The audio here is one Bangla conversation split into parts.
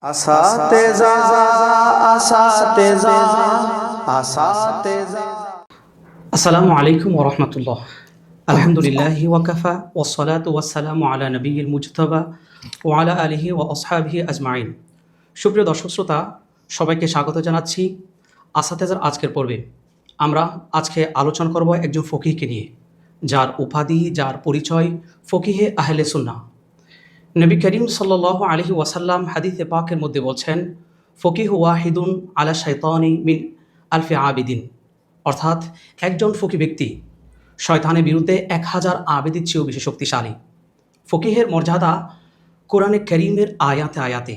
আসাতেজা আসাতেজা আসাতেজা। আসসালামু আলাইকুম ওয়া রাহমাতুল্লাহ। আলহামদুলিল্লাহি ওয়া কাফা ওয়াস সালাতু ওয়াস সালামু আলা নবিয়্যিল মুজতাবা ওয়া আলা আলিহি ওয়া আসহাবিহি আজমাইন। সুপ্রিয় দর্শক শ্রোতা, সবাইকে স্বাগত জানাচ্ছি আসাতেজার আজকের পর্বে। আমরা আজকে আলোচনা করব একজন ফকিহকে নিয়ে, যার উপাধি, যার পরিচয় ফকিহে আহলে সুন্নাহ। নবী করিম সাল্লাল্লাহু আলাইহি ওয়াসাল্লাম হাদিসে পাকের মধ্যে বলছেন, ফকিহ ওয়াহিদুন আলা শাইতানি মিন আলফি আবিদিন, অর্থাৎ একজন ফকি ব্যক্তি শয়তানের বিরুদ্ধে 1000 আবেদের চেয়েও বেশি শক্তিশালী। ফকিহের মর্যাদা কোরআনে করিমের আয়াতে আয়াতে,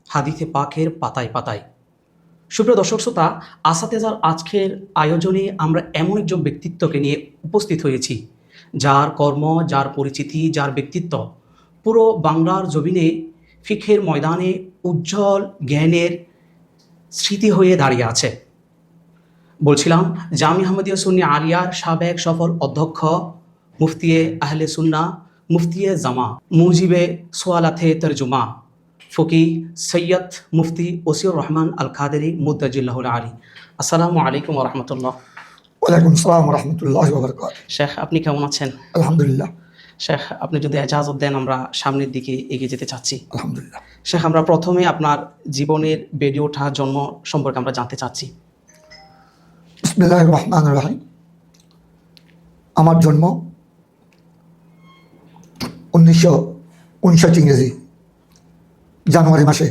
হাদিসে পাকের পাতায় পাতায়। সুপ্রিয় দর্শক শ্রোতা, আসাতেজার আজকের আয়োজনে আমরা এমন একজন ব্যক্তিত্বকে নিয়ে উপস্থিত হয়েছি, যার কর্ম, যার পরিচিতি, যার ব্যক্তিত্ব পুরো বাংলার জমিনে ফিকহের ময়দানে উজ্জ্বল জ্ঞানের স্মৃতি হয়ে দাঁড়িয়ে আছে। বলছিলাম, জামিয়া আহমদিয়া সুন্নি আলিয়ার সাবেক সফল অধ্যক্ষ, মুফতিয়ে আহলে সুন্নাহ, মুফতিয়ে জামা, মুজিবে সোয়ালাথে তরজুমা, ফকি সৈয়দ মুফতি ওসিউর রহমান আল কাদেরি মুদ্দাজিল্লাহুল আলী। আসসালামু আলাইকুম ওয়া রাহমাতুল্লাহ। ওয়ালাইকুম আসসালাম ওয়া রাহমাতুল্লাহি ওয়া বারাকাতুহু। শেখ, আপনি কেমন আছেন? আলহামদুলিল্লাহ। শেখ, আপনি যদি এজাজত দেন, আমরা সামনের দিকে এগিয়ে যেতে চাচ্ছি। আলহামদুলিল্লাহ। শেখ, আমরা প্রথমে আপনার জীবনের বেড়ে ওঠা জন্ম সম্পর্কে আমরা জানতে চাচ্ছি। বিসমিল্লাহির রহমানির রহিম। আমার জন্ম 1959 ইংরেজি জানুয়ারি মাসে,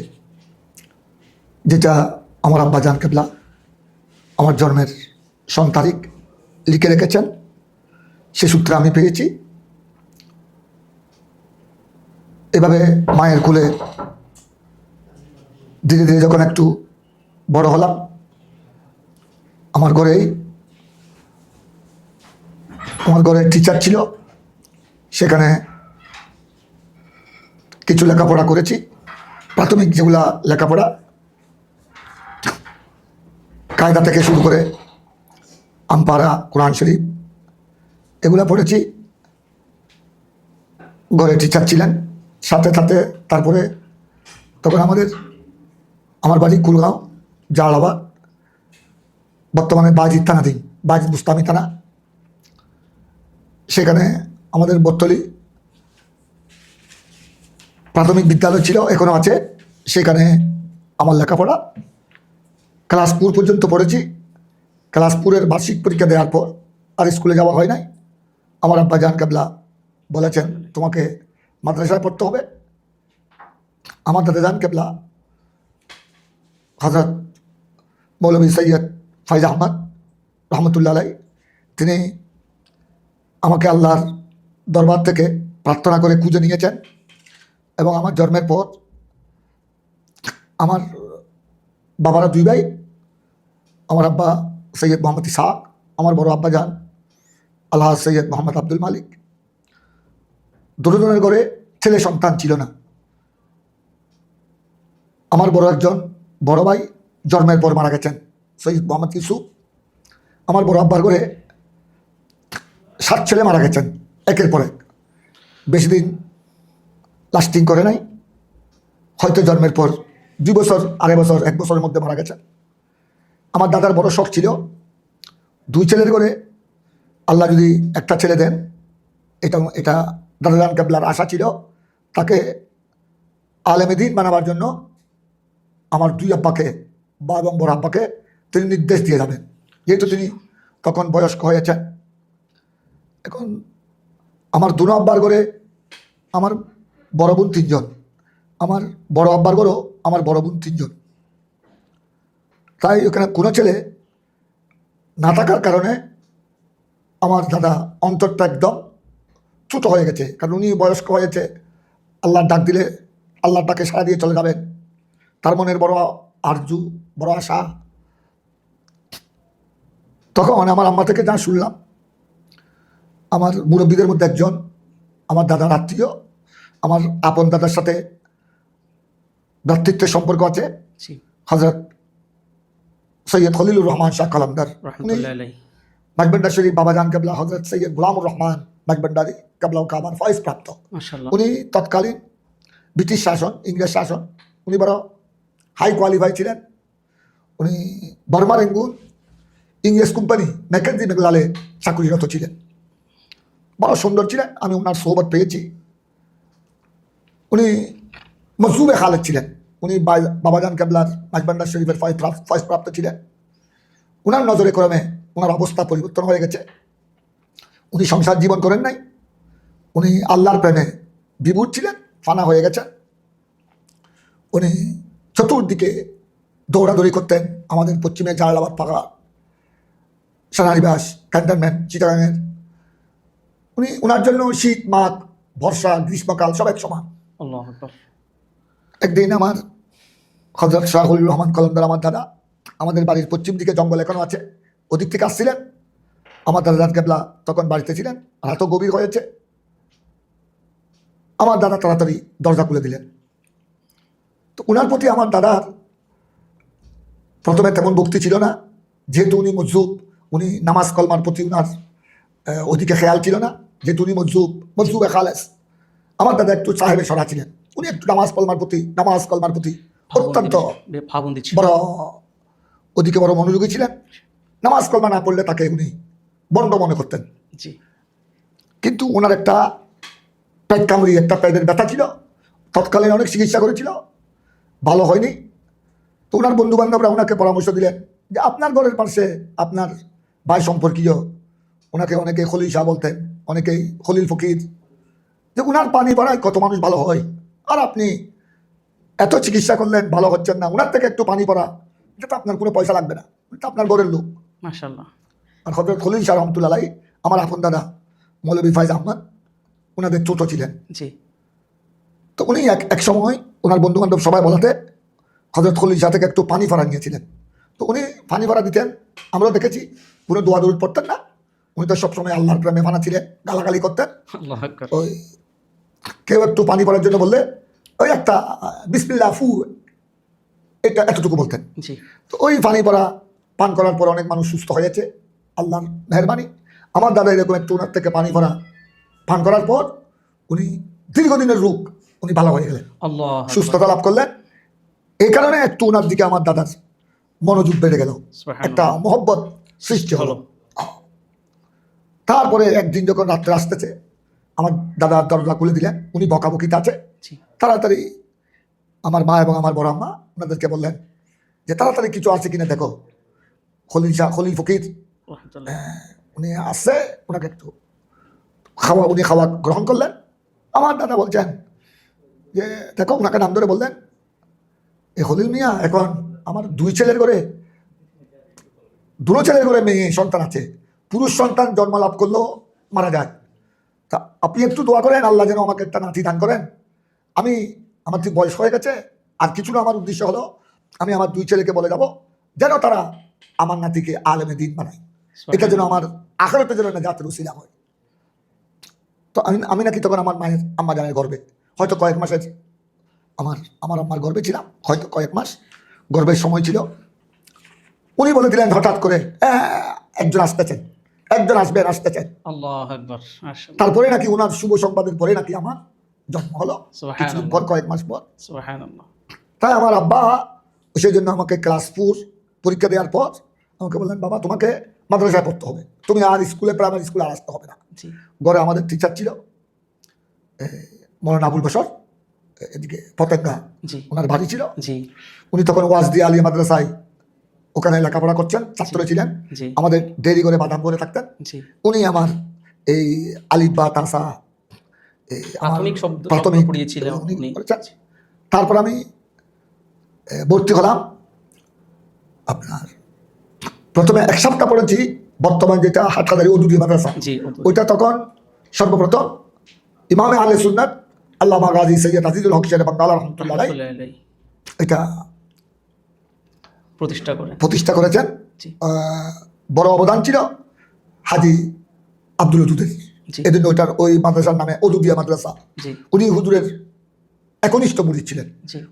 যেটা আমার আব্বাজান কেবলা আমার জন্মের সন তারিখ লিখে রেখেছেন, সে সূত্রে আমি পেয়েছি। এভাবে মায়ের কোলে ধীরে ধীরে যখন একটু বড় হলাম, আমার ঘরে টিচার ছিল, সেখানে কিছু লেখাপড়া করেছি। প্রাথমিক যেগুলা লেখাপড়া, কায়দা থেকে শুরু করে আমপারা, কোরআন শরীফ, এগুলা পড়েছি। ঘরে টিচার ছিলেন, সাথে সাথে তারপরে তখন আমার বাড়ি কুলগাঁও, জালালাবাদ, বর্তমানে বাজিদ থানাধীন, বাজিদ বুস্তামি থানা। সেখানে আমাদের বর্তলি প্রাথমিক বিদ্যালয় ছিল, এখনও আছে। সেখানে আমার লেখাপড়া ক্লাস 4 পর্যন্ত পড়েছি। ক্লাস 4-এর বার্ষিক পরীক্ষা দেওয়ার পর আর স্কুলে যাওয়া হয় নাই। আমার আব্বা জান কেবলা বলেছেন, তোমাকে মাদ্রাসায় পড়তে হবে। আমার দাদা জান কেবলা হযরত মৌলভী সৈয়দ ফাইজ আহমদ রহমতুল্লাহ আলাই, তিনি আমাকে আল্লাহর দরবার থেকে প্রার্থনা করে খুঁজে নিয়েছেন। এবং আমার জন্মের পর আমার বাবারা 2 ভাই, আমার আব্বা সৈয়দ মোহাম্মদ ইসহাক, আমার বড় আব্বা জান আল্লাহ সৈয়দ মোহাম্মদ আব্দুল মালিক। দুজনের ঘরে ছেলে সন্তান ছিল না। আমার একজন বড় ভাই জন্মের পর মারা গেছেন, সৈয়দ মোহাম্মদ ইউসুফ। আমার বড় আব্বার ঘরে 7 ছেলে মারা গেছেন একের পর এক, বেশি দিন লাস্টিং করে নাই। হয়তো জন্মের পর 2 বছর, 2.5 বছর, 1 বছরের মধ্যে মারা গেছেন। আমার দাদার বড় শখ ছিল 2 ছেলের করে আল্লাহ যদি একটা ছেলে দেন, এটা দাদাজান কেবলার আশা ছিল। তাকে আলেমে দ্বীন বানাবার জন্য আমার 2 আব্বাকে, বা এবং বড় আব্বাকে তিনি নির্দেশ দিয়ে যাবেন, যেহেতু তিনি তখন বয়স্ক হয়েছেন। এখন আমার 2 আব্বার ঘরে আমার বড় বোন 3 জন, আমার বড় আব্বার ঘরেও আমার বড় বোন 3 জন। তাই ওখানে কোনো ছেলে না থাকার কারণে আমার দাদা অন্তরটা একদম ছোটো হয়ে গেছে, কারণ উনি বয়স্ক হয়েছে। আল্লাহর ডাক দিলে আল্লাহর ডাকে সাড়া দিয়ে চলে যাবেন, তার মনের বড় আরজু, বড় আশা। তখন আমার আম্মা থেকে যা শুনলাম, আমার মুরব্বীদের মধ্যে একজন আমার দাদার আত্মীয়, আমার আপন দাদার সাথে ভ্রাতৃত্বের সম্পর্ক আছে, হযরত সৈয়দ খলিলুর রহমান শাহ কালামদার মাইজবান্ডার শরীফ বাবাজান কেবলা হযরত সৈয়দ গোলামুর রহমান মাইজবান্ডারি কেবলা কাবার ফয়েজ প্রাপ্ত। উনি তৎকালীন ব্রিটিশ শাসন, ইংরেজ শাসন, উনি বড় হাই কোয়ালিফাই ছিলেন। উনি বার্মা রেঙ্গুন ইংরেজ কোম্পানি ম্যাকেনজি মেঘলালে চাকরিরত ছিলেন। বড় সুন্দর ছিলেন, আমি ওনার সোহবত পেয়েছি। উনি মজুবে খালেদ ছিলেন। উনি বাবাজান কেবলার মাইজবান্ডার শরীফের ফয়েজ প্রাপ্ত ছিলেন। ওনার নজরে ক্রমে ওনার অবস্থা পরিবর্তন হয়ে গেছে। উনি সংসার জীবন করেন নাই, উনি আল্লাহর প্রেমে বিভোর ছিলেন, ফানা হয়ে গেছেন। উনি চতুর্দিকে দৌড়াদৌড়ি করতেন। আমাদের পশ্চিমে জালালাবাদ পাকা, সেনানিবাস, ক্যান্টনমেন্ট, চিটাগাংয়ের। উনি ওনার জন্য শীত, মাঘ, বর্ষা, গ্রীষ্মকাল সব এক সমান। আল্লাহু আকবার। একদিন আমার হযরত শাহুল রহমান কলমদার, আমার দাদা, আমাদের বাড়ির পশ্চিম দিকে জঙ্গল এখনো আছে, ওদিক থেকে আসছিলেন। আমার দাদা কেবলা তখন বাড়িতে ছিলেন, রাত গভীর হয়েছে। আমার দাদা তাড়াতাড়ি দরজা খুলে দিলেন। তো ওনার প্রতি আমার দাদার প্রথমে তেমন ভক্তি ছিল না, যেহেতু উনি মজজুব। উনি নামাজ কলমার প্রতি ওনার ওদিকে খেয়াল ছিল না, যেহেতু উনি মজজুবে খালেস। আমার দাদা একটু সাহেবের সরা ছিলেন, উনি একটু নামাজ কলমার প্রতি অত্যন্ত পাবন্দি ছিল। বড় ওদিকে বড় মনোযোগী ছিলেন। নামাজ কলমা না পড়লে তাকে উনি বন্ড মনে করতেন। জি। কিন্তু ওনার একটা পেট কামড়ি, একটা পেটের ব্যথা ছিল। তৎকালীন অনেক চিকিৎসা করেছিল, ভালো হয়নি। তো ওনার বন্ধু বান্ধবরা ওনাকে পরামর্শ দিলেন যে আপনার ঘরের পাশে আপনার ভাই সম্পর্কীয়, ওনাকে অনেকে খলিল শাহ বলতেন, অনেকেই খলিল ফকির, যে ওনার পানি পড়ায় কত মানুষ ভালো হয়, আর আপনি এত চিকিৎসা করলেন ভালো হচ্ছেন না, ওনার থেকে একটু পানি পড়া, এটা তো আপনার কোনো পয়সা লাগবে না, এটা আপনার ঘরের লোক। মাশাআল্লাহ। আর হযরত খলিল শাহ রহমতুল্লাহ আলাইহি আমার আপন দাদা মৌলভী ফাইজ আহমদ, ওনাদের ছোট ছিলেন। জি। তো উনি এক সময় ওনার বন্ধু বান্ধব সবাই বলাতে হযরত খলিল শাহ থেকে একটু পানি ভরা নিয়েছিলেন। তো উনি পানি ভরা দিতেন, আমরাও দেখেছি। কোনো দোয়া দরুদ পড়তেন না, উনি তো সবসময় আল্লাহর প্রেমে ফানা ছিলেন, গালাগালি করতেন। আল্লাহু আকবার। ওই কেউ একটু পানি পড়ার জন্য বললে ওই একটা বিসমিল্লাহ ফু, এটা এতটুকু বলতেন। জি। তো ওই পানি পড়া পান করার পর অনেক মানুষ সুস্থ হয়েছে, আল্লাহর মেহরবানি। আমার দাদা এরকম একটু ওনার থেকে পানি ভরা পান করার পর উনি দীর্ঘদিনের রোগ উনি ভালো হয়ে গেলেন, আল্লাহ সুস্থতা লাভ করলেন। এই কারণে একটু ওনার দিকে আমার দাদার মনোযোগ বেড়ে গেল, একটা মহব্বত সৃষ্টি হলো। তারপরে একদিন যখন রাত্রে আসতেছে, আমার দাদা দরজা খুলে দিলেন। উনি বকাবকিতে আছে, তাড়াতাড়ি আমার মা এবং আমার বড় আম্মা ওনাদেরকে বললেন যে তাড়াতাড়ি কিছু আছে কিনা দেখো। খলিল ফকির উনি আসছে, ওনাকে একটু উনি খাওয়া গ্রহণ করলেন। আমার দাদা বলছেন যে দেখো, ওনাকে নাম ধরে বললেন, এ খলিল মিয়া, এখন আমার দুটো ছেলের ঘরে মেয়ে সন্তান আছে, পুরুষ সন্তান জন্ম লাভ করলেও মারা যায়। তা আপনি একটু দোয়া করেন আল্লাহ যেন আমাকে একটা নাতি দান করেন। আমার ঠিক বয়স হয়ে গেছে, আর কিছু না, আমার উদ্দেশ্য হলো আমি আমার দুই ছেলেকে বলে যাব যেন তারা আমার নাতিকে আলেমে দিন বানায়, এটা যেন আমার আখিরাতে যেন জাতের উসিলা হয়। তো আমি নাকি তখন আমার আম্মা জানের গর্বে, হয়তো কয়েক মাসের আমার আম্মার গর্বে ছিলাম, হয়তো কয়েক মাস গর্বের সময় ছিল। উনি বলে দিলেন হঠাৎ করে, একজন আসতেছেন, একজন আসতেছেন। আল্লাহু আকবার। তারপরে নাকি ওনার শুভ সংবাদের পরে নাকি আমার জন্ম হলো, কিছুদিন পর, কয়েক মাস পর। সুবহানাল্লাহ। তাই আমার আব্বা সেই জন্য আমাকে ক্লাস 4 পরীক্ষা দেওয়ার পর আমাকে বললেন, বাবা তোমাকে মাদ্রাসায় পড়তে হবে, তুমি আর প্রাইমারি স্কুলে আর আসতে হবে না। ঘরে আমাদের টিচার ছিল মৌলানা আবুল বশর, এদিকে পতেঙ্গা ওনার বাড়ি ছিল। উনি তখন ওয়াজদি আলিয়া মাদ্রাসায় ওখানে লেখাপড়া করছেন, ছাত্র ছিলেন। আমাদের দেরি করে বাদাম করে থাকতেন। উনি আমার এই আলিফ বা তাসা প্রাথমিক পড়িয়েছিলেন। তারপর আমি ভর্তি হলাম। আপনার প্রথমে 1 সপ্তাহ পড়েছি বর্তমান যেটা হাটহাজারী উদুদি মাদ্রাসা, ওইটা তখন সর্বপ্রথম ইমামে আহলে সুন্নাত আল্লামা গাজী সৈয়দ আজিজুল হক সাহেব বাংলা রহমতুল্লাহ আলাইহি এটা প্রতিষ্ঠা করেছেন। বড় অবদান ছিল হাজী আব্দুল ওদুদের, এজন্য ওই মাদ্রাসার নামে ওদুদিয়া মাদ্রাসা। উনি হুজুরের একনিষ্ঠ মুরিদ ছিলেন।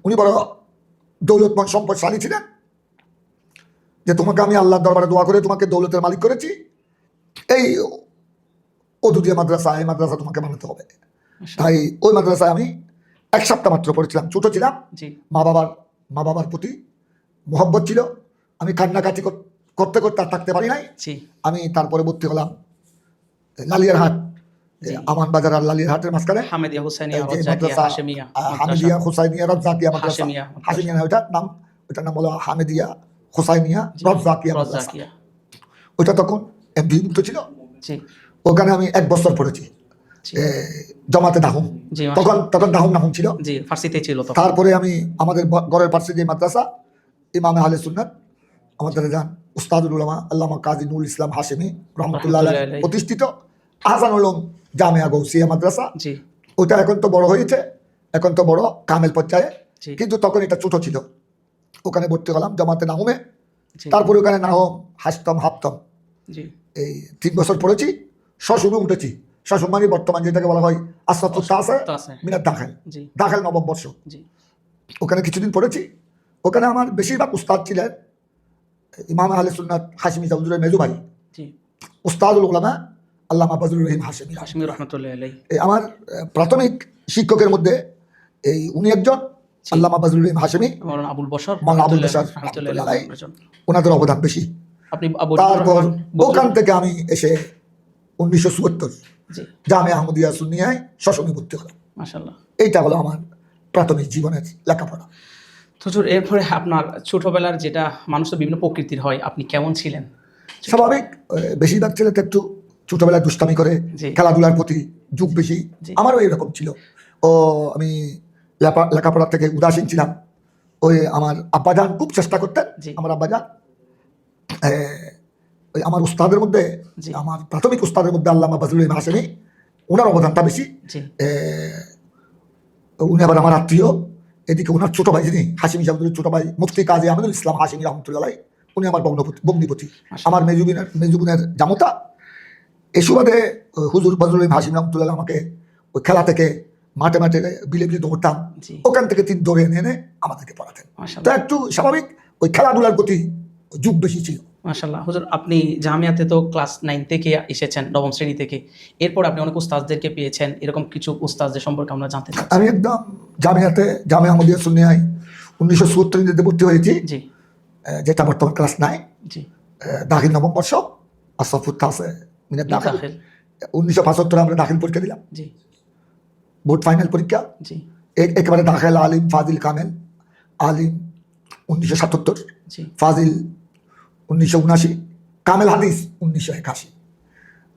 উনি বড় দৌলতময় সম্পদশালী ছিলেন, যে তোমাকে আমি আল্লাহর দরবারে দোয়া করে তোমাকে দৌলতের মালিক করেছি, এই ওদুদিয়া মাদ্রাসা, এই মাদ্রাসা তোমাকে বানাতে হবে। তাই ওই মাদ্রাসায় আমি 1 সপ্তাহ মাত্র পড়েছিলাম, ছোট ছিলাম, মা বাবার মা বাবার প্রতি মোহব্বত ছিল। আমি কান্নাকাটি করতে করতে আর থাকতে পারি নাই। জি আমি তারপরে ভর্তি হলাম লালিয়ারহাট, জি। আমান বাজার আর লালিয়ারহাটের মাঝখানে হামেদিয়া হুসাইনিয়া এই যে রজ্জাকিয়া মাদ্রাসা, হাশেমিয়া হামিদিয়া হুসাইনিয়া রজ্জাকিয়া মাদ্রাসা। হাশেমিয়া মাদ্রাসা। হাশিমিয়া না, ওটার নাম হলো হামিদিয়া হুসাইনিয়া রজ্জাকিয়া মাদ্রাসা। রজ্জাকিয়া। ওটা তখন এমপিভুক্ত ছিল। জি ওখানে আমি 1 বছর পড়েছি জি জমাতে দাহুম। জি তখন দাহুম নাহুম ছিল। জি ফার্সিতে ছিল তখন। তারপরে আমি আমাদের ঘরের পাশে যে মাদ্রাসা ইমামে আহলে সুন্নাত আমাদের যান উস্তাদুল উলামা আল্লামা কাজী নুরুল ইসলাম হাশেমি রহমতুল্লাহ আলাইহি রহমতুল্লাহ আলাইহি। প্রতিষ্ঠিত আহসানুল উলুম জামিয়া গৌসিয়া মাদ্রাসা। জি ওটা এখন তো বড় হয়েছে, এখন তো বড় কামেল পর্যায়ে, জি কিন্তু তখন এটা ছোট ছিল। ওখানে ভর্তি হলাম জামাতে নাহুমে। জি তারপরে ওখানে নাহম হাসতম হাফতম জি এই 3 বছর পড়েছি। শ্বশুমে উঠেছি। শ্বশুম মানে বর্তমান যেটাকে বলা হয় আসরাতুত তাসে তাসে। মিনাত দাখিল, জি দাখিল নবম বর্ষ। জি ওখানে কিছুদিন পড়েছি। ওখানে আমার বেশিরভাগ উস্তাদ ছিলেন ইমাম আহলে সুন্নাত হাশিমি হুজুরের মেজু ভাই জি উস্তাদুল উলামা আল্লামা ফজলুর রহিম হাশিমি। হাশমি রহমতুল্লাহ আলাইহি। আমার প্রাথমিক শিক্ষকের মধ্যে উনি একজন আল্লামা ফজলুর রহিম হাশিমি, মাওলানা আবুল বশর মাওলানা আবুল বশর রহমতুল্লাহ রহমতুল্লাহ আলাইহি। আলাইহি। ওনাদের অবদান বেশি। আপনি আবু তারপর ওখান থেকে আমি এসে 1974 জি জামিয়া আহমদিয়া সুন্নিয়ায় শ্বশুমে ভর্তি হলাম। মাশাআল্লাহ। এইটা হলো আমার প্রাথমিক জীবনের লেখাপড়া। তো হুজুর, এরপরে আপনার ছোটবেলার যেটা মানুষ তো বিভিন্ন প্রকৃতির হয়, আপনি কেমন ছিলেন? স্বাভাবিক, বেশিরভাগ ছেলে তো একটু ছোটবেলায় দুষ্টামি করে, জি। খেলাধুলার প্রতি ঝুঁক বেশি। জি। আমারও এরকম ছিল। আমি লেখাপড়া থেকে উদাসীন ছিলাম। আমার আব্বাজান খুব চেষ্টা করতেন। জি। আমার আব্বাজান ওই আমার উস্তাদের মধ্যে, জি। আমার প্রাথমিক উস্তাদের মধ্যে আল্লামা ফজলুল রহিম হাশেমি, ওনার অবদানটা বেশি। জি উনি আবার আমার আত্মীয়। এদিকে ওনার ছোট ভাই যিনি হাশিমি সাহেবের ছোট ভাই মুফতি কাজী আমিনুল ইসলাম হাশিমি রহমতুল্লাহ আলাইহি, উনি আমার ভগ্নিপতি। আমার মেজুবিনের জামতা। এই সুবাদে হুজুর ফজলুল রহিম হাশিমি রহমতুল্লাহ আমাকে ওই খেলা থেকে মাঠে মাঠে বিলে বিলে দৌড়তাম, জি। ওখান থেকে 3 দৌড়ে এনে এনে আমাদেরকে পড়াতেন। তো মাশাআল্লাহ একটু স্বাভাবিক ওই খেলাধুলার প্রতি ঝুঁক বেশি ছিল। মাশাআল্লাহ। হুজুর, আপনি জামিয়াতে তো ক্লাস 9 থেকে এসেছেন, নবম শ্রেণী থেকে। এরপর আপনি অনেক উস্তাদদেরকে পেয়েছেন, এরকম কিছু উস্তাদদের সম্পর্কে আমরা জানতে চাচ্ছি। আমি একদম জামিয়া আহমদিয়া সুন্নিয়ায় 1974 ভর্তি হয়েছি, জি যেটা বর্তমান ক্লাস 9, জি দাখিল নবম বর্ষ। আসফুত তাসে মিনাত দাখিল। দাখিল। 1975 আমরা দাখিল পরীক্ষা দিলাম, জি বোর্ড ফাইনাল পরীক্ষা। জি একেবারে দাখিল আলিম ফাজিল কামেল। আলিম 1977, জি ফাজিল 1979, কামেল হাদিস 1981।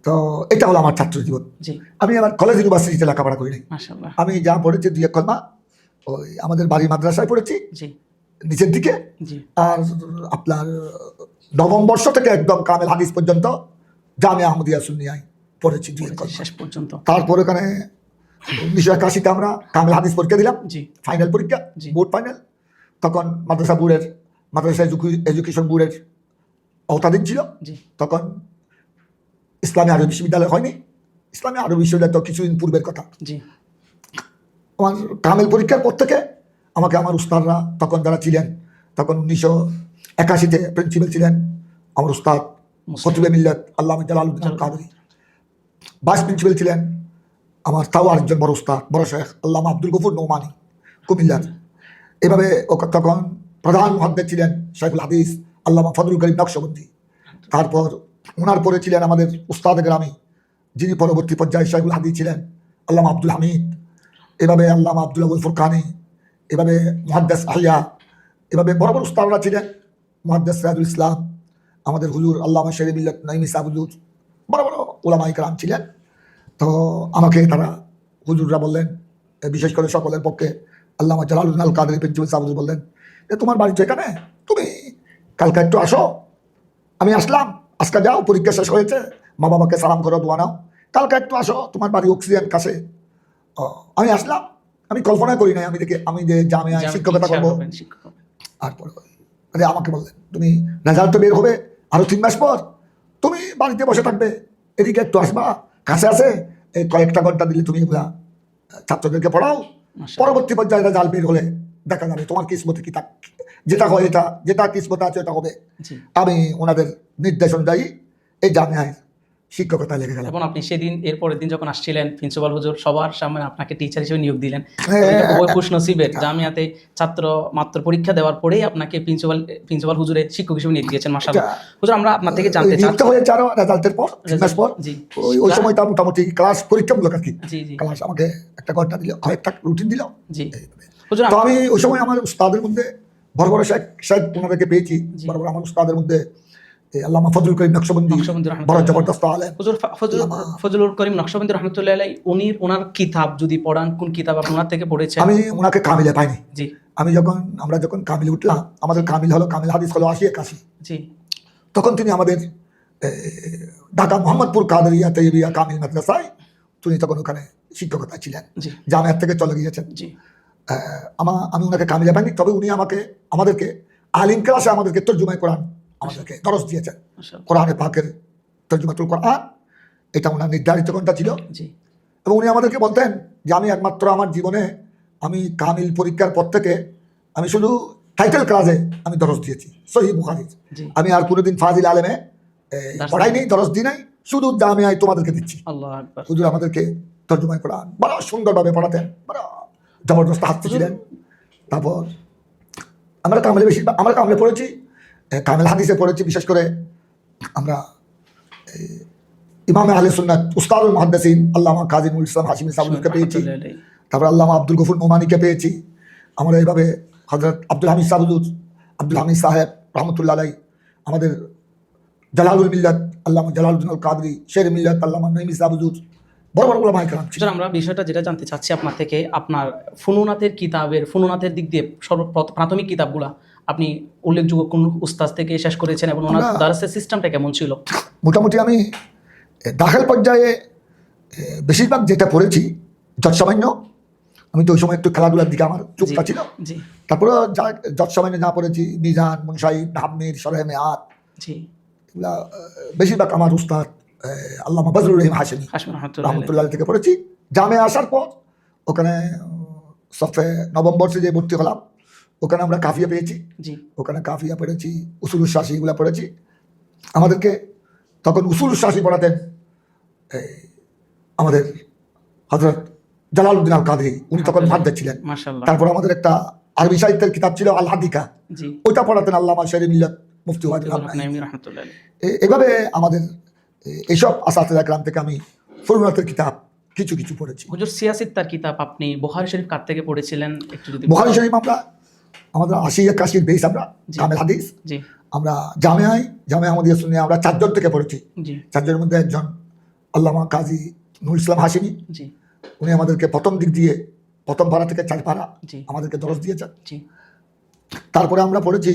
তো এটা হলো আমার ছাত্র জীবন। জি আমি আমার কলেজ ইউনিভার্সিটিতে লেখাপড়া করি নাই। মাশাআল্লাহ। আমি যা পড়েছি 2-1 কলমা ওই আমাদের বাড়ির মাদ্রাসায় পড়েছি জি নিচের দিকে। জি আর আপনার নবম বর্ষ থেকে একদম কামেল হাদিস পর্যন্ত জামিয়া আহমদিয়া সুন্নিয়ায় পড়েছি 2-1 কলমা। শেষ পর্যন্ত। তারপর ওখানে 1981 আমরা কামেল হাদিস পরীক্ষা দিলাম, জি ফাইনাল পরীক্ষা, জি। Board final. তখন মাদ্রাসা এডুকেশন বোর্ডের আওতাধীন ছিল। জি তখন ইসলামী আরবি বিশ্ববিদ্যালয় হয়নি। ইসলামী আরবি বিশ্ববিদ্যালয় তো কিছুদিন পূর্বের কথা। জি আমার কামেল পরীক্ষার পর থেকে আমাকে আমার উস্তাদরা তখন যারা ছিলেন, তখন 1981-তে প্রিন্সিপাল ছিলেন আমার উস্তাদ খতিবে মিল্লাত আল্লামা জালালউদ্দিন আল কাদরি। ভাইস প্রিন্সিপাল ছিলেন আমার তাও আরেকজন বড় উস্তাদ, বড় শেখ আল্লামা আব্দুল গফুর নৌমানি কুমিল্লার। এভাবে তখন প্রধান মুহাদ্দিস ছিলেন শাইখুল হাদিস আল্লামা ফজলুল করিম নকশবন্দি। তারপর ওনার পরে ছিলেন আমাদের উস্তাদ গ্রামী, যিনি পরবর্তী পর্যায়ে শাইখুল হাদিস ছিলেন আল্লামা আব্দুল হামিদ। এভাবে আল্লামা আব্দুল আবুল ফুরকানি, এভাবে মুহাদ্দিস আহিয়া, এভাবে বড় বড় উস্তাদরা ছিলেন। মুহাদ্দিস সিরাজুল ইসলাম, আমাদের হুজুর আল্লামা শেরে মিল্লাত নাঈম ইসা হুজুর, বড় বড় উলামা ইকরাম ছিলেন। তো আমাকে তারা হুজুররা বললেন, বিশেষ করে সকলের পক্ষে আল্লামা জালালউদ্দিন আল কাদরি প্রিন্সিপাল সাহেব হুজুর বললেন যে তোমার বাড়ি তো এখানে, তুমি কালকে একটু আসো। আমি আসলাম, আজকে যাও, পরীক্ষা শেষ হয়েছে, মা বাবাকে সালাম করো, দোয়া নাও, কালকে একটু আসো, তোমার বাড়ি অক্সিজেন কাছে। আমি আসলাম, আমি কল্পনা করি নাই আমি যে জামিয়ায় শিক্ষকতা করবো। আর পরে আমাকে বললেন তুমি রেজাল্ট তো বের হবে আরো 3 মাস পর, তুমি বাড়িতে বসে থাকবে, এদিকে একটু আসবা, কাছে আছে, এই কয়েকটা ঘন্টা দিলে তুমি এগুলা ছাত্রদেরকে পড়াও। পরবর্তী পর্যায়ে রেজাল্ট বের হলে দেখা যাবে তোমার কিসমতে কি যেটা হয়, যেটা কিসমতে আছে ওটা হবে। জি আমি ওনাদের নির্দেশ অনুযায়ী এই জামিয়ায় শিক্ষকতা লেগে গেলাম। এবং আপনি সেদিন এর পরের দিন যখন আসছিলেন প্রিন্সিপাল হুজুর সবার সামনে আপনাকে টিচার হিসেবে নিয়োগ দিলেন। ওই খুশনসিবের জামিয়াতে ছাত্র মাত্র পরীক্ষা দেওয়ার পরেই আপনাকে প্রিন্সিপাল হুজুরে শিক্ষক হিসেবে নিয়োগ দিয়েছেন। মাশাআল্লাহ হুজুর, আমরা আপনার থেকে জানতে চাই হয়েছে আরো রেজাল্টের পর 3 মাস পর। জি ওই সময়টা মোটামুটি ক্লাস পরীক্ষামূলক আর কি। জি জি ক্লাস আমাকে একটা ঘন্টা দিল, কয়েকটা রুটিন দিল। জি হুজুর, তো আমি ওই সময় আমার উস্তাদের মধ্যে বড় বড় শেখ ওনাদেরকে পেয়েছি। বড় বড় আমার উস্তাদের মধ্যে আল্লামা ফজলুল করিম নকশবন্দি বড় জবরদস্ত আলেম। হুজুর ফজলুল করিম নকশবন্দি রহমতুল্লাহ আলাইহি ওনার কিতাব যদি পড়ান, কোন কিতাব আপনি ওনার থেকে পড়েছেন? আমি ওনাকে কামিলে পাইনি। জি আমরা যখন কামিলে উঠলাম, আমাদের কামিল হাদিস হলো 80-81। জি তখন তিনি আমাদের ঢাকা মোহাম্মদপুর কাদেরিয়া তৈবিয়া কামিল মাদ্রাসায় তিনি তখন ওখানে শিক্ষকতা ছিলেন। জি জামিয়াত থেকে চলে গিয়েছেন। জি আমি ওনাকে কামিলে পাইনি, তবে উনি আমাদেরকে আলিম ক্লাসে আমাদেরকে তর্জুমায় কোরআন আমাদেরকে দরস দিয়েছেন। মাশাআল্লাহ। কোরআনে পাকের তর্জুমাতুল কোরআন এটা ওনার নির্ধারিত ঘন্টা ছিল। জি এবং উনি আমাদেরকে বলতেন যে আমি একমাত্র আমার জীবনে আমি কামিল পরীক্ষার পর থেকে আমি শুধু টাইটেল ক্লাসে আমি দরস দিয়েছি সহিহ বুখারীর। জি আমি আর কোনোদিন ফাজিল আলেমে পড়াইনি, দরস দিই নাই, শুধু জামিয়ায় তোমাদেরকে দিচ্ছি। আল্লাহু আকবার। হুজুর আমাদেরকে তর্জমায় কোরআন বড় সুন্দরভাবে পড়াতেন, বড় জবরদস্ত হাসতে ছিলেন। তারপর আমরা কামিলে পড়েছি, কামিল হাদিসে পড়েছি। বিশেষ করে আমরা ইমামে আহলে সুন্নাত উস্তাদুল মুহাদ্দিসিন আল্লামা কাজী নূরুল ইসলাম হাশিমি সাহেবকে পেয়েছি। তারপর আল্লামা আব্দুল গফুর নোমানিকে পেয়েছি। আমরা এইভাবে হযরত আব্দুল হামিদ সাহেব রহমতুল্লাহ আলাইহি, আমাদের জালালুল মিল্লাত আল্লামা জালালউদ্দিন আল কাদরি, শের মিল্লাত আল্লামা নঈমি সাহেব হুজুর, বড় বড় উলামায়ে কেরাম ছিলেন। আমরা বিষয়টা যেটা জানতে চাচ্ছি আপনার থেকে, আপনার ফুনুনাতের দিক দিয়ে প্রাথমিক কিতাবগুলা আপনি উল্লেখযোগ্য কোন উস্তাদ থেকে শেষ করেছেন এবং ওনার দারসের সিস্টেমটা কেমন ছিল? মোটামুটি আমি দাখিল পর্যায়ে বেশিরভাগ যেটা পড়েছি যৎসামান্য, আমি তো ওই সময় একটু খেলাধুলার দিকে আমার চোখটা ছিল। জি তারপরে যৎসামান্য যা পড়েছি মিজান, মুনসাইব, নাহমির, শরহে মেয়াত, জি এগুলা বেশিরভাগ আমার উস্তাদ আল্লামা বজলুর রহিম হাশিমি রহমতুল্লাহ থেকে পড়েছি। জামিয়া আসার পর ওখানে সফে নবম বর্ষে যে ভর্তি হলাম, ওখানে আমরা কাফিয়া পেয়েছি। জি ওখানে কাফিয়া পড়েছি, উসুলুস শাসি এগুলো পড়েছি। আমাদেরকে তখন উসুলুস শাসি পড়াতেন আমাদের হযরত জালালউদ্দিন আল কাদরি, উনি তখন মুহাদ্দিস ছিলেন। মাশাআল্লাহ। তারপর আমাদের একটা আরবি সাহিত্যের কিতাব ছিল আল হাদিকা, জি ওইটা পড়াতেন আল্লামা শের মিল্লাত মুফতি ওয়াহিদ নাঈমি রাহমাতুল্লাহ আলাইহি। এভাবে আমাদের এইসব আসাতিজা کرام থেকে আমি ফুরুনাতের কিতাব কিছু কিছু পড়েছি। হুজুর সিয়াসিত্তার কিতাব আপনি বুখারী শরীফ কার থেকে পড়েছিলেন একটু যদি? বুখারী শরীফ আমাদের 80-81 বেস আমরা কামিল হাদিস। জি আমরা জামিয়া আহমদিয়া সুন্নিয়া আমরা 4 জন থেকে পড়েছি। জি 4 জনের মধ্যে একজন আল্লামা কাজী নূরুল ইসলাম হাশিমি, জি উনি আমাদেরকে প্রথম দিক দিয়ে প্রথম পারা থেকে 4 পারা জি আমাদেরকে দরস দিয়েছেন। জি তারপরে আমরা পড়েছি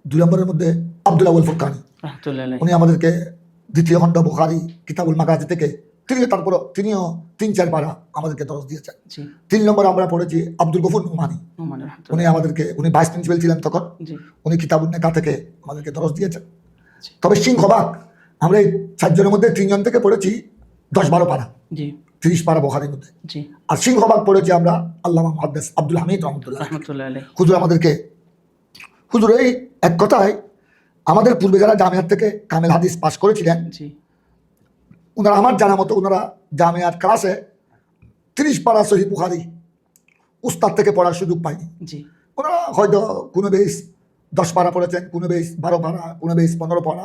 2 নম্বরের মধ্যে আব্দুল আউয়াল ফুরকানি, রাহমাতুল্লাহ আলাইহি। উনি আমাদেরকে দ্বিতীয় খণ্ড বুখারী কিতাবুল মাগাজি থেকে তিনিও 3-4 পারা আমাদেরকে দরস দিয়েছেন। জি 3 নম্বরে আমরা পড়েছি আব্দুল গফুর নোমানি, নোমান রাহমাতুল্লাহ। উনি ভাইস প্রিন্সিপাল ছিলেন তখন, জি উনি কিতাবুন নেকা থেকে আমাদেরকে দরস দিয়েছেন। জি। তবে সিংহভাগ আমরা এই 4 জনের মধ্যে 3 জন থেকে পড়েছি 10-12 পারা, জি 30 পারা বুখারীর মধ্যে। জি আর সিংহভাগ পড়েছি আমরা আল্লামা মুহাদ্দিস আব্দুল হামিদ রহমতুল্লাহ। রাহমাতুল্লাহ আলাইহি। হুজুর এই এক কথায় আমাদের পূর্বে যারা জামিয়াত থেকে কামিল হাদিস পাশ করেছিলেন, জি ওনারা আমার জানা মতো ওনারা জামিয়াত ক্লাসে 30 পারা সহিহ বুখারী উস্তাদ থেকে পড়ার সুযোগ পায়নি। জি ওনারা হয়তো কোনো বেশ 10 পারা পড়েছেন, কোনো বেশ 12 পারা, কোনো বেশ 15 পারা,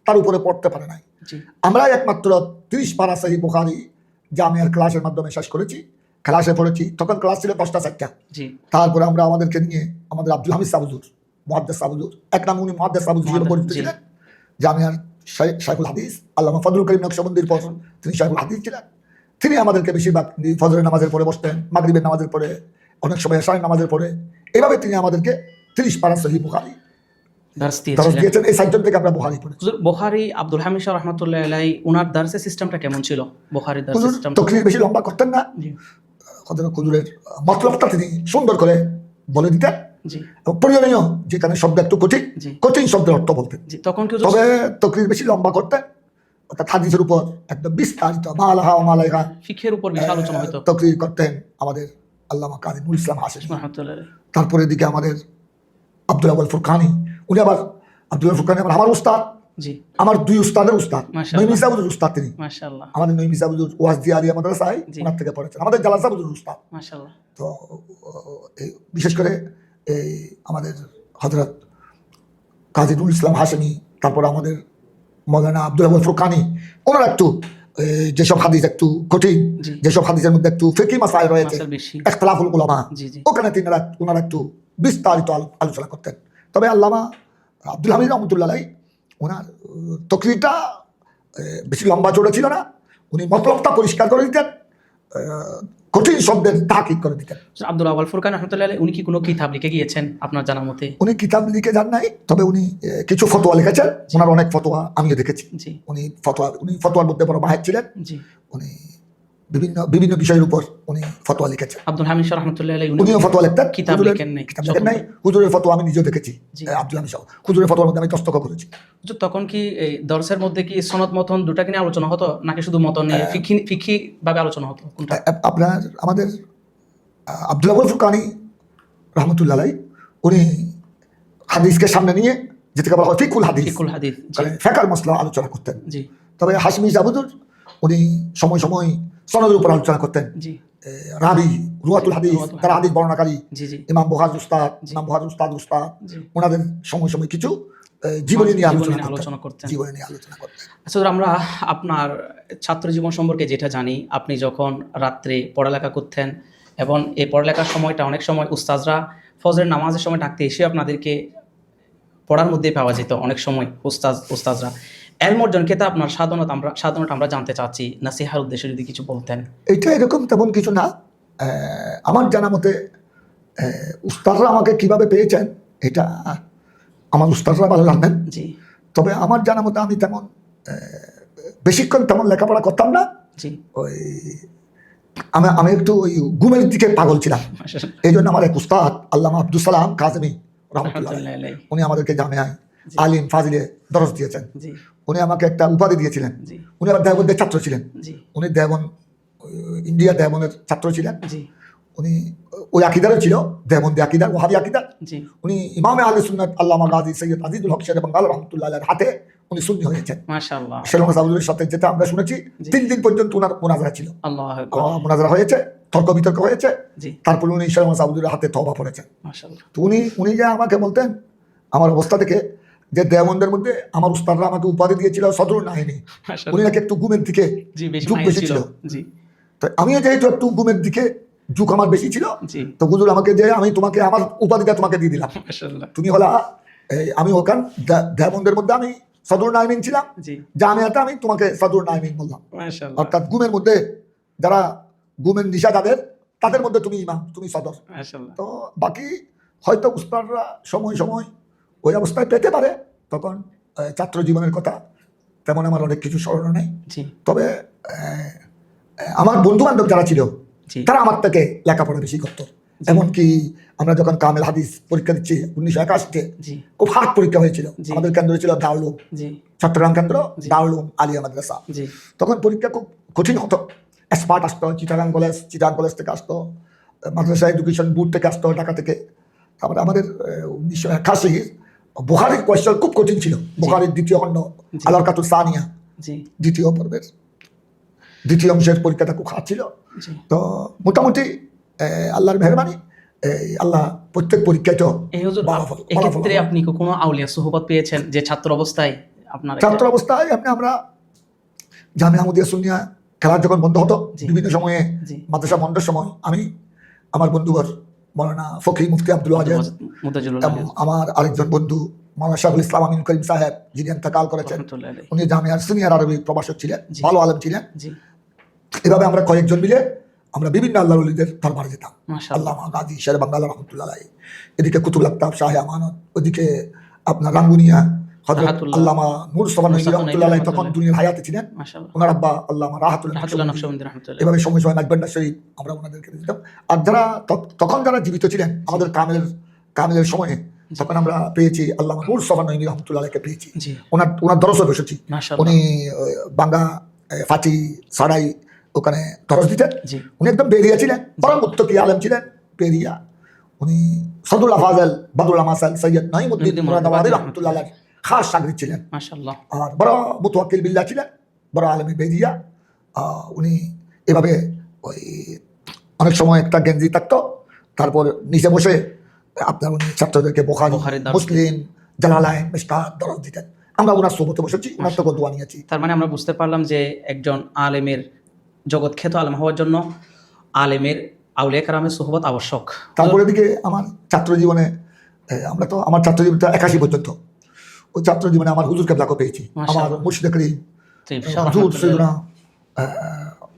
তার উপরে পড়তে পারে নাই। জি আমরা একমাত্র 30 পারা সহিহ বুখারী জামিয়ার ক্লাসের মাধ্যমে শেষ করেছি। ক্লাসে পড়েছি, তখন ক্লাস ছিল 10টা 4টা। জি তারপরে আমরা আমাদেরকে নিয়ে আমাদের আব্দুল হামিদ সাহেব হুজুর, মুহাদ্দিস সাহেব হুজুর, এক নাম উনি মুহাদ্দিস সাহেব হুজুর হিসেবে পরিচিত ছিলেন। জামিয়ার শাইখুল হাদিস আল্লামা ফজলুল করিম নকশবন্দির পর তিনি শাইখুল হাদিস ছিলেন। তিনি আমাদেরকে বেশিরভাগ ফজরের নামাজের পরে বসতেন, মাগরিবের নামাজের পরে, অনেক সময় এশারের নামাজের পরে, এইভাবে তিনি আমাদেরকে 30 পারা সহিহ বুখারী দারস দরস দিয়েছিলেন। দিয়েছেন। এই 4 জন থেকে আমরা বুখারী পড়েছি। হুজুর বুখারী আব্দুল হামিদ শাহ রাহমাতুল্লাহ আলাইহি ওনার দারসের সিস্টেমটা কেমন ছিল? বুখারীর দারসের হুজুর সিস্টেম তকরির বেশি লম্বা করতেন না, জি হুজুরের মতলবটা তিনি সুন্দর করে বলে দিতেন। জি প্রয়োজনীয় যেখানে শব্দ একটু জি কঠিন শব্দের অর্থ বলতেন। জি তখন কি তবে তকরির বেশি লম্বা করতেন, অর্থাৎ হাদিসের উপর একদম বিস্তারিত মালাহা ও মালাইহা ফিকহের উপর বিশাল আলোচনা হতো তকরির করতেন আমাদের আল্লামা কাজী নূরুল ইসলাম হাশিমি রাহমাতুল্লাহ আলাইহি। তারপরে দিকে আমাদের আব্দুল আউয়াল ফুরকানি, উনি আবার আব্দুল আউয়াল ফুরকানি আমার উস্তাদ, জি আমার দুই উস্তাদের উস্তাদ, মাশাআল্লাহ। নঈম ইসা হুজুর উস্তাদ তিনি। মাশাআল্লাহ আমাদের নঈম ইসা হুজুর ওয়াজদি আলিয়া মাদ্রাসায় জি। ওনার থেকে পড়েছেন। আমাদের জালাসা হুজুর উস্তাদ। মাশাআল্লাহ। তো এই বিশেষ করে এই আমাদের হযরত কাজী নুরুল ইসলাম হাশেমি, তারপর আমাদের মৌলানা আব্দুল আবুল ফুরকানি, ওনারা একটু যেসব হাদিস একটু কঠিন, জি। যেসব হাদিসের মধ্যে একটু ফিকহি মাসাইল রয়েছে, মাসাইল বেশি। ইখতিলাফুল উলামা, জি জি ওখানে ওনারা একটু বিস্তারিত আলোচনা করতেন। তবে আল্লামা আব্দুল হামিদ রহমতুল্লাহ আলাইহি ওনার তকরিরটা বেশি লম্বা চড়া ছিল না। উনি মতলবটা পরিষ্কার করে দিতেন, কঠিন শব্দের তাকিদ করে দিতেন। আব্দুল আওয়াল ফুরকান রহমতুল্লাহ আলাইহি উনি কি কোনো কিতাব লিখে গিয়েছেন আপনার জানা মতে? উনি কিতাব লিখে যান নাই, তবে উনি কিছু ফতোয়া লিখেছেন। ওনার অনেক ফতোয়া আমিও দেখেছি। জি উনি ফতোয়ার মধ্যে বড় মাহের ছিলেন। জি উনি বিভিন্ন বিষয়ের উপর উনি ফতোয়া লিখেছেন। আব্দুল হামিদ শাহ রহমতুল্লাহ আলাইহি উনিও ফতোয়া লিখতেন। কিতাব হুজুরের লিখেন নাই। কিতাব লিখেন নাই। হুজুরের ফতোয়া আমি নিজেও দেখেছি। জি। আব্দুল হামিদ শাহ হুজুরের ফতোয়ার মধ্যে আমি দস্তখত করেছি। হুজুর, তখন কি এই দর্সের মধ্যে কি সনদ মতন দুটাকে নিয়ে আলোচনা হতো নাকি শুধু মতন নিয়ে ফিকহি ভাবে আলোচনা হতো কোনটা? আপনার আমাদের আব্দুল আবুল ফুরকানি রহমতুল্লাহ আলাইহি উনি হাদিসকে সামনে নিয়ে যেটাকে বলা হয় ফিকুল হাদিস, ফিকুল হাদিস। জি ফেকার মসলা আলোচনা করতেন। জি তবে হাশমি জাবুদুর উনি সময় সময় সনদের উপর আলোচনা করতেন। জি রাবি রুয়াতুল হাদিস, রুয়াতুল তারা হাদিস বর্ণনাকারী, জি জি ইমাম বুখারী উস্তাদ, জি। ইমাম বুখারী উস্তাদ জি ওনাদের সময় সময় কিছু জীবনী নিয়ে জীবনী নিয়ে আলোচনা আলোচনা করতেন। করতেন। জীবনী নিয়ে আলোচনা করতেন। আচ্ছা, আমরা আপনার ছাত্র জীবন সম্পর্কে যেটা জানি, আপনি যখন রাত্রে পড়ালেখা করতেন এবং এই পড়ালেখার সময়টা অনেক সময় উস্তাজরা ফজরের নামাজের সময় ডাকতে এসে আপনাদেরকে পড়ার মধ্যে পাওয়া যেত অনেক সময় উস্তাজরা। এলম অর্জন ক্ষেত্রে আপনার সাধারণত আমরা জানতে চাচ্ছি, নাসিহার উদ্দেশ্যে যদি কিছু বলতেন। এইটা এরকম তেমন কিছু না। আমার জানা মতে উস্তাদরা আমাকে কিভাবে পেয়েছেন এটা আমার উস্তাদরা ভালো জানবেন। জি তবে আমার জানা মতে আমি তেমন বেশিক্ষণ তেমন লেখাপড়া করতাম না। জি ওই আমি একটু ওই ঘুমের দিকে পাগল ছিলাম। এই জন্য আমার এক উস্তাদ আল্লামা আব্দুল সালাম কাজেমি রহমতুল্লাহ আলাইহি, উনি আমাদেরকে জামিয়ায় আলিম ফাজিলে দরস দিয়েছেন। জি উনি আমাকে একটা উপাধি দিয়েছিলেন। জি উনি আবার দেওবন্দের ছাত্র ছিলেন। জি উনি ইন্ডিয়া দেওবন্দের ছাত্র ছিলেন। জি উনি ওই আকিদারও ছিল, দেওবন্দি আকিদার, ওয়াহাবি আকিদার। জি উনি ইমামে আহলে সুন্নাত আল্লামা গাজী সৈয়দ আজিজুল হক শের বাঙ্গাল রহমতুল্লাহ আলাইহির হাতে উনি সুন্নি হয়েছেন। মাশাআল্লাহ। শেরবাংলা সাউদুলের সাথে যেটা আমরা শুনেছি, জি। 3 দিন পর্যন্ত ওনার মোনাজারা ছিল। আল্লাহু আকবার। মোনাজারা হয়েছে, তর্ক বিতর্ক হয়েছে। জি তারপরে উনি শেরবাংলা সাউদুলের হাতে তওবা পড়েছেন। মাশাআল্লাহ। তো উনি যে আমাকে বলতেন আমার অবস্থা থেকে, যে দেওবন্দের মধ্যে আমার উস্তাদরা আমাকে উপাধি দিয়েছিল সদরুল নাহিনী। উনি মাশাআল্লাহ। নাকি একটু ঘুমের দিকে জি বেশি ঝুঁক মাইল বেশি ছিল। ছিল। জি তো আমিও যেহেতু একটু ঘুমের দিকে ঝুঁক আমার বেশি ছিল, জি তো হুজুর আমাকে যে আমি তোমাকে আমার উপাধিটা তোমাকে দিয়ে দিলাম, মাশাআল্লাহ। তুমি হলা আমি ওখান দেওবন্দের মধ্যে আমি সদরুল নাহিমিন ছিলাম, জি জামিয়াতে আমি তোমাকে সদরুল নাহিমিন বললাম। মাশাআল্লাহ। অর্থাৎ ঘুমের মধ্যে যারা ঘুমের নিশা তাদের মধ্যে তুমি ইমাম, তুমি সদর। মাশাআল্লাহ। তো বাকি হয়তো উস্তাদরা সময় সময় ওই অবস্থায় পেতে পারে। তখন ছাত্র জীবনের কথা তেমন আমার অনেক কিছু স্মরণ নেই। জি তবে আমার বন্ধু বান্ধব যারা ছিল জি তারা আমার থেকে লেখাপড়া বেশি করত। এমনকি আমরা যখন কামেল হাদিস পরীক্ষা দিচ্ছি 1981-তে, জি খুব হার্ড পরীক্ষা হয়েছিল। জি। আমাদের কেন্দ্র ছিল দারুল উলুম, জি চট্টগ্রাম কেন্দ্র জি। দারুল উলুম আলিয়া মাদ্রাসা। জি তখন পরীক্ষা খুব কঠিন হতো। এক্সপার্ট আসতো চিটাগাং কলেজ থেকে আসতো, মাদ্রাসা এডুকেশন বোর্ড থেকে আসতো, ঢাকা থেকে। তারপরে আমাদের 1981 বুখারীর কোয়েশ্চন খুব কঠিন ছিল। বুখারীর দ্বিতীয় খণ্ড জি। আল-আরকাতুস সানিয়া, জি দ্বিতীয় পর্বের দ্বিতীয় অংশের পরীক্ষাটা খুব খারাপ ছিল। জি। তো মোটামুটি আল্লাহর মেহরবানি, আল্লাহ প্রত্যেক পরীক্ষায় তো এই হুজুর, ভালো ফল- ভালো এক্ষেত্রে ফলাফল। আপনি কি কোনো আউলিয়া সুহবত পেয়েছেন যে ছাত্র অবস্থায় আপনার? ছাত্র অবস্থায় আমরা জামিয়া আহমদিয়া সুন্নিয়া খেলা যখন বন্ধ হতো, জি। বিভিন্ন সময়ে জি মাদ্রাসা বন্ধের সময় আমি আমার বন্ধুবর মৌলানা ফখরি মুফতি আব্দুল ওয়াজেদ মুতাজিলুল এবং আমার আরেকজন বন্ধু মৌলানা শাহুল ইসলাম আমিন করিম সাহেব, যিনি ইন্তেকাল করেছেন, রহমাতুল্লাহ আলাইহি। উনি জামিয়ার সিনিয়র আরবি প্রভাষক ছিলেন, জি। ভালো আলেম ছিলেন। জি এভাবে আমরা কয়েকজন মিলে আমরা বিভিন্ন আল্লাহর ওলিদের দরবারে যেতাম। মাশাআল্লাহ। আল্লামা গাজী শের বাঙ্গাল রহমতুল্লাহ আলাইহি, এদিকে কুতুবুল আকতাব শাহে আমানত, ওদিকে আপনার রাঙ্গুনিয়া হযরত রাহাতুল্লাহ। আল্লামা নূর মুস্তাফা নঈমী রহমতুল্লাহ আলাইহি তখন রহমতুল্লাহ। দুনিয়ার হায়াতে ছিলেন। মাশাআল্লাহ। ওনার আব্বা আল্লামা রাহাতুল্লাহ রাহাতুল্লাহ নকশবন্দি। নকশবন্দি রহমাতুল্লাহ। এভাবে সময় সময় নাকবেন্ডা শরীফ আমরা ওনাদেরকে দিতাম। আর যারা তখন যারা জীবিত ছিলেন আমাদের কামেলের সময়ে, তখন আমরা পেয়েছি আল্লামা নূর মুস্তাফা নঈমী রহমতুল্লাহ আলাইহিকে পেয়েছি। জি ওনার দরসে বসেছি। মাশাআল্লাহ। উনি বাঙ্গা ফাটি সারাই ওখানে দরস দিতেন। জি উনি একদম বেরিয়া ছিলেন, বড় মুত্তাকি আলেম ছিলেন, বেরিয়া। উনি সদরুল আফাজাল বাদরুল আমাসাল সৈয়দ নাঈমুদ্দিন মুরাদাবাদী রহমতুল্লাহ আলাইহি খাস সাগরিদ ছিলেন। মাশাআল্লাহ। আর বড় মুতাওয়াক্কিল বিল্লাহ ছিলেন, বড় আলেমে বেদিয়া। উনি এভাবে ওই অনেক সময় একটা গেঞ্জি থাকতো, তারপর নিচে বসে আপনার উনি ছাত্রদেরকে বুখারী, মুসলিম, জালালাইন, মিশকাত দরজ দিতেন। আমরা ওনার সোহবতে বসেছি, ওনার থেকে দোয়া নিয়েছি। তার মানে আমরা বুঝতে পারলাম যে একজন আলেমের, জগৎখ্যাত আলেম হওয়ার জন্য আলেমের, আউলিয়া কেরামের সোহবত আবশ্যক। তারপরে দিকে আমার ছাত্র জীবনে, আমরা তো আমার ছাত্র জীবনটা 81 পর্যন্ত, ওই ছাত্র জীবনে আমার হুজুর কেবলাকে পেয়েছি। আমার মুর্শিদ করিম হুজুর সৈয়দনা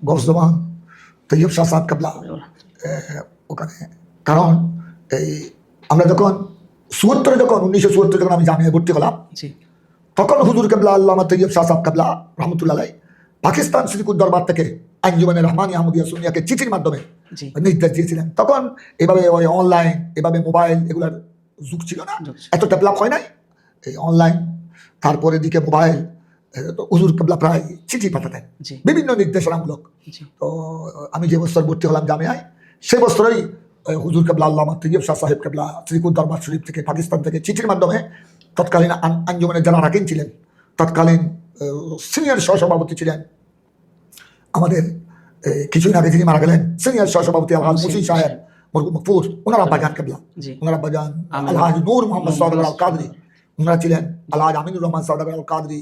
গৌসুমান তৈয়ব শাহ সাহেব কেবলা ওখানে। কারণ এই আমরা যখন 1974 যখন আমি জামিয়ায় ভর্তি হলাম, তখন হুজুর কেবলা আল্লামা তৈয়ব শাহ সাহেব কেবলা রহমতুল্লাহ আলাইহ পাকিস্তান শরীফুর দরবার থেকে আঞ্জুমানে রহমানিয়া আহমদিয়া সুন্নিয়াকে চিঠির মাধ্যমে নির্দেশ দিয়েছিলেন। তখন এভাবে ওই অনলাইন, এভাবে মোবাইল এগুলার যুগ ছিল না, এত ডেভেলপ হয় নাই এই অনলাইন। তারপরে দিকে মোবাইল, হুজুর কেবলা প্রায় চিঠি পাঠাতেন বিভিন্ন নির্দেশনামূলক। তো আমি যে বছর ভর্তি হলাম জামিয়ায়, সে বছরই হুজুর কেবলা আল্লামা তৈয়ব শাহ সাহেব কেবলা শরীফুর দরবার শরীফ থেকে পাকিস্তান থেকে চিঠির মাধ্যমে তৎকালীন আঞ্জুমানের যারা রাকিন ছিলেন, তৎকালীন সিনিয়র সহসভাপতি ছিলেন আমাদের, কিছুদিন আগে যিনি মারা গেলেন সিনিয়র সহসভাপতি আলহাজ মুসিন সাহেব মকফুর, ওনার আব্বাজান কেবলা, ওনার আব্বাজান আলহাজ নূর মোহাম্মদ সওদাগর আল কাদরি, ওনারা ছিলেন আলহাজ আমিনুর রহমান সওদাগর আল কাদরি,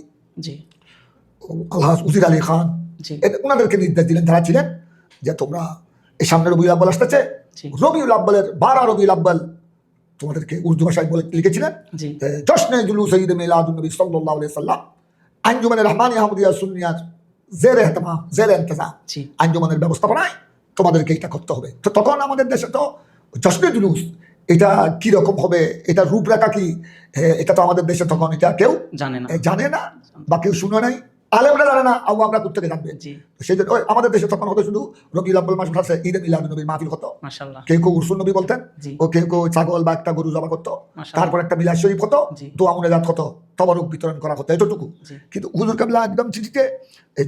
আলহাজ উজির আলী খান। ওনাদেরকে নির্দেশ দিলেন যারা ছিলেন যে তোমরা এই সামনে রবিউল আব্বাল আসতেছে, রবিউল আব্বালের 12 রবিউল আব্বাল তোমাদেরকে উর্দু ভাষায় বলে লিখেছিলেন জশ্নে জুলুস ঈদ মিলাদুন নবী সাল্লাল্লাহু আলাইহি সাল্লাম আঞ্জুমানে রহমানিয়া আহমদিয়া সুন্নিয়ার জেরে ইহতিমাম, জেরে ইন্তজাম, আঞ্জুমানের ব্যবস্থাপনায় তোমাদেরকে এটা করতে হবে। তো তখন আমাদের দেশে তো জশ্নে জুলুস এটা কি রকম হবে, এটা রূপরেখা কি, এটা তো আমাদের দেশে তখন এটা কেউ জানে না বা কেউ শুনে নাই, আলেমরা জানে না, আমরা কোথেকে জানবে। সেই জন্য আমাদের দেশে তখন হতো শুধু রবিউল আব্বাল মাস মাসে ঈদে মিলাদুন নবীর মাহফিল হতো, কেউ কেউ উরসুন নবী বলতেন, ও কেউ কেউ ছাগল বা একটা গরু জবা করতো, তারপর একটা মিলাদ শরীফ হতো, দোয়া মুনাজাত হতো, তবারুক বিতরণ করা হতো, এতটুকু। কিন্তু হুজুর কেবলা একদম চিঠিতে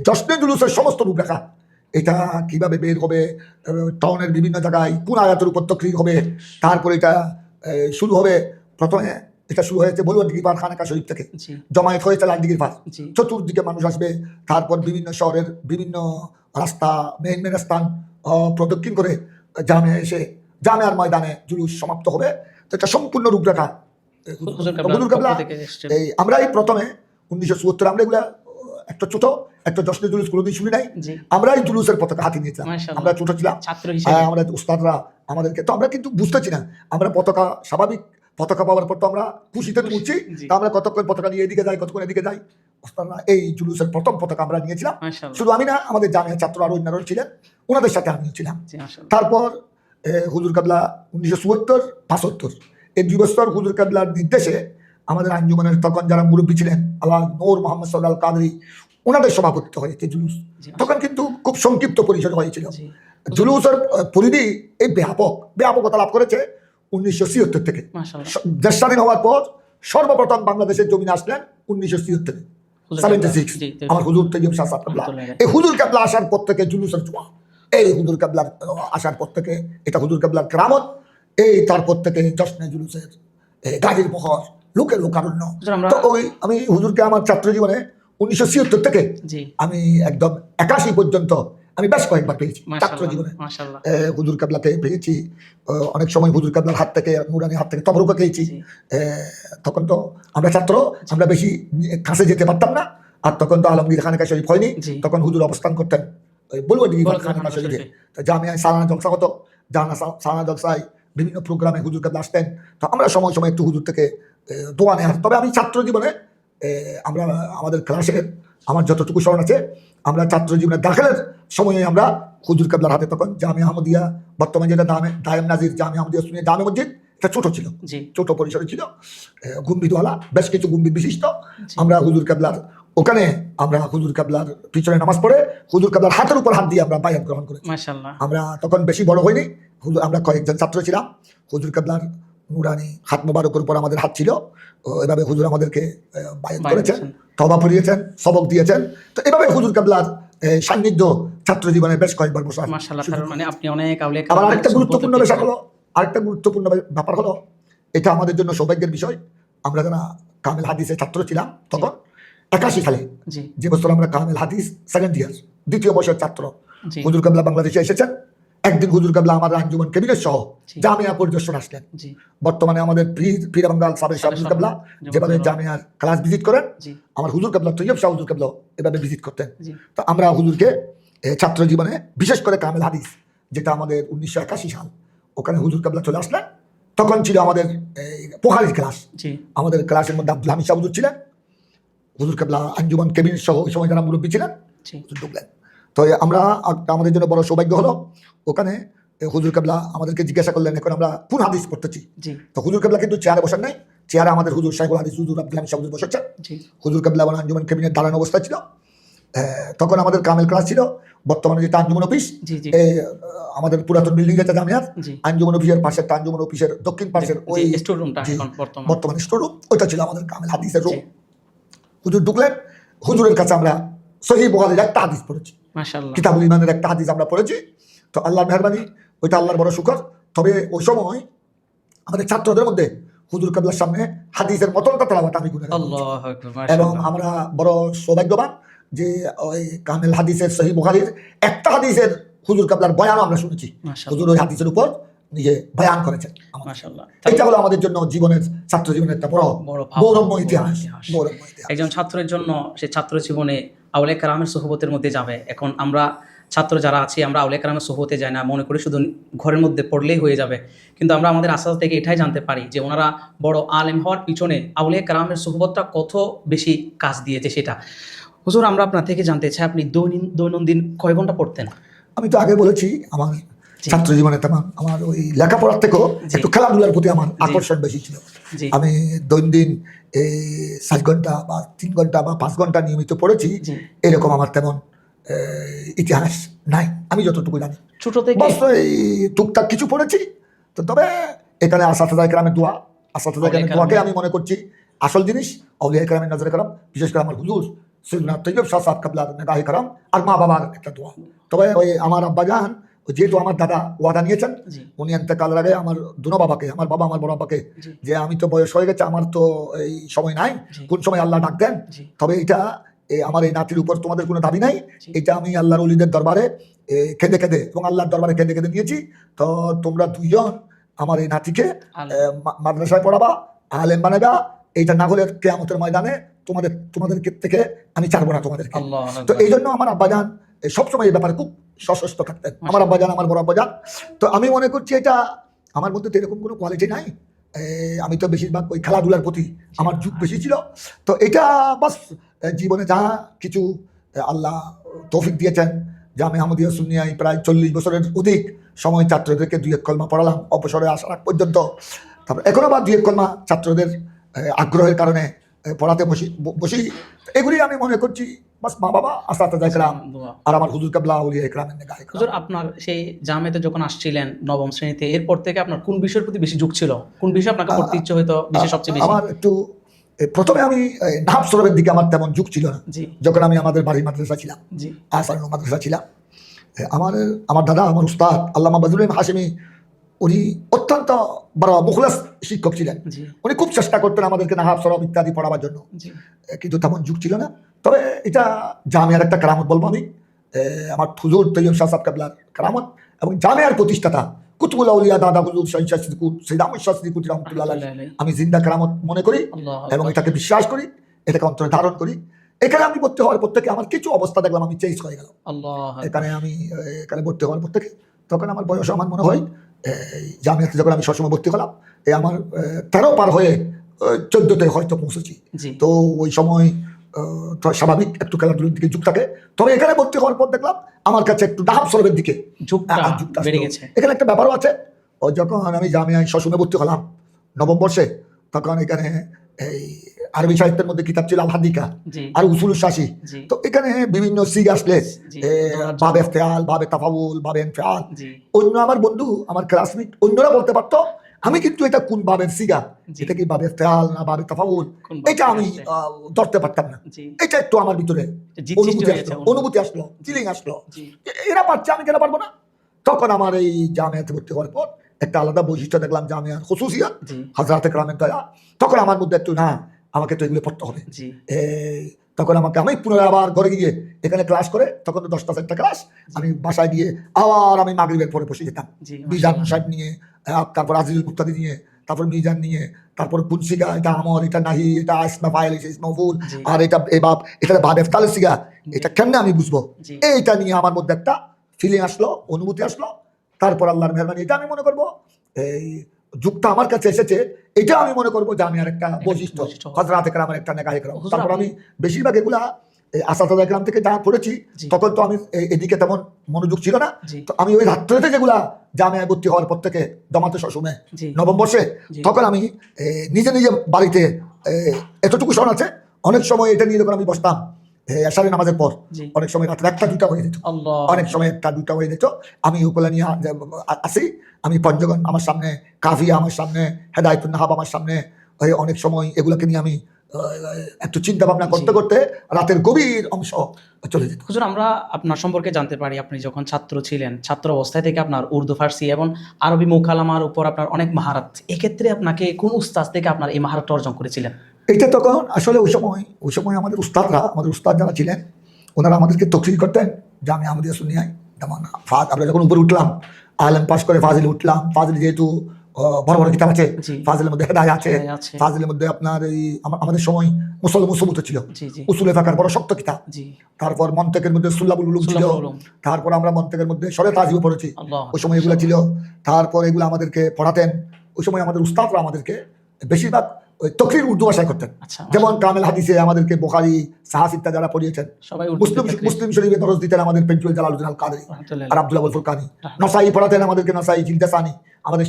জশ্নে জুলুসের সমস্ত রূপরেখা, এটা কিভাবে বের হবে, টাউনের বিভিন্ন জায়গায় কোন আয়াতের উপর তকরির হবে, তারপরে এটা শুরু হবে, প্রথমে এটা শুরু হয়েছে বলুয়ারদিঘি পার খানেকা শরীফ থেকে, জমায়েত হয়েছে লালদিঘির পার, চতুর্দিকে মানুষ আসবে, তারপর বিভিন্ন শহরের বিভিন্ন রাস্তা মেইন স্থান প্রদক্ষিণ করে জামিয়া এসে জামিয়ার ময়দানে জুলুস সমাপ্ত হবে। তো এটা সম্পূর্ণ রূপরেখা হুজুর কেবলা। এই আমরাই প্রথমে 1974 আমরা এগুলা একটা ছোট একটা জশ্নে জুলুস কোনোদিন শুনি নাই, আমরাই জুলুসের পতাকা হাতে নিয়েছিলাম, আমরা ছোট ছিলাম, আমরা উস্তাদরা আমাদেরকে, তো আমরা কিন্তু বুঝতেছি না, আমরা পতাকা স্বাভাবিক পতাকা পাওয়ার পর তো আমরা খুশিতে উঠছি, তা আমরা কতক্ষণ পতাকা নিয়ে এদিকে যাই, কতক্ষণ এদিকে যাই। এই জুলুসের প্রথম পতাকা আমরা নিয়েছিলাম, শুধু আমি না, আমাদের জামিয়া ছাত্র আরো অন্যান্য ছিলেন, ওনাদের সাথে আমিও ছিলাম। তারপর হুজুর কেবলা 1974-75 এই 2 বছর হুজুর কেবলার নির্দেশে আমাদের আঞ্জুমানের তখন যারা মুরব্বী ছিলেন আল্লাহ নূর মোহাম্মদ সওদাল কাদরি, ওনাদের সভাপতিত্ব হয়েছে জুলুস। তখন কিন্তু খুব সংক্ষিপ্ত পরিসরে হয়েছিল জুলুসের পরিধি, এই ব্যাপকতা লাভ করেছে 1976 থেকে। দেশ স্বাধীন হওয়ার পর সর্বপ্রথম বাংলাদেশের জমিনে আসলেন 1976 আমার হুজুর তৈয়ব শাহ সাহেব কেবলা। এই হুজুর কেবলা আসার পর থেকে জুলুসের জোয়া, এই হুজুর কেবলার আসার পর থেকে এটা হুজুর কেবলার কেরামত, এই তারপর থেকে জশ্নে জুলুসের গাড়ির বহর, লোকের লোকারণ্য। তো ওই আমি হুজুরকে আমার ছাত্র জীবনে 1976 থেকে আমি একদম 81 পর্যন্ত আমি বেশ কয়েকবার পেয়েছি ছাত্র জীবনে। হুজুর কেবলাকে পেয়েছি, অনেক সময় হুজুর কেবলার হাত থেকে, নুরানির হাত থেকে তবরুকও পেয়েছি। তখন তো আমরা ছাত্র, আমরা বেশি কাছে যেতে পারতাম না, আর তখন তো আলমগীর খানেকা শরীফ হয়নি, তখন হুজুর অবস্থান করতেন বলুয়ারদিঘি খানেকা শরীফে। জামিয়ায় সালানা জলসা হতো, সালানা জলসায় বিভিন্ন প্রোগ্রামে হুজুর কেবলা আসতেন, তো আমরা সময় সময় একটু হুজুর থেকে দোয়া নেওয়ার। তবে আমি ছাত্র জীবনে আমরা আমাদের ক্লাসের আমার যতটুকু স্মরণ আছে, আমরা ছাত্র জীবনে দাখিলের সময়ে আমরা হুজুর কেবলার হাতে, তখন জামিয়া আহমদিয়া বর্তমানে যেটা দায়েম নাজির জামিয়া আহমদিয়া সুন্নিয়া জামে মসজিদ, এটা ছোট ছিল, ছোট পরিসরে ছিল, গম্ভীরওয়ালা বেশ কিছু গম্ভীর বিশিষ্ট। আমরা হুজুর কেবলার ওখানে আমরা হুজুর কেবলার পিছনে নামাজ পড়ে হুজুর কেবলার হাতের উপর হাত দিয়ে আমরা বায়াত গ্রহণ করেছি। আমরা তখন বেশি বড় হইনি, আমরা কয়েকজন ছাত্র ছিলাম, হুজুর কেবলার নুরানি হাত মোবারকের উপর আমাদের হাত ছিল, এভাবে হুজুর আমাদেরকে বায়াত করেছেন, তওবা পড়িয়েছেন, সবক দিয়েছেন। তো এভাবে হুজুর কেবলার সান্নিধ্য ছাত্র জীবনে বেশ কয়েকবার বসা। আবার আরেকটা গুরুত্বপূর্ণ ব্যাপার হলো, এটা আমাদের জন্য সৌভাগ্যের বিষয়, আমরা যারা কামেল হাদিসের ছাত্র ছিলাম তখন 81 সালে, জি যে বছর আমরা কামেল হাদিস সেকেন্ড ইয়ার 2য় বর্ষের ছাত্র। জি হুজুর কাবলা বাংলাদেশে এসেছেন। একদিন হুজুর কাবলা আমাদের আঞ্জুমান কেবিনের সহ জি। জামিয়া পরিদর্শন আসলেন। জি বর্তমানে আমাদের পীর বাঙ্গাল সাবেক শাহ হুজুর কাবলা যেভাবে জামিয়ার ক্লাস ভিজিট করেন, জি আমার হুজুর কাবলা তৈয়ব শাহ হুজুর কাবলা এভাবে ভিজিট করতেন। জি তো আমরা হুজুরকে ছাত্র জীবনে বিশেষ করে কামেল হাদিস, যেটা আমাদের 1981 সাল, ওখানে হুজুর কাবলা চলে আসলেন। তখন ছিল আমাদের পোখারির ক্লাস। জি আমাদের ক্লাসের মধ্যে আব্দুল হামিদ শাহ হুজুর ছিলেন, হুজুর কাবলা আঞ্জুমান কেবিনের সহ ওই সময় যারা মুরব্বী ছিলেন জি হুজুর ঢুকলেন। তো আমরা আমাদের জন্য বড় সৌভাগ্য হলো, ওখানে হুজুর কাবলা আমাদেরকে জিজ্ঞাসা করলেন এখন আমরা কোন হাদিস পড়তেছি। জি তো হুজুর কাবলা কিন্তু চেয়ারে বসেন নাই, চেয়ারে আমাদের হুজুর শাইখুল হাদিস হুজুর আব্দুল হামিদ শাহ হুজুর বসেছেন। জি হুজুর কাবলা এবং আঞ্জুমান কেবিনের দাঁড়ানো অবস্থা ছিল। তখন আমাদের কামেল ক্লাস ছিল, বর্তমানে যেটা আঞ্জুমান অফিস, জি জি আমাদের পুরাতন বিল্ডিং যেটা জামিয়ার জি আঞ্জুমান অফিসের পাশে, আঞ্জুমান অফিসের দক্ষিণ পাশের ওই স্টোর রুমটা জি, এখন বর্তমান বর্তমানে স্টোর রুম, ওইটা ছিল আমাদের কামেল হাদিসের রুম। জি হুজুর ঢুকলেন, হুজুরের কাছে আমরা সহিহ বুখারীর একটা হাদিস পড়েছি, মাশাআল্লাহ কিতাবুল ঈমানের একটা হাদিস আমরা পড়েছি। তো আল্লাহর মেহরবানি, ওইটা আল্লাহর বড় শুকর। তবে ওই সময় আমাদের ছাত্রদের মধ্যে হুজুর কাবলার সামনে হাদিসের মতনটা তেলাওয়াত আমি গুনে রাখছি। আল্লাহু আকবার এবং মাশাআল্লাহ আমরা বড় সৌভাগ্যবান যে ওই কামেল হাদিসের সহিহ বুখারীর একটা হাদিসের হুজুর কাবলার বয়ানও আমরা শুনেছি। মাশাআল্লাহ হুজুর ওই হাদিসের উপর নিজে বয়ান করেছেন। মাশাআল্লাহ এটা হলো আমাদের জন্য জীবনের, ছাত্র জীবনের একটা বড় বড় গৌরবময় ইতিহাস, গৌরবময় ইতিহাস। একজন ছাত্রের জন্য সে ছাত্র জীবনে আউলিয়া কেরামের সুহবতের মধ্যে যাবে। এখন আমরা ছাত্র যারা আছি, আমরা আউলিয়া কেরামের সুহবতে যাই না, মনে করি শুধু ঘরের মধ্যে পড়লেই হয়ে যাবে। কিন্তু আমরা আমাদের আসাদ থেকে এটাই জানতে পারি যে ওনারা বড় আলেম হওয়ার পিছনে আউলিয়া কেরামের সুহবতটা কত বেশি কাজ দিয়েছে সেটা। হুজুর, আমরা আপনার থেকে জানতে চাই আপনি দৈনন্দিন কয় ঘন্টা পড়তেন? আমি তো আগে বলেছি আমার জি। ছাত্র জীবনে তেমন আমার ওই লেখাপড়ার থেকেও জি। একটু খেলাধুলার প্রতি আমার আকর্ষণ বেশি ছিল। জি আমি দৈনন্দিন 7 ঘন্টা বা 3 ঘন্টা বা 5 ঘন্টা নিয়মিত পড়েছি, জি এরকম আমার তেমন ইতিহাস নাই আমি যতটুকু জানি। ছোট থেকে বস এই টুকটাক কিছু পড়েছি। তো তবে এখানে আসাতেজায়ে কেরামের দোয়া, আসাতেজায়ে কেরামের দোয়াকে আমি মনে করছি আসল জিনিস। আউলিয়া কেরামের নজরে কারাম, বিশেষ করে আমার হুজুর সৈয়দনা তৈয়ব শাহ সাহেব কাবলার নেগাহে কারাম, আর মা বাবার একটা দোয়া। তবে ওই আমার আব্বাজান, যেহেতু আমার দাদা ওয়াদা নিয়েছেন, জি উনি এন্তেকালের আগে আমার দুনো বাবাকে, আমার বাবা আমার বড় বাবাকে, জি যে আমি তো বয়স হয়ে গেছে, আমার তো এই সময় নাই, জি কোন সময় আল্লাহ ডাক দেন। জি তবে এটা আমার এই নাতির উপর তোমাদের কোনো দাবি নাই, জি এটা আমি আল্লাহর ওলিদের দরবারে কেঁদে কেঁদে এবং আল্লাহর দরবারে কেঁদে কেঁদে নিয়েছি। তো তোমরা দুইজন আমার এই নাতিকে মাদ্রাসায় পড়াবা, আলেম বানাবা, এইটা না হলে কিয়ামতের ময়দানে তোমাদের থেকে আমি ছাড়বো না তোমাদেরকে। আল্লাহ তো এই জন্য আমার আব্বাজান সবসময় এই ব্যাপারে খুব সশস্ত্র থাকতেন, আমার আব্বাজান, আমার বড় আব্বাজান। তো আমি মনে করছি এটা আমার মধ্যে তো এরকম কোনো কোয়ালিটি নাই। আমি তো বেশিরভাগ ওই খেলাধুলার প্রতি আমার ঝুঁক বেশি ছিল। তো এটা বাস জীবনে যা কিছু আল্লাহ তৌফিক দিয়েছেন, জামে আহমদিয়া সুন্নিয়ায় প্রায় 40 বছরের অধিক সময় ছাত্রদেরকে 2-1 কলমা পড়ালাম অবসরে আসার আগ পর্যন্ত। তারপর এখনো বা 2-1 কলমা ছাত্রদের আগ্রহের কারণে পড়াতে বসি। এগুলি আমি মনে করছি বাস মা বাবা, আসাতেজায়ে কেরাম, আর আমার হুজুর কাবলা আউলিয়া কেরামের নেগাহে কারাম। হুজুর, আপনার সেই জামেতে যখন আসছিলেন নবম শ্রেণীতে, এরপর থেকে আপনার কোন বিষয়ের প্রতি বেশি ঝুঁক ছিল? কোন বিষয় আপনাকে পড়তে ইচ্ছে হইতো বেশি, সবচেয়ে বেশি? আমার একটু প্রথমে আমি নাহাব সরবের দিকে আমার তেমন ঝুঁক ছিল না, জি যখন আমি আমাদের বাড়ির মাদ্রাসা ছিলাম, জি আসানুর মাদ্রাসা ছিলাম। আমার দাদা, আমার উস্তাদ আল্লামা বজলুল হাশেমি, উনি অত্যন্ত বড় মুখলাস শিক্ষক ছিলেন। জি উনি খুব চেষ্টা করতেন আমাদেরকে নাহাব সরব ইত্যাদি পড়াবার জন্য, জি কিন্তু তেমন যুগ ছিল না। তবে এটা জামিয়ার একটা কারামত বলবো আমি, আমার হুজুর তৈয়ব শাহ সাহেব কাবলার কারামত, এবং জামিয়ার প্রতিষ্ঠাতা কুতুবুল আউলিয়া দাদা হুজুর সৈয়দ আহমদ শাহ সিদ্দিকুর রহমতুল্লাহ আলাইহি আমি জিন্দা কারামত মনে করি আল্লাহ এবং এটাকে বিশ্বাস করি, এটাকে অন্তরে ধারণ করি। এখানে আমি ভর্তি হওয়ার পর থেকে আমার কিছু অবস্থা দেখলাম আমি চেঞ্জ হয়ে গেল। আল্লাহ এখানে ভর্তি হওয়ার পর থেকে তখন আমার বয়স আমার মনে হয় জামিয়াতে যখন আমি সবসময় ভর্তি হলাম, আমার 13 পার হয়ে 14তে হয়তো পৌঁছেছি। জি তো ওই সময় তো স্বাভাবিক একটু খেলাধুলার দিকে যুগ থাকে। তবে এখানে ভর্তি হওয়ার পর দেখলাম আমার কাছে একটু নাহাব সরবের দিকে ঝুঁকটা যুগটা বেড়ে আসলো। গেছে। এখানে একটা ব্যাপারও আছে, ও যখন আমি জামিয়ায় সসমে ভর্তি হলাম নবম বর্ষে, তখন এখানে এই আরবি সাহিত্যের মধ্যে কিতাব ছিল আল হাদিকা জি আর উসুল শাসি। জি তো এখানে বিভিন্ন সিগ আসলে জি বাবে ফেয়াল, বাবে তাফাউল, বাবে এনফেয়াল, জি অন্য আমার বন্ধু, আমার ক্লাসমেট অন্যরা বলতে পারতো, আমি কিন্তু এটা কোন বাবের সিগা, জি। এটা কি বাবে ফেয়াল না বাবে তাফাউল, কোন বাব এটা আমি থেকে ধরতে পারতাম না। জি এটা একটু আমার ভিতরে জিত সৃষ্টি হয়ে গেছে, অনুভূতি আসলো, ফিলিং আসলো, জি এরা পারছে আমি কেন পারবো না। তখন আমার এই জামিয়াতে ভর্তি হওয়ার পর একটা আলাদা বৈশিষ্ট্য দেখলাম জামিয়ার খুসুসিয়াত, জি হযরত কেরামের দয়া। তখন আমার মধ্যে একটু না, আমাকে তো এগুলো পড়তে হবে। জি তখন আমি পুনরায় আবার ঘরে গিয়ে এখানে ক্লাস করে, তখন তো 10টা একটা ক্লাস, আমি বাসায় গিয়ে আবার আমি মাগরিবের পরে বসে যেতাম জি মিজান মাশাআল্লাহ। সাহেব নিয়ে, তারপর আজিজুল মুক্তাদি নিয়ে, তারপর মিজান নিয়ে, তারপর কুনসিগা, এটা আমর, এটা নাহি, এটা ইসমা ফাইল, এটা ইসমফুল, জি আর এটা এবাব, এটা বাব এফতালসিগা, এটা কেমনে আমি বুঝবো? জি এইটা নিয়ে আমার মধ্যে একটা ফিলিং আসলো, অনুভূতি আসলো। তারপর আল্লাহর মেহরবানি, এটা আমি মনে করবো এই যুগটা আমার কাছে এসেছে, এটা আমি মনে করবো যে আমি আর একটা বৈশিষ্ট্য বৈশিষ্ট্য। হযরত একরাম একটা নেকাহ একরাম। হুজুর, তারপর আমি বেশিরভাগ এগুলা আসাদাত একরাম থেকে যা পড়েছি, জি তখন তো আমি এদিকে তেমন মনোযোগ ছিল না। জি তো আমি ওই রাত্রেতে যেগুলা জামিয়ায় ভর্তি হওয়ার পর থেকে জমাতে সসমে জি নবম বর্ষে, জি তখন আমি নিজে নিজে বাড়িতে এতটুকু শোন আছে, অনেক সময় এটা নিয়ে যখন আমি বসতাম এশারের নামাজের পর, জি অনেক সময় রাত্রে 1টা 2টা হয়ে যেত, আল্লাহ। অনেক সময় 1টা 2টা হয়ে যেত। আমি ওগুলা নিয়ে আসি, আমি পঞ্চগণ আমার সামনে, কাফিয়া আমার সামনে, হেদায়েতুন নাহাব আমার সামনে, অনেক সময় এগুলোকে নিয়ে আমি একটু চিন্তা ভাবনা করতে জি। করতে রাতের গভীর অংশ চলে যেত। হুজুর, আমরা আপনার সম্পর্কে জানতে পারি আপনি যখন ছাত্র ছিলেন, ছাত্র অবস্থায় থেকে আপনার উর্দু, ফার্সি এবং আরবি মুকালামার উপর আপনার অনেক মাহারাত। এক্ষেত্রে আপনাকে কোন উস্তাদ থেকে আপনার এই মাহারাতটা অর্জন করেছিলেন? এটা তখন আসলে ওই সময় আমাদের উস্তাদ যারা ছিলেন, ওনারা আমাদেরকে তকসির করতেন জামিয়া আহমদিয়া সুন্নিয়ায়। যেমন আমরা যখন উপরে উঠলাম, আলেম পাস করে ফাজিল উঠলাম, ফাজিল যেহেতু বড় বড় কিতাব আছে, জি ফাজিলের মধ্যে হেদায়া আছে, হেদায়া আছে। ফাজিলের মধ্যে আপনার এই আমাদের সময় মুসলমুসবুত ছিল, জি জি উসুলে ফাকার বড় শক্ত কিতাব। জি তারপর মন্তেকের মধ্যে সুল্লাবুল উলুম ছিল, সুলামুল উলুম। তারপর আমরা মন্তেকের মধ্যে সরে তাজিও পড়েছি, আল্লাহ। ওই সময় এগুলো ছিল। তারপর এগুলো আমাদেরকে পড়াতেন। ওই সময় আমাদের উস্তাদরা আমাদেরকে বেশিরভাগ ওই তকরির উর্দু ভাষায় করতেন। আচ্ছা, যেমন কামেল হাদিসে আমাদেরকে বুখারী, সাহাসিত্তা যারা পড়িয়েছেন, সবাই উর্দুতে তাকরীর। মুসলিম শরীফে দরজ দিতেন আমাদের পেঞ্চুল জালালউদ্দিন আল কাদরি রাহমাতুল্লাহ আর আব্দুল আবুল ফুরকানি। রাহমাতুল্লাহ। নসাই পড়াতেন আমাদেরকে, নসাই, জিলদাসানি, আমাদের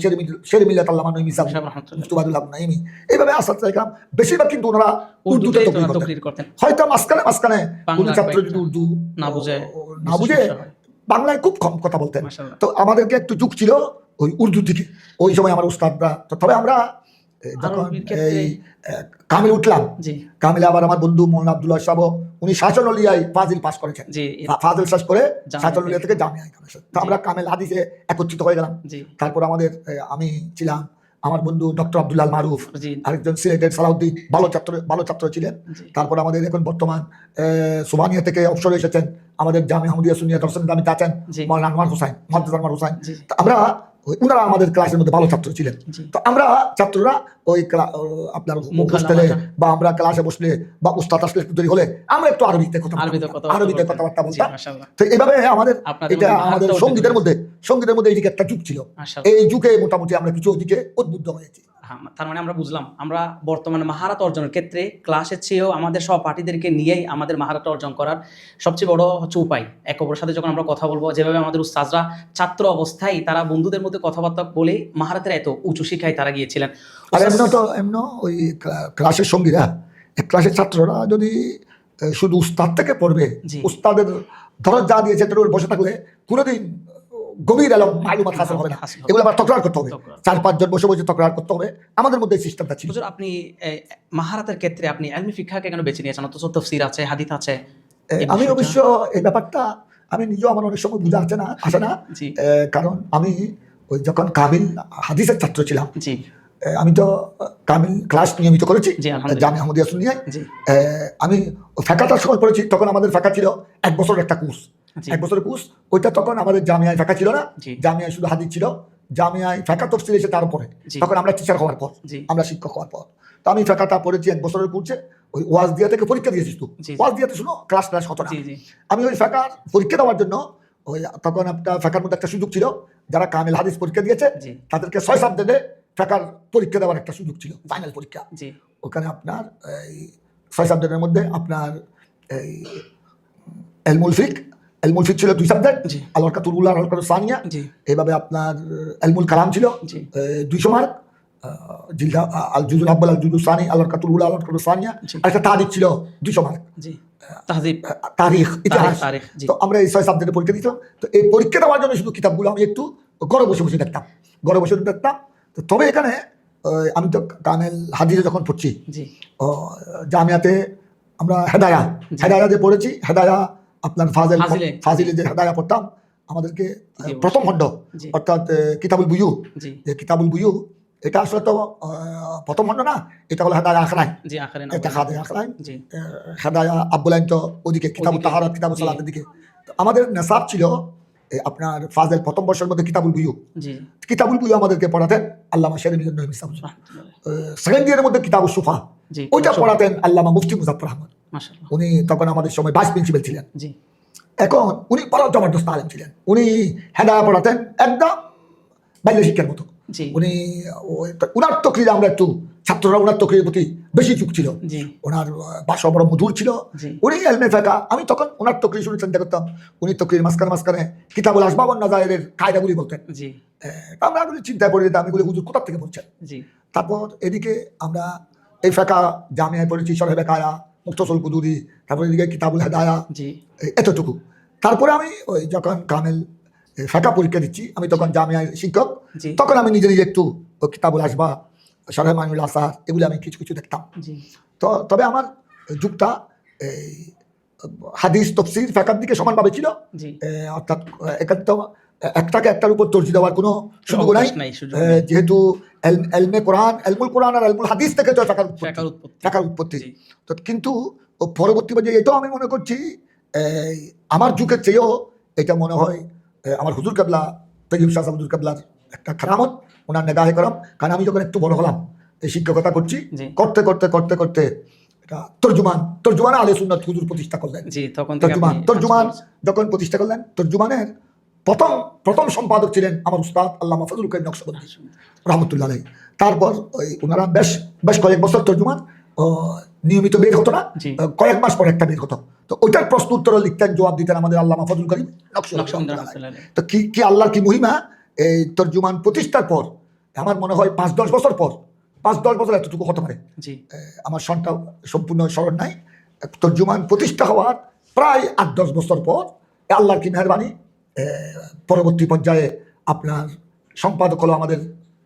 শের মিল্লাত আল্লামা নঈমি সাহেব, সাহেব রাহমাতুল্লাহ। মুফতি আবদুল নাঈমি, এইভাবে আসাদরা একরাম বেশিরভাগ কিন্তু ওনারা উর্দুতে উর্দুতেই তো তকরির করতেন। তাকরীর করতেন। হয়তো মাঝখানে কোনো বাংলার ছাত্র কয়েকটা যদি উর্দু না বুঝে, না বুঝে সমস্যা হয়। বাংলায় খুব কম কথা বলতেন। মাশাআল্লাহ। তো আমাদেরকে একটু যুগ ছিল ওই উর্দু দিকে, ওই সময় আমার উস্তাদরা। তো তবে আমরা যখন আরবির ক্ষেত্রে এই কামিল উঠলাম, জি কামিলে আবার আমার বন্ধু মোহাম্মদ আব্দুল্লাহ সাহেব, উনি শাসনলিয়ায় ফাজিল পাস করেছেন, জি ফাজিল শেষ করে জামিয়া শাসনলিয়া থেকে জামিয়ায় করেছেন। তো আমরা কামিল হাদিসে একত্রিত হয়ে গেলাম। জি তারপর আমাদের আমি ছিলাম, আমার বন্ধু ডক্টর আব্দুল্লাহ মারুফ, জি আরেকজন সিলেটের সালাউদ্দিন, ভালো ছাত্র ছিলেন। জি তারপর আমাদের এখন বর্তমান সুবানিয়া থেকে অবসরে এসেছেন আমাদের জামিয়া আহমদিয়া সুন্নিয়া দর্শন দামি চাচ্ছেন জি মৌলানা আনোয়ার হোসাইন, মুহাদ্দিস আনোয়ার হোসাইন। জি তো আমরা উনারা আমাদের ক্লাসের মধ্যে ভালো ছাত্র ছিলেন। জি তো আমরা ছাত্ররা ওই আপনার মুকালামাটা। হোস্টেলে বা আমরা ক্লাসে বসলে বা উস্তাদ আসলে একটু দেরি হলে আমরা একটু আরবিতে আরবিতে কথাবার্তা জি বলতাম। মাশাআল্লাহ। তো এইভাবে আমাদের আপনাদের এটা মধ্যে আমাদের মাহাত্ম্য সঙ্গীতের অর্জন মধ্যে এইদিকে একটা যুগ ছিল। মাশাআল্লাহ। এই যুগে মোটামুটি আমরা কিছু ওদিকে উদ্বুদ্ধ হয়েছি। হ্যাঁ, তার মানে আমরা বুঝলাম আমরা বর্তমানে মাহারাত অর্জনের ক্ষেত্রে ক্লাসের চেয়েও আমাদের সহপাঠীদেরকে নিয়েই আমাদের মাহারাত অর্জন করার সবচেয়ে বড় হচ্ছে উপায়। একে অপরের সাথে যখন আমরা কথা বলবো, যেভাবে আমাদের উস্তাদরা ছাত্র অবস্থায় তারা বন্ধুদের মধ্যে কথাবার্তা বলে মাহারাতের এত উঁচু শিক্ষায় তারা গিয়েছিলেন। আর এমন ওই ক্লাসের সঙ্গীরা, ক্লাসের ছাত্ররা যদি শুধু উস্তাদ থেকে পড়বে, জি। উস্তাদের ধরত যা দিয়েছে তার উপর বসে থাকলে কোনোদিন গভীর এলম মালুমাত হাসিল হবে না। হাসিল হবে। এগুলো আবার তকরার করতে হবে, তকরার। 4-5 জন বসে বসে তকরার করতে হবে। আমাদের মধ্যে এই সিস্টেমটা ছিল। হুজুর, আপনি মাহারাতের ক্ষেত্রে আপনি ইলমি ফিকহকে কেন বেছে নিয়েছেন? অথচ তাফসীর আছে, হাদিস আছে। এই আমি বিষয়টা- অবশ্য এই ব্যাপারটা আমি নিজেও আমার অনেক সময় বুঝা আসে না। জি কারণ আমি ওই যখন কামিল হাদিসের ছাত্র ছিলাম, জি আমি তো কামিল ক্লাস নিয়মিত করেছি জি, আলহামদুলিল্লাহ। জামিয়া আহমদিয়া সুন্নিয়ায়। জি আমি ফেকাটার সময় পড়েছি, তখন আমাদের ফেকা ছিল 1 বছরের একটা কোর্স, জি 1 বছরের কোর্স। ওইটা তখন আমাদের জামিয়ায় ফেকা ছিল না, জি জামিয়ায় শুধু হাদিস ছিল। জামিয়ায় ফেকা তফসিল এসে তার উপরে, জি। তখন আমরা টিচার হওয়ার পর, জি আমরা শিক্ষক হওয়ার পর। তো আমি ফেকাটা পড়েছি 1 বছরের কোর্সে। ওই ওয়াজ দিয়া থেকে পরীক্ষা দিয়েছিস তুই, জি। ওয়াজ দিয়াতে শুনো ক্লাস হতো না। জি জি আমি ওই ফেকার পরীক্ষা দেওয়ার জন্য ওই তখন একটা ফেকার মধ্যে একটা সুযোগ ছিল, যারা কামিল হাদিস পরীক্ষা দিয়েছে জি তাদেরকে 6 সাবজেক্টে ফেকার পরীক্ষা দেওয়ার একটা সুযোগ ছিল, ফাইনাল পরীক্ষা। জি ওখানে আপনার এই 6 সাবজেক্টের মধ্যে আপনার এই এলমুল ফিক ছিল 2 সাবজেক্ট, জি আল ওয়াকাতুল উলা, আল ওয়াকাতুস সানিয়া। জি এইভাবে আপনার এলমুল কালাম ছিল জি 200 মার্ক, জিলদা আল জুজুল আব্বাল, আল জুজুল সানি, আল ওয়াকাতুল উলা, আল ওয়াকাতুস সানিয়া। জি। আর একটা তারিখ ছিল 200 মার্ক, জি তাহযীব, তারিখ, ইতিহাস। তারিখ। জি তো আমরা এই 6 সাবজেক্টে পরীক্ষা দিতাম। তো এই পরীক্ষা দেওয়ার জন্য শুধু কিতাবগুলো আমি একটু ঘরে বসে দেখতাম। তো তবে এখানে আমি তো কামেল হাদিসে যখন পড়ছি, জি জামিয়াতে আমরা হেদায়া যে পড়েছি, হেদায়া আপনার ফাজিলে যে হেদায়া পড়তাম, আমাদেরকে জি, প্রথম খণ্ড জি অর্থাৎ কিতাবুল বুয়ু, জি যে কিতাবুল বুয়ু এটা আসলে তো প্রথম খণ্ড না, এটা হলো হেদায়া আখরাইন। জি আখেরে না এটা হেদায়া আখরাইন, জি হেদায়া আব্বুলাইন তো ওদিকে কিতাবুল তাহারাত, কিতাবুল সালাতের দিকে। তো আমাদের নেশাব ছিল আপনার ফাজেল প্রথম বর্ষের মধ্যে কিতাবুল বুয়ু। জি কিতাবুল বুয়ু আমাদেরকে পড়াতেন আল্লামা শেরে মিজান নঈম সাহেব। সেকেন্ড ইয়ারের মধ্যে কিতাবুল সুফা, জি ওইটা পড়াতেন আল্লামা মুফতি মুজাফফর আহমদ। মাশাআল্লাহ উনি তখন আমাদের সময় ভাইস প্রিন্সিপাল ছিলেন। জি এখন উনি বড় জবরদস্ত আলেম ছিলেন। উনি হেদায়া পড়াতেন একদম বাল্য শিক্ষার মতো। জি উনার তকরিরে আমরা একটু ছাত্ররা ওনার তকরির প্রতি বেশি ঝুঁক ছিল। জি ওনার ভাষা বড় মধুর ছিল। জি উনি এলমে ফেকা, আমি তখন ওনার তকরি শুনে চিন্তা করতাম, উনি তকরির মাঝখানে কিতাবুল আসবাব ওয়ান নাযায়েরের কায়দাগুলি বলতেন। জি আমরা এগুলি চিন্তায় পড়ে যেতাম, এগুলি হুজুর কোথা থেকে বলছেন। জি তারপর এদিকে আমরা এই ফেকা জামিয়ায় পড়েছি, শরহে কায়া, মুখতসল কুদুরি, তারপর এদিকে কিতাবুল হেদায়া, জি এতটুকু। তারপরে আমি ওই যখন কামেল ফেকা পরীক্ষা দিচ্ছি, আমি তখন জামিয়ায় শিক্ষক, জি তখন আমি নিজে নিজে একটু কিতাবুল আসবা, শরহে মাইনুল আসার, এগুলি আমি কিছু কিছু দেখতাম। জি তো তবে আমার যুগটা এই হাদিস তফসির ফেকার দিকে সমানভাবে ছিল। জি অর্থাৎ একান্ত একটাকে একটার উপর তর্জি দেওয়ার কোনো সুযোগ নাই। সুযোগ নাই। যেহেতু এলমে কোরআন, এলমুল কোরআন আর এলমুল হাদিস থেকে তো ফেকার উৎপত্তি ফেকার উৎপত্তি। জি তো কিন্তু পরবর্তী পর্যায়ে এটাও আমি মনে করছি আমার যুগের চেয়েও এটা মনে হয় আমার হুজুর কেবলা তৈয়ব শাহ হুজুর কেবলার একটা খারামত, ওনার নেগাহে করম। কারণ আমি যখন একটু বড় হলাম, এই শিক্ষকতা করছি, জি করতে করতে করতে করতে এটা তর্জুমান আলে সুন্নাত হুজুর প্রতিষ্ঠা করলেন। জি তখন থেকে তর্জুমান যখন প্রতিষ্ঠা করলেন, তর্জুমানের প্রথম সম্পাদক ছিলেন আমার উস্তাদ আল্লামা ফজলুল করিম নকশবন্দি রহমতুল্লাহ আলাইহি। তারপর ওই ওনারা বেশ কয়েক বছর তর্জুমান নিয়মিত বের হতো না, জি কয়েক মাস পর একটা বের হতো। তো ওইটার প্রশ্ন উত্তর লিখতেন, জবাব দিতেন আমাদের আল্লামা ফজলুল করিম নকশবন্দি নকশবন্দি রহমতুল্লাহ আলাইহি। রাহমাতুল্লাহ আলাইহি। তো কি আল্লাহর কি মহিমা, এই তর্জুমান প্রতিষ্ঠার পর আমার মনে হয় 5-10 বছর পর, 5-10 বছর এতটুকু হতে পারে, জি আমার সনটা সম্পূর্ণ স্মরণ নাই, তর্জুমান প্রতিষ্ঠা হওয়ার প্রায় 8-10 বছর পর আল্লাহর কি মেহরবানি, পরবর্তী পর্যায়ে আপনার সম্পাদক হলো আমাদের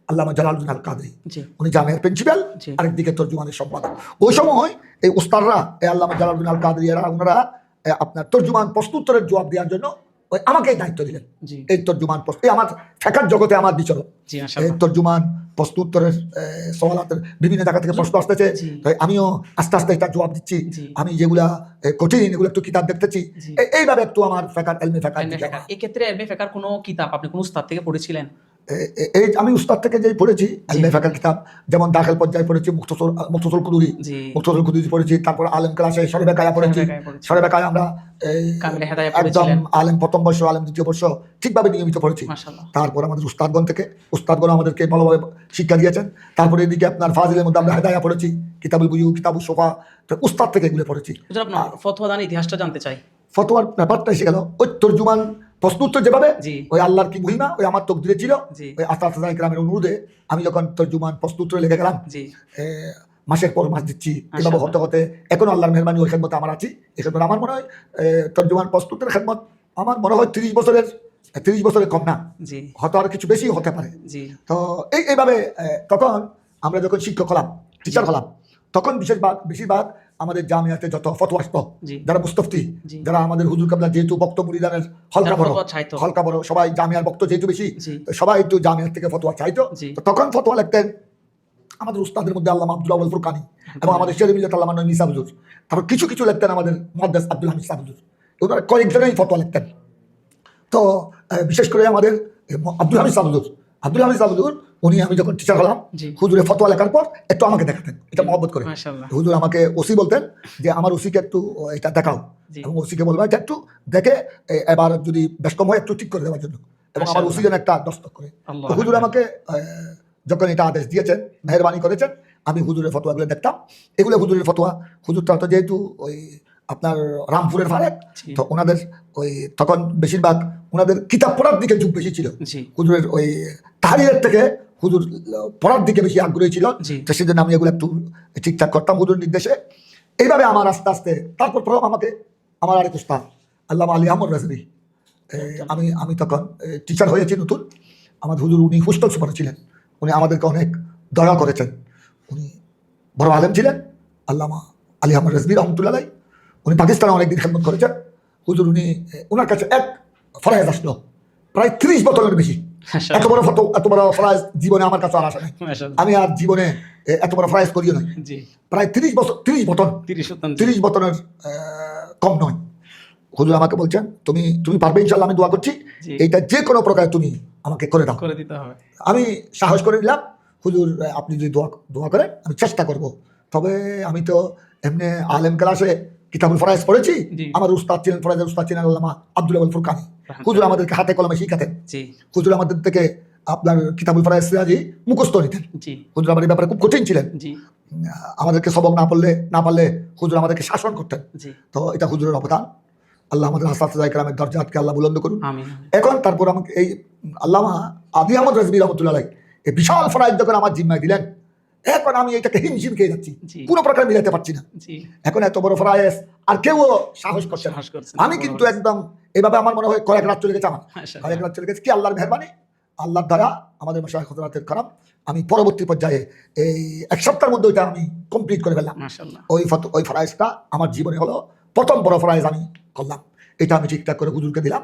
আল্লামা জালালউদ্দিন আল কাদরি। জি উনি জামিয়ার প্রিন্সিপাল, জি আরেকদিকে তর্জুমানের সম্পাদক। ওই সময় এই উস্তাদরা, এই আল্লামা জালালউদ্দিন আল কাদরি এরা, ওনারা আপনার তর্জুমান প্রশ্নোত্তরের জবাব দেওয়ার জন্য ওই আমাকেই দায়িত্ব দিলেন। জি এই তর্জুমান প্রশ্ন, আমার ফেকার জগতে আমার বিচরণ, জি এই মাশাআল্লাহ তর্জুমান প্রশ্নোত্তরের সওয়ালাতের বিভিন্ন জায়গা থেকে প্রশ্ন আসতেছে। জি তাই আমিও আস্তে আস্তে এটা জবাব দিচ্ছি। জি আমি যেগুলা কঠিন, এগুলো একটু কিতাব দেখতেছি। জি এইভাবে একটু আমার ফেকার এলমে ফেকার দিকে আমার। এই ক্ষেত্রে এলমে ফেকার কোনো কিতাব আপনি কোন উস্তাদ থেকে পড়েছিলেন? এই আমি উস্তাদ থেকে যেই পড়েছি এলমে ফেকার কিতাব, যেমন দাখিল পর্যায়ে পড়েছি মুখতসর কুদুরি, জি মুখতসর কুদুরি পড়েছি। তারপর আলেম ক্লাসে শরীফে কায়া পড়েছি। শরীফে কায়া পড়েছি। শরীফে কায়া আমরা কামিলে হেদায়া একদম পড়েছিলেন। আলেম প্রথম বর্ষ, আলেম দ্বিতীয় বর্ষ ঠিকভাবে নিয়মিত পড়েছি। মাশাআল্লাহ তারপর আমাদের উস্তাদগণ আমাদেরকে ভালোভাবে শিক্ষা দিয়েছেন। তারপরে এদিকে আপনার ফাজিলের মধ্যে আমরা হেদায়া পড়েছি, কিতাবুল বুয়ু, কিতাবুল সোফা, তো উস্তাদ থেকে এগুলো পড়েছি। হুজুর আপনার ফতোয়া দান ইতিহাসটা জানতে চাই। ফতোয়ার ব্যাপারটা এসে গেল, ওই তর্জুমান প্রশ্ন উত্তর যেভাবে, জি ওই আল্লাহর কি মহিমা, ওই আমার তকদিরে ছিল। জি ওই আস্তা গ্রামের অনুরোধে আমি যখন তর্জুমান প্রশ্ন উত্তরে লেগে গেলাম, জি মাসের পর মাস দিচ্ছি, এভাবে মাশাআল্লাহ। হতে হতে এখন আল্লাহর মেহরবানি ওই খেদমতে আমার আছি। এই খেদমত আমার মনে হয় তর্জুমান প্রশ্ন উত্তরের খেদমত আমার মনে হয় 30 বছরের কম না, জি হয়তো আর কিছু বেশি হতে পারে। জি তো এইভাবে তখন আমরা যখন শিক্ষক হলাম, টিচার হলাম, তখন বেশিরভাগ আমাদের জামিয়াতে যত ফতোয়া আসতো, জি যারা মুস্তফতি, জি যারা আমাদের হুজুর কাবলা যেহেতু বক্ত মুরিদানের হলকা বড়, ফতোয়া চাইতো। সবাই জামিয়ার বক্ত যেহেতু বেশি, জি তো সবাই একটু জামিয়ার থেকে ফতোয়া চাইতো। জি তো তখন ফতোয়া লিখতেন আমাদের উস্তাদের মধ্যে আল্লামা আব্দুল আউয়াল ফুরকানি এবং আমাদের শেরে মিল্লাত আল্লামা নঈম ইসা হুজুর। তারপর কিছু কিছু লিখতেন আমাদের মুহাদ্দিস আব্দুল হামিদ সাহেব হুজুর। ওনারা কয়েকজনেই ফতোয়া লিখতেন। তো বিশেষ করে আমাদের আব্দুল হামিদ সাহেব হুজুর, উনি, আমি যখন টিচার হলাম, জি হুজুরে ফতোয়া লেখার পর একটু আমাকে দেখাতেন, এটা মহব্বত করে। মাশাআল্লাহ হুজুর আমাকে ওসি বলতেন যে আমার ওসিকে একটু এটা দেখাও, জি এবং ওসিকে বলবো এটা একটু দেখে এবার যদি বেশ কম হয় একটু ঠিক করে দেওয়ার জন্য, এবং আমার ওসি যেন একটা দস্তক করে। আল্লাহ তো হুজুর আমাকে যখন এটা আদেশ দিয়েছেন, মেহরবানি করেছেন, আমি হুজুরের ফতোয়াগুলো দেখতাম। এগুলো হুজুরের ফতোয়া। হুজুরটা তো যেহেতু ওই আপনার রামপুরের ফারেক, জি তো ওনাদের ওই তখন বেশিরভাগ ওনাদের কিতাব পড়ার দিকে ঝুঁক বেশি ছিল। জি হুজুরের ওই তাহরিরের থেকে হুজুর পড়ার দিকে বেশি আগ্রহী ছিল। জি তো সেজন্য আমি এগুলো একটু ঠিকঠাক করতাম হুজুর নির্দেশে। এইভাবে আমার আস্তে আস্তে, তারপর প্রথম আমাকে আমার আরেক উস্তাদ আল্লামা আলী আহমদ রাজবি, আমি তখন টিচার হয়েছি নতুন। আমার হুজুর, উনি হোস্টেল সুপার ছিলেন। উনি আমাদেরকে অনেক দয়া করেছেন। উনি বড় আলেম ছিলেন, আল্লামা আলী আহমদ রাজবি রহমতুল্লাহ আলাইহি। উনি পাকিস্তানে অনেকদিন খেদমত করেছেন। হুজুর, ওনার কাছে এক ফরায়েজ আসলো প্রায় 30 বোতলের বেশি। মাশাআল্লাহ। এত বড় ফটো, এত বড় ফরাজ জীবনে আমার কাছে আর আসে নাই। মাশাআল্লাহ। আমি আর জীবনে এত বড় ফরাজ করিও নাই। জি, প্রায় 30 বছর, 30 বছর 30 শতাংশ। 30 বছরের কম নয়। হুজুর আমাকে বলছেন তুমি তুমি পারবে ইনশাআল্লাহ, আমি দোয়া করছি জি। এইটা যে কোনো প্রকারে তুমি আমাকে করে দাও। করে দিতে হবে। আমি সাহস করে নিলাম, হুজুর আপনি যদি দোয়া করেন আমি চেষ্টা করব। তবে আমি তো এমনি আলেম ক্লাসে কিতাবুল ফরায়েজ পড়েছি। জি। আমার উস্তাদ ছিলেন, ফরায়েজের উস্তাদ ছিলেন আল্লামা আব্দুল আউয়াল ফুরকানি। হুজুর আমাদেরকে হাতে কলমে শিখাতেন। জি, হুজুর আমাদের থেকে আপনার কিতাবুল ফরায়েজ সিরাজি মুখস্থ নিতেন। জি, হুজুর আমার এই ব্যাপারে খুব কঠিন ছিলেন। জি, আমাদেরকে সবক না পারলে হুজুর আমাদেরকে শাসন করতেন। জি। তো এটা হুজুরের অবদান। আল্লাহ আমাদের হাসাত ইকরামের দরজাতকে আল্লাহ বুলন্দ করুন। আমিন। এখন তারপর আমাকে এই আল্লামা আদি আহমদ রাজবী রহমতুল্লাহ আলাইহি এই বিশাল ফরাইজ যখন আমার জিম্মায় দিলেন, এখন আমি এটাকে হিমশিম খেয়ে যাচ্ছি, জি। কোনো প্রকার মিলাতে পারছি না। জি, এখন এত বড় ফরাইজ আর কেউ সাহস করছে না। সাহস করছে না। আমি কিন্তু একদম এইভাবে আমার মনে হয় কয়েক রাত চলে গেছে আমার, মাশাআল্লাহ। কয়েক রাত চলে গেছে। কি আল্লাহর মেহরবানি, আল্লাহর দ্বারা আমাদের মাশায়েখ হযরতের কারাম, আমি পরবর্তী পর্যায়ে এই এক সপ্তাহের মধ্যে ওইটা আমি কমপ্লিট করে ফেললাম। মাশাআল্লাহ। ওই ফরাইজটা আমার জীবনে হলো প্রথম বড় ফরাইজ আমি করলাম। এটা আমি ঠিকঠাক করে হুজুরকে দিলাম,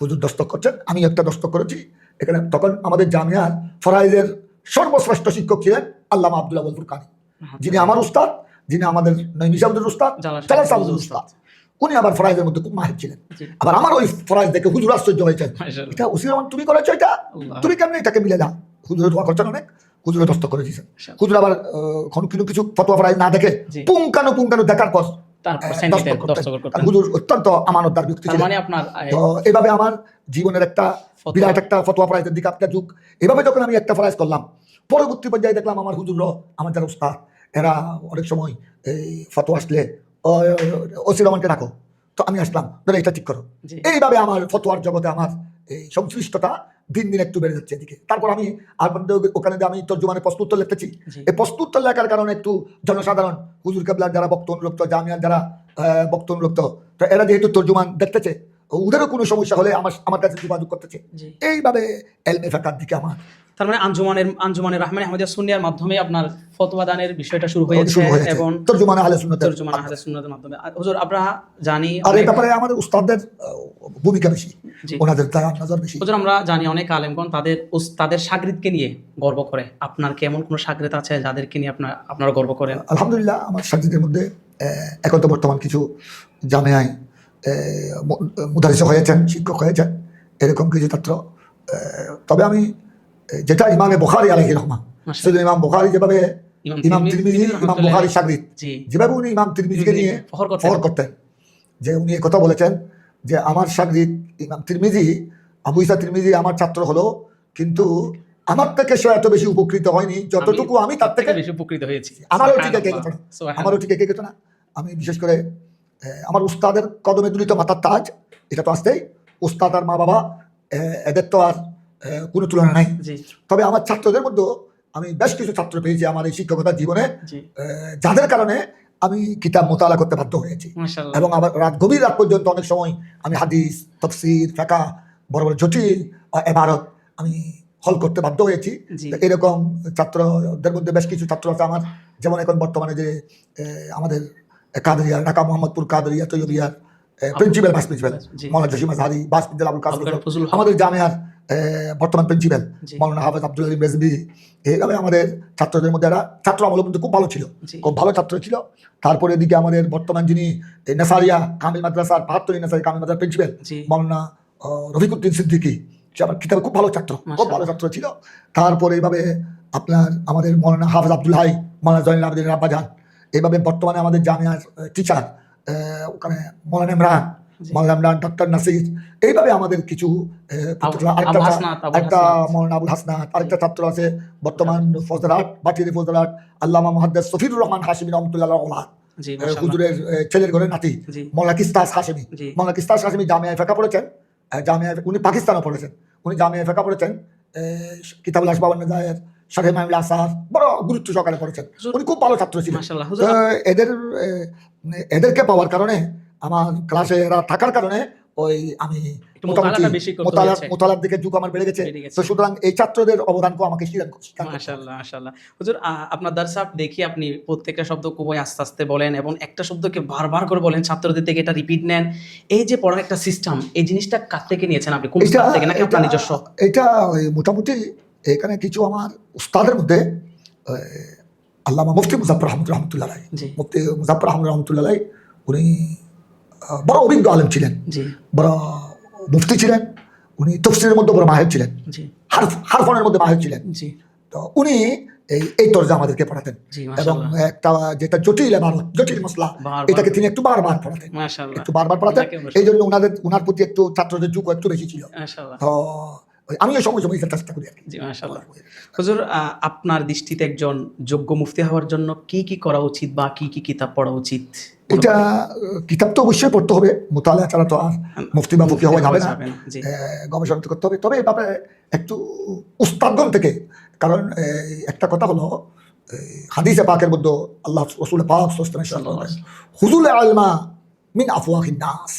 হুজুর দস্তক করছেন, আমি একটা দস্তক করেছি এখানে। তখন আমাদের জামিয়ার ফরাইজের সর্বশ্রেষ্ঠ শিক্ষক ছিলেন আল্লামা আব্দুল আউয়াল ফুরকানি, যিনি আমার উস্তাদ, যিনি আমাদের নঈম সাহেবের উস্তাদ, জালাল জালাল সাহেবের সাহেবের উস্তাদ। উস্তাদ। উনি আবার ফরাইজের মধ্যে খুব মাহির ছিলেন। জি। আবার আমার ওই ফরাইজ দেখে হুজুর আশ্চর্য হয়েছেন, মাশাআল্লাহ। এটা ওসি রহমান তুমি করেছো, এটা আল্লাহ। তুমি কেমনে এটাকে মিলে দাও। হুজুরের দোয়া করছেন অনেক, হুজুরের দস্তক করে দিয়েছেন। মাশাআল্লাহ। হুজুর আবার কিছু ফতোয়া ফরাইজ না দেখে জি। পুঙ্খানু দেখার পর তারপর সাইন দিতেন, দস্তক করতেন। দস্তখত করতেন। কারণ হুজুর অত্যন্ত আমানতদার ব্যক্তি তার ছিলেন। মানে আপনার তো এভাবে আমার জীবনের একটা ফতোয়া। বিরাট একটা ফতোয়া ফরাইজের দিকে একটা যুগ। এভাবে যখন আমি একটা ফরাইজ করলাম, পরবর্তী পর্যায়ে দেখলাম আমার হুজুররা, আমার যারা উস্তাদ, এরা অনেক সময় এই ফতোয়া আসলে ওসি রহমানকে ডাকো, তো আমি আসলাম, ধরে এটা ঠিক করো। জি। এইভাবে আমার ফতোয়ার জগতে আমার এই সংশ্লিষ্টতা দিন দিন একটু বেড়ে যাচ্ছে এদিকে। তারপর আমি আর ওখানে যে আমি তর্জমানে প্রশ্ন উত্তর লিখতেছি, জি। এই প্রশ্ন উত্তর লেখার কারণে একটু জনসাধারণ, হুজুর কেবলার যারা বক্ত অনুরক্ত, জামিয়ার যারা বক্ত অনুরক্ত, তো এরা যেহেতু তর্জমান দেখতেছে, ওদেরও কোনো সমস্যা হলে আমার কাছে যোগাযোগ করতেছে। জি। এইভাবে এলমে ফাকার দিকে আমার তার মানে আঞ্জুমানের রাহমানে আহমদিয়া সুন্নিয়ার মাধ্যমে আপনার ফতোয়া দানের বিষয়টা শুরু হয়েছে শুরু হয়েছে। এবং তর্জমান আহলে সুন্নাতের তরজমান আহলে সুন্নাতের মাধ্যমে। আর হুজুর আমরা জানি আর এই অনেক- ব্যাপারে আমাদের উস্তাদদের ভূমিকা বেশি, জি। ওনাদের দ্বারা নজর বেশি। হুজুর আমরা জানি অনেক আলেমগণ তাদের শাগরিদকে নিয়ে গর্ব করে। আপনার কি এমন কোনো শাগরিদ আছে যাদেরকে নিয়ে আপনারা গর্ব করেন? আলহামদুলিল্লাহ আমার সাথীদের মধ্যে এখন তো বর্তমান কিছু জামিয়ায় মুদারিস হয়েছেন, শিক্ষক হয়েছেন, এরকম কিছু ছাত্র। তবে আমি যেটা ইমামে বুখারী আলাইহির রহমান, মাশাআল্লাহ। সেদিন ইমাম বুখারী যেভাবে ইমাম তিরমিজি তিরমিজি ইমাম রহমাতুল্লাহ বুখারীর শাগরিদ, জি, যেভাবে উনি ইমাম তিরমিজিকে নিয়ে ফখর করতেন। ফখর করতেন, যে উনি কথা বলেছেন যে আমার শাগরিদ ইমাম তিরমিজি, আবু ঈসা তিরমিজি আমার ছাত্র হলো, কিন্তু আমার থেকে সে এত বেশি উপকৃত হয়নি যতটুকু আমি তার থেকে। বেশি উপকৃত হয়েছি। আমারও ঠিক একই ঘটনা, সুবহানাল্লাহ। আমারও ঠিক একই ঘটনা। আমি বিশেষ করে আমার উস্তাদের কদমে দুলিত মাথার তাজ, এটা তো আসতেই। উস্তাদ আর মা বাবা, এদের তো আর কোনো তুলনা নাই। জি, তবে আমার ছাত্রদের মধ্যে আমি বেশ কিছু ছাত্র পেয়েছি আমার এই শিক্ষকতার জীবনে, জি। যাদের কারণে আমি কিতাব মোতালা করতে বাধ্য হয়েছি। মাশাআল্লাহ। এবং আবার গভীর রাত পর্যন্ত অনেক সময় আমি হাদিস, তাফসীর, ফিকহ, বড় বড় জটিল ইবারত আমি হল করতে বাধ্য হয়েছি। জি। তো এরকম ছাত্রদের মধ্যে বেশ কিছু ছাত্র আছে আমার, যেমন এখন বর্তমানে যে আমাদের কাদেরিয়া, ঢাকা মোহাম্মদপুর কাদেরিয়া তৈয়বিয়ার principal, vice principal ji. Maulana Jasim Azhari, vice principal Abul Kasim, Abul Fazlul Haque. আমাদের জামিয়ার বর্তমান প্রিন্সিপাল জি। মৌলানা হাফেজ আব্দুল আলিম রেজভী। এইভাবে আমাদের ছাত্রদের মধ্যে একটা ছাত্র আমল কিন্তু খুব ভালো ছিল, জি। খুব ভালো ছাত্র ছিল। তারপরে এদিকে আমাদের বর্তমান যিনি নেসারিয়া কামিল মাদ্রাসার ৭৫ নেসারি কামিল মাদ্রাসার প্রিন্সিপাল জি। মৌলানা রফিকুদ্দিন সিদ্দিকী, সে আমার কিতাবে খুব ভালো ছাত্র, খুব ভালো ছাত্র ছিল। তারপরে এইভাবে আপনার আমাদের মৌলানা হাফেজ আব্দুল হাই, মৌলানা জয়নুল আবেদিন আব্বাজান, এইভাবে বর্তমানে আমাদের জামিয়ার টিচার ওখানে মৌলানা ইমরান, জি। মৌলানা ইমরান, ডক্টর নাসির, এইভাবে আমাদের কিছু আবুল হাসনাত, একটা মৌলানা আবুল হাসনাত, আরেকটা ছাত্র আছে বর্তমান ফজলাট, বাটিরি ফজলাট, আল্লামা মুহাদ্দিস সফিরুর রহমান হাশিমি রহমতুল্লাহ আলাইহি, জি, মাশাআল্লাহ। হুজুরের ছেলের ঘরের নাতি, জি। মৌলানা কিস্তাস হাশিমি। জি। মৌলানা কিস্তাস হাশিমি জামিয়ায় ফিকহ পড়েছেন, উনি পাকিস্তানও পড়েছেন, উনি জামিয়ায় ফিকহ পড়েছেন, কিতাবুল আসবাব নাজায়ের, শারহে মাইমুল আসার বড় গুরুত্ব সহকারে পড়েছেন। উনি খুব ভালো ছাত্র ছিলেন। মাশাআল্লাহ। তো হুজুর এদেরকে পাওয়ার কারণে, আমার ক্লাসে এরা থাকার কারণে, ওই আমি একটু মোতালাটা বেশি করতে হয়েছে। মোতালার দিকে যুগ আমার বেড়ে গেছে। বেড়ে গেছে। তো সুতরাং এই ছাত্রদের অবদানকে আমাকে স্বীকার করতে হবে। মাশাআল্লাহ, মাশাআল্লাহ। হুজুর আপনার দারসা দেখি আপনি প্রত্যেকটা শব্দ খুবই আস্তে আস্তে বলেন এবং একটা শব্দকে বারবার করে বলেন, ছাত্রদের থেকে এটা রিপিট নেন। এই যে পড়ার একটা সিস্টেম, এই জিনিসটা কার থেকে নিয়েছেন আপনি? কোন উস্তাদ থেকে নাকি আপনার নিজস্ব? এটা ওই মোটামুটি এখানে কিছু আমার উস্তাদের মধ্যে আল্লামা মুফতি মুজাফফর আহমদ রহমতুল্লাহ আলাইহি, জি। মুফতি মুজাফফর আহমদ রহমতুল্লাহ আলাইহি উনি বড় অভিজ্ঞ আলেম ছিলেন, জি, বড় মুফতি ছিলেন। উনি তফসিরের মধ্যে বড় মাহের ছিলেন, জি, হারফনের মধ্যে মাহের ছিলেন। জি, তো উনি এই তরজা আমাদেরকে পড়াতেন জি, এবং মাশাআল্লাহ। একটা যেটা জটিল এবারত, জটিল মশলা, বারবার। এটাকে তিনি একটু বারবার পড়াতেন, মাশাআল্লাহ। একটু বারবার পড়াতেন। ওনাকে আমরা- এই জন্য ওনার প্রতি একটু ছাত্রদের যুগ একটু বেশি ছিল। মাশাআল্লাহ। তো আমিও সময় সময় এটা চেষ্টা করি আর কি। জি, মাশাআল্লাহ। হুজুর আপনার দৃষ্টিতে একজন যোগ্য মুফতি হওয়ার জন্য কি কি করা উচিত বা কি কি কিতাব পড়া উচিত? এটা কিতাব তো অবশ্যই পড়তে হবে, মোতালা ছাড়া তো আর মুফতি বা ফকি হওয়া যাবে না। জি, গবেষণা তো করতে হবে। তবে এই ব্যাপারে একটু উস্তাদগণ থেকে, কারণ একটা কথা হলো হাদিসে পাকের মধ্যে আল্লাহ রাসূল পাক সাল্লাল্লাহু আলাইহি ওয়াসাল্লাম বলেন, হুজুল আলমা মিন আফওয়াহিন নাস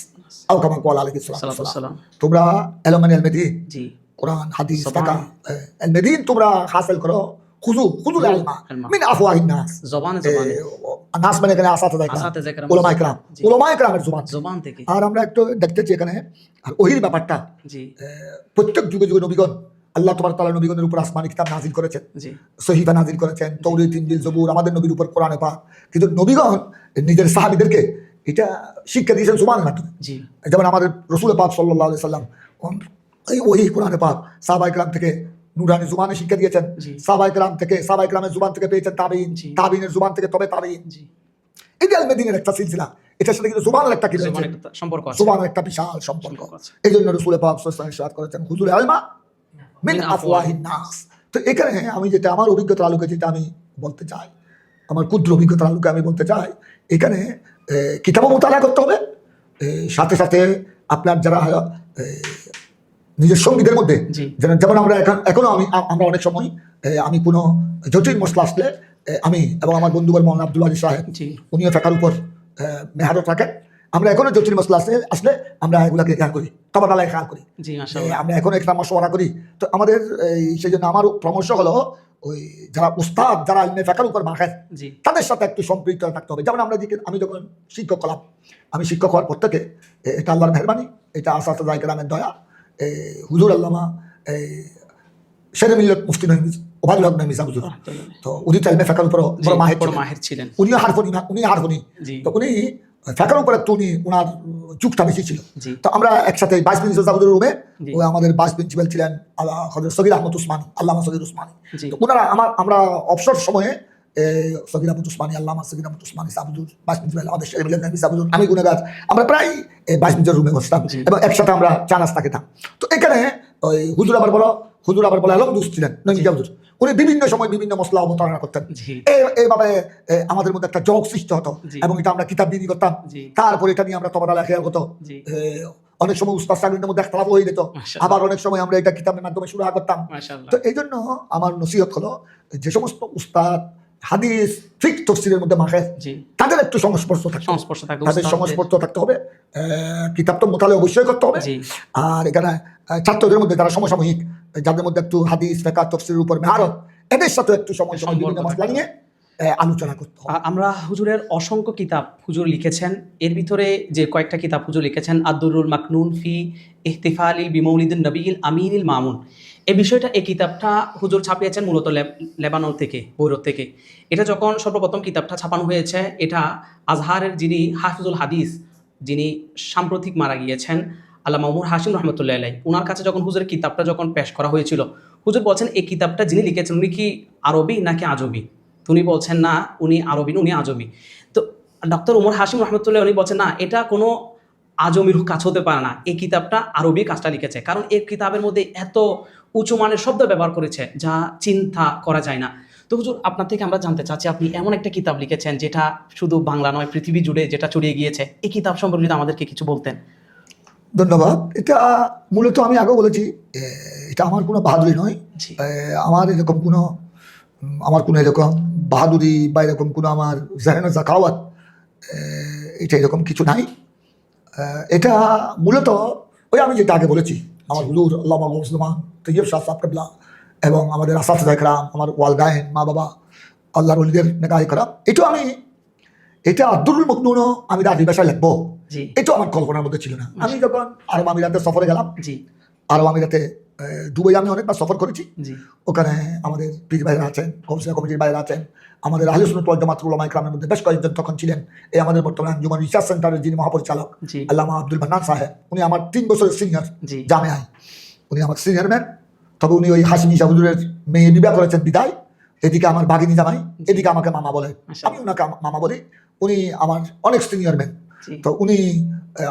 আও কামা ক্বালা আলাইহি সাল্লাল্লাহু সাল্লাম। তোমরা ইলম আল-মেদিন, জি, কোরআন হাদিস সুবহান। ফিকহ আল-মেদিন তোমরা হাসিল করো, হুজুল আলমা আলমা। মিন আফওয়াহিন নাস। জবানে নাস মানে এখানে আসাতে আসাতে যাকরাম, উলামায়ে কেরাম, জি। উলামায়ে কেরামের জবান। জবান থেকে। আর আমরা একটু দেখতেছি এখানে আর ওহির ব্যাপারটা, জি, প্রত্যেক যুগে যুগে নবীগণ আল্লাহ তাবারক তাআলা নবীগণের উপর আসমানি কিতাব নাযিল করেছেন, জি, সহিফা নাযিল করেছেন, তাওরাত, ইনজিল, জবুর, আমাদের নবীর উপর কোরআনে পাক। কিন্তু নবীগণ নিজের সাহাবীদেরকে এটা শিক্ষা দিয়েছেন সুবহানাল্লাহ মাধ্যমে। জি, যেমন আমাদের রাসূল পাক সাল্লাল্লাহু আলাইহি সাল্লাম এই ওহি কোরআনে পাক সাহাবায়ে কেরাম থেকে নুরানি জুবানে শিক্ষা দিয়েছেন, জি। সাহাবায়ে কেরামের জুবান থেকে পেয়েছেন তাবিঈন, জি। তাবিঈনের জুবান থেকে তবে তাবিঈন। জি। এই যে আল-মেদিনের একটা সিলসিলা, এটার সাথে কিন্তু জুবানের একটা কি রয়েছে, জবানের একটা সম্পর্ক আছে। জুবানের একটা বিশাল সম্পর্ক। সম্পর্ক আছে। এই জন্য রাসূল পাক সাল্লাল্লাহু আলাইহি ওয়াসাল্লাম ইরশাদ করেছেন, হুজুল আলমা মিন আফওয়াহিন নাস। তো এখানে আমি যেটা আমার অভিজ্ঞতার আলোকে যেটা আমি বলতে চাই, আমার ক্ষুদ্র অভিজ্ঞতার আলোকে আমি বলতে চাই, এখানে কিতাবও মোতালা করতে হবে, সাথে সাথে আপনার যারা নিজের সঙ্গীদের মধ্যে, জি। যেমন আমরা এখনো আমরা অনেক সময় আমি কোনো জটিল মশলা আসলে আমি এবং আমার বন্ধুবর মোহাম্মদ আব্দুল আজিজ সাহেব, জি, উনিও ফেকার উপর মেহারত রাখেন। আমরা এখনো জটিল মশলা আসলে আমরা এগুলাকে খেয়াল করি, তবাদালায় খেয়াল করি, জি, মাশাআল্লাহ। আমরা এখনো একটা মশওয়ারা করি। তো আমাদের সেই জন্য আমার পরামর্শ হলো ওই যারা উস্তাদ, যারা ইলমে ফিকহের উপর মাহের, জি, তাদের সাথে একটু সম্পৃক্ত থাকতে হবে। যেমন আমি যখন শিক্ষক হলাম, আমি শিক্ষক হওয়ার পর থেকে এটা আল্লাহর মেহরবানি, এটা আসাতায়ে কেরামের দয়া, হুজুর আল্লামা শেরে মিল্লাত মুফতি নঈম ওবায়দুল হক নঈমী হুজুর, তো উনি তো ইলমে ফিকহের উপর জি, বড় মাহের বড় ছিলেন। মাহির ছিলেন। উনি হারফনি। জি, তো উনি ফিকহের উপর একটু ওনার যুগটা বেশি ছিল। জি, তো আমরা একসাথে 22 প্রিন্সিপাল হুজুরের রুমে, জি। ও আমাদের 22 প্রিন্সিপাল ছিলেন হযরত সগীর আহমদ উসমানী, আল্লামা সগীর উসমানী। জি, তো ওনারা আমরা অবসর সময়ে সগীর আহমদ উসমানী, আল্লামা সগীর আহমদ উসমানী সাবুজুর, 22 প্রিন্সিপাল আমাদের শেরে মিল্লাত নবী সাবুজুর, আমি গুনাহগার, আমরা প্রায় 22 প্রিন্সিপাল রুমে বসতাম জি। এবং একসাথে আমরা চা নাস্তা খেতাম। তো এখানে ওই হুজুর আবার বড় আলম দুস ছিলেন নঈমী হুজুর। উনি বিভিন্ন সময় বিভিন্ন মশলা অবতারণা করতেন। জি, এইভাবে আমাদের মধ্যে একটা যোগ সৃষ্টি হতো জি। এবং এটা আমরা কিতাব বিক্রি করতাম। জি, তারপরে এটা নিয়ে আমরা তবাদালা খেয়াল হতো। জি, অনেক সময় উস্তাদ সাহেবের মধ্যে একতলাফ হয়ে যেত, মাশাআল্লাহ। আবার অনেক সময় আমরা এটা কিতাবের মাধ্যমে সুরাহা করতাম। মাশাআল্লাহ। তো এই জন্য আমার নসিহত হলো, যে সমস্ত উস্তাদ হাদিস ফিকহ তাফসীরের মধ্যে মাহের, জি, তাদের একটু সংস্পর্শ থাকতে হবে, সংস্পর্শ থাকবে তাদের উস্তাদদের। সংস্পর্শ থাকতে হবে। কিতাব তো মোতালে অবশ্যই করতে হবে। জি, আর এখানে ছাত্রদের মধ্যে যারা সমসাময়িক, যাদের মধ্যে একটু হাদিস ফিকহ তাফসীরের উপর মেহারত, এদের সাথে একটু সময় সম্পর্ক বিভিন্ন মশলা নিয়ে আলোচনা করতে হবে। আমরা হুজুরের অসংখ্য কিতাব হুজুর লিখেছেন, এর ভিতরে যে কয়েকটা কিতাব হুজুর লিখেছেন, আদ-দুররুল মাকনুন ফি ইহতিফালিল বিমৌলিদিন নবিয়িল আমিনিল মামুন, এই বিষয়টা, এই কিতাবটা হুজুর ছাপিয়েছেন মূলত লেবানন থেকে, বৈরুত থেকে। এটা যখন সর্বপ্রথম কিতাবটা ছাপানো হয়েছে, এটা আজহারের যিনি হাফিজুল হাদিস, যিনি সাম্প্রতিক মারা গিয়েছেন, আল্লামা ওমর হাশিম রহমতুল্লাহ আলাইহি, ওনার কাছে যখন হুজুরের কিতাবটা যখন পেশ করা হয়েছিল, হুজুর বলছেন এই কিতাবটা যিনি লিখেছেন উনি কি আরবি নাকি আজবি? উনি বলছেন না উনি আরবি না, উনি আজমি। তো ডক্টর ওমর হাশিম রহমতুল্লাহ উনি বলছেন না, এটা কোনো আজমির কাজ হতে পারে না, এই কিতাবটা আরবি কাজটা লিখেছে, কারণ এই কিতাবের মধ্যে এত উঁচু মানের শব্দ ব্যবহার করেছে যা চিন্তা করা যায় না। তো হুজুর আপনার থেকে আমরা জানতে চাচ্ছি, আপনি এমন একটা কিতাব লিখেছেন যেটা শুধু বাংলা নয় পৃথিবী জুড়ে যেটা ছড়িয়ে গিয়েছে, এই কিতাব সম্পর্কে যদি আমাদেরকে কিছু বলতেন। ধন্যবাদ। এটা মূলত আমি আগেও বলেছি, এটা আমার কোনো বাহাদুরি নয়। জি, আমার কোনো এরকম বাহাদুরি বা এরকম কোনো আমার জাহেনা জাকাওয়াত, এটা এরকম কিছু নাই। এটা মূলত ওই আমি যেটা আগে বলেছি, আমার হুজুর আল্লামা মুসলমান তৈয়ব শাহ সাহেব কেবলা এবং আমাদের আসাদুজ্জাহ کرام, আমার ওয়ালদাইন, মা বাবা, আল্লাহর ওলিদের নেকায় করা, এটা আব্দুল মকনুনও আমি আরবি ভাষায় লিখবো, জি এটা আমার কল্পনার মধ্যে ছিল না। আমি যখন আরব আমিরাতে সফরে গেলাম, জি আরব আমিরাতে দুবাই আমি অনেকবার সফর করেছি। জি ওখানে আমাদের পীর ভাইরা আছেন, গবেষণা কমিটির ভাইরা আছেন, আমাদের আহলে সুন্নাত ওয়াল জামাত উলামায়ে কেরামের মধ্যে বেশ কয়েকজন তখন ছিলেন। এই আমাদের বর্তমান আঞ্জুমান রিসার্চ সেন্টারের যিনি মহাপরিচালক জি আল্লামা আব্দুল মান্নান সাহেব, উনি আমার 3 বছরের সিনিয়র জি জামেআয়, উনি আমার সিনিয়র ম্যান। তবে উনি ওই হাশিমি শাহ হুজুরের মেয়ে বিবাহ করেছেন বিদায়, এদিকে আমার বাগিনী জামাই, এদিকে আমাকে মামা বলে, আমি ওনাকে মামা বলি। উনি আমার অনেক সিনিয়র ম্যান। জি তো উনি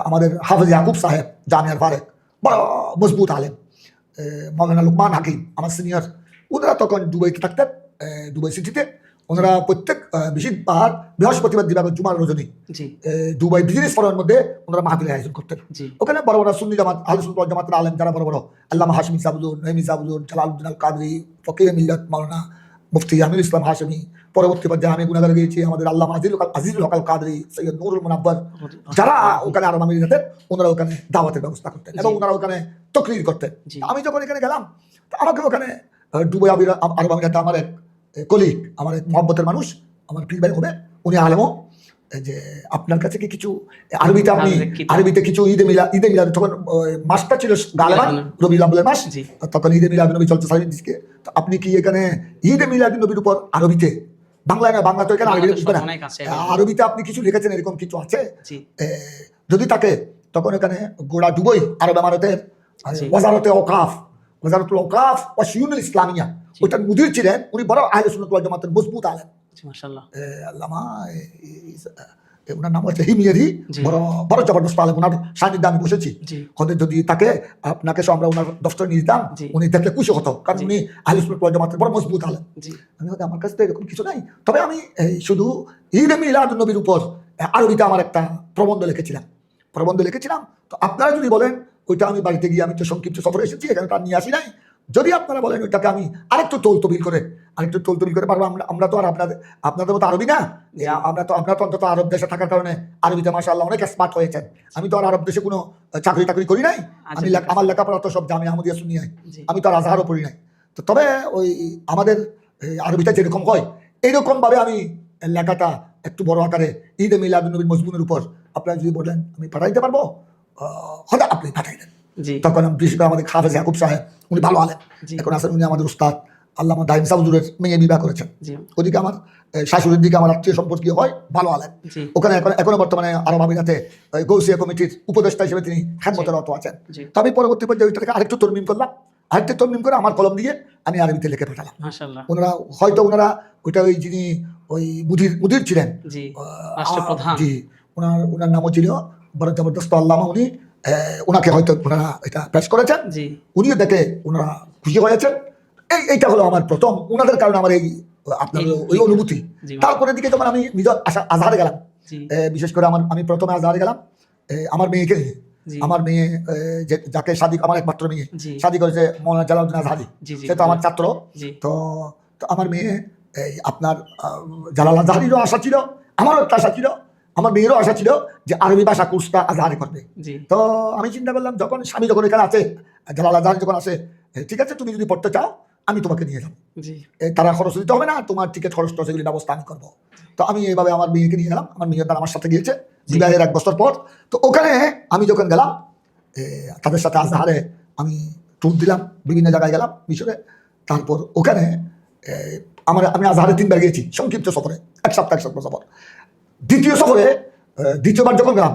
আমাদের হাফেজ ইয়াকুব সাহেব জামিয়ার ফারেক, বড় মজবুত আলেম, মৌলানা লুকমান হাকিম আমার সিনিয়র, ওনারা তখন দুবাইতে থাকতেন, দুবাই সিটিতে। ওনারা প্রত্যেক বৃহস্পতিবার দিবাগত জুমার রজনী জি দুবাই বিজনেস ফোরামের মধ্যে ওনারা মাহফিলের আয়োজন করতেন। জি ওখানে বড় বড় সুন্নি জামাত, আহলে সুন্নাত ওয়াল জামাতের আলেম যারা বড় বড়, আল্লামা হাশমি সাবুজুর, নঈমি সাবুজুর, জালালউদ্দিন আল কাদরি, ফকিহ মিল্লাত মাওলানা মুফতি আমিরুল ইসলাম হাশমি, পরবর্তী পর্যায়ে আমি গুনাহগার গিয়েছি আমাদের আল্লামা আজিজুল হক আল কাদরি, সৈয়দ নুরুল মুনাব্বার, যারা ওখানে আরব আমিরাতের, ওনারা ওখানে দাওয়াতের ব্যবস্থা করতেন এবং ওনারা ওখানে তকরির করতেন। জি। আমি যখন এখানে গেলাম, তো আমাকে ওখানে দুবাই আরব আমিরাতে আমার এক কলিগ, আমার এক মহব্বতের মানুষ, আমার পীর ভাই হবে, উনি আলেমও, যে আপনার কাছে কি কিছু আরবিতে আপনি আরবিতে কিছু ঈদে মিলাদ, তখন মাসটা ছিল গালেবান রবিউল আউয়ালের মাস, জি তখন ঈদে মিলাদ নবী চলতে সাহিদিসকে, তো আপনি কি এখানে ঈদে মিলাদ নবীর উপর আরবিতে, বাংলায় না, বাংলা তো এখানে আরবিতে বুঝবে না, অনেক আছে আরবিতে আপনি কিছু লিখেছেন, এরকম কিছু আছে জি যদি থাকে? তখন এখানে গোড়া দুবই আরব আমিরাতের জি। ওয়াজারতুল ওকাফ ওয়া শিউনুল ইসলামিয়া, ওইটার মুদির ছিলেন উনি, বড় আহলে সুন্নাত ওয়াল জামাতের মজবুত আলেম, জি মাশাআল্লাহ। আল্লামা ওনার নাম হচ্ছে হিমিয়ারি, জি। বড় বড় জবরদস্ত আলেম। ওনার সান্নিধ্যে আমি বসেছি, জি হতে যদি তাকে আপনাকে আমরা ওনার দফতরে নিয়ে যেতাম, জি। উনি দেখলে খুশি হতো, কারণ জি। উনি আহলে সুন্নাত ওয়াল জামাতের বড় মজবুত আলেম। জি আমি হয়তো আমার কাছে তো এরকম কিছু নাই, তবে আমি শুধু ঈদে মিলাদুন নবীর উপর আরবিতে আমার একটা প্রবন্ধ লিখেছিলাম। তো আপনারা যদি বলেন ওইটা আমি বাড়িতে গিয়ে, আমি তো সংক্ষিপ্ত সফরে এসেছি, এখানে তার নিয়ে আসি নাই, যদি আপনারা বলেন ওইটাকে আমি আরেকটু তোলতবিল করে পারবো। আমরা তো আর আপনাদের মতো আরবি না, আপনারা তো অন্তত আরব দেশে থাকার কারণে আরবিতে মাশাআল্লাহ অনেক স্মার্ট হয়েছেন। আমি তো আর আরব দেশে কোনো চাকরি করি নাই, আমি আমার লেখাপড়া তো সব জামিয়া আহমদিয়া সুন্নিয়ায়, জি আমি তো আর আজহারও পড়ি নাই। তো তবে ওই আমাদের আরবিটা যেরকম হয় এইরকম ভাবে আমি লেখাটা একটু বড় আকারে ঈদে মিলাদুন নবীর মজমুনের উপর আপনারা যদি বলেন আমি পাঠাইতে পারবো, হঠাৎ আপনি পাঠাই দেন। জি তখন আমি বিশেষ করে আমাদের হাফেজ ইয়াকুব সাহেব, উনি ভালো আলেন, জি এখন আসেন, উনি আমাদের উস্তাদ আল্লামা দাইম সাহ হুজুরের মেয়ে বিবাহ করেছেন। জি ওদিকে আমার শাশুড়ির দিকে আমার আত্মীয় সম্পর্কীয় হয়, ভালো আলেন। জি ওখানে এখনো বর্তমানে আরব আমিরাতে গৌসিয়া কমিটির উপদেষ্টা হিসেবে তিনি খেদমতরত আছেন। জি তো আমি পরবর্তী পর্যায়ে ওইটাকে আরেকটু তরমিম করে আমার কলম দিয়ে আমি আরবিতে লিখে পাঠালাম। মাশাআল্লাহ। ওনারা ওইটা ওই যিনি ওই মুদির ছিলেন, জি রাষ্ট্রপ্রধান। জি, ওনার নামও ছিল বড় জবরদস্ত আল্লামা, উনি ওনাকে হয়তো ওনারা এটা পেশ করেছেন, জি উনিও দেখে ওনারা খুশি হয়েছেন। এইটা হলো আমার প্রথম ওনাদের কারণে আমার এই আপনার ওই অনুভূতি। জি তারপরে দিকে যখন আমি আজহারে গেলাম, জি বিশেষ করে আমি প্রথমে আজহারে গেলাম আমার মেয়েকে নিয়ে। জি আমার মেয়ে যাকে শাদী, আমার একমাত্র মেয়ে জি শাদী করেছে মৌলানা জালালউদ্দিন আজহারি, জি জি সে তো আমার ছাত্র। জি তো আমার মেয়ে আপনার জালাল আজহারিরও আশা ছিল, আমারও একটা আশা ছিল, আমার মেয়েরও আশা ছিল যে আরবি ভাষা কোর্সটা আজহারে করবে। জি তো আমি চিন্তা করলাম, যখন স্বামী যখন এখানে আছে, জালাল আজহারি যখন আছে, ঠিক আছে তুমি যদি পড়তে চাও আমি তোমাকে নিয়ে যাবো, জি তারা খরচ দিতে হবে না, তোমার টিকিট খরচ টরচ এগুলি ব্যবস্থা আমি করবো। তো আমি এইভাবে আমার মেয়েকে নিয়ে গেলাম, আমার মেয়ের দ্বারা আমার সাথে গিয়েছে বিবাহের 1 বছর পর। তো ওখানে আমি যখন গেলাম তাদের সাথে আজহারে আমি ট্যুর দিলাম, বিভিন্ন জায়গায় গেলাম মিশরে। তারপর ওখানে আমি আজহারে 3 বার গিয়েছি সংক্ষিপ্ত সফরে, এক সপ্তাহ সফর। দ্বিতীয়বার যখন গেলাম,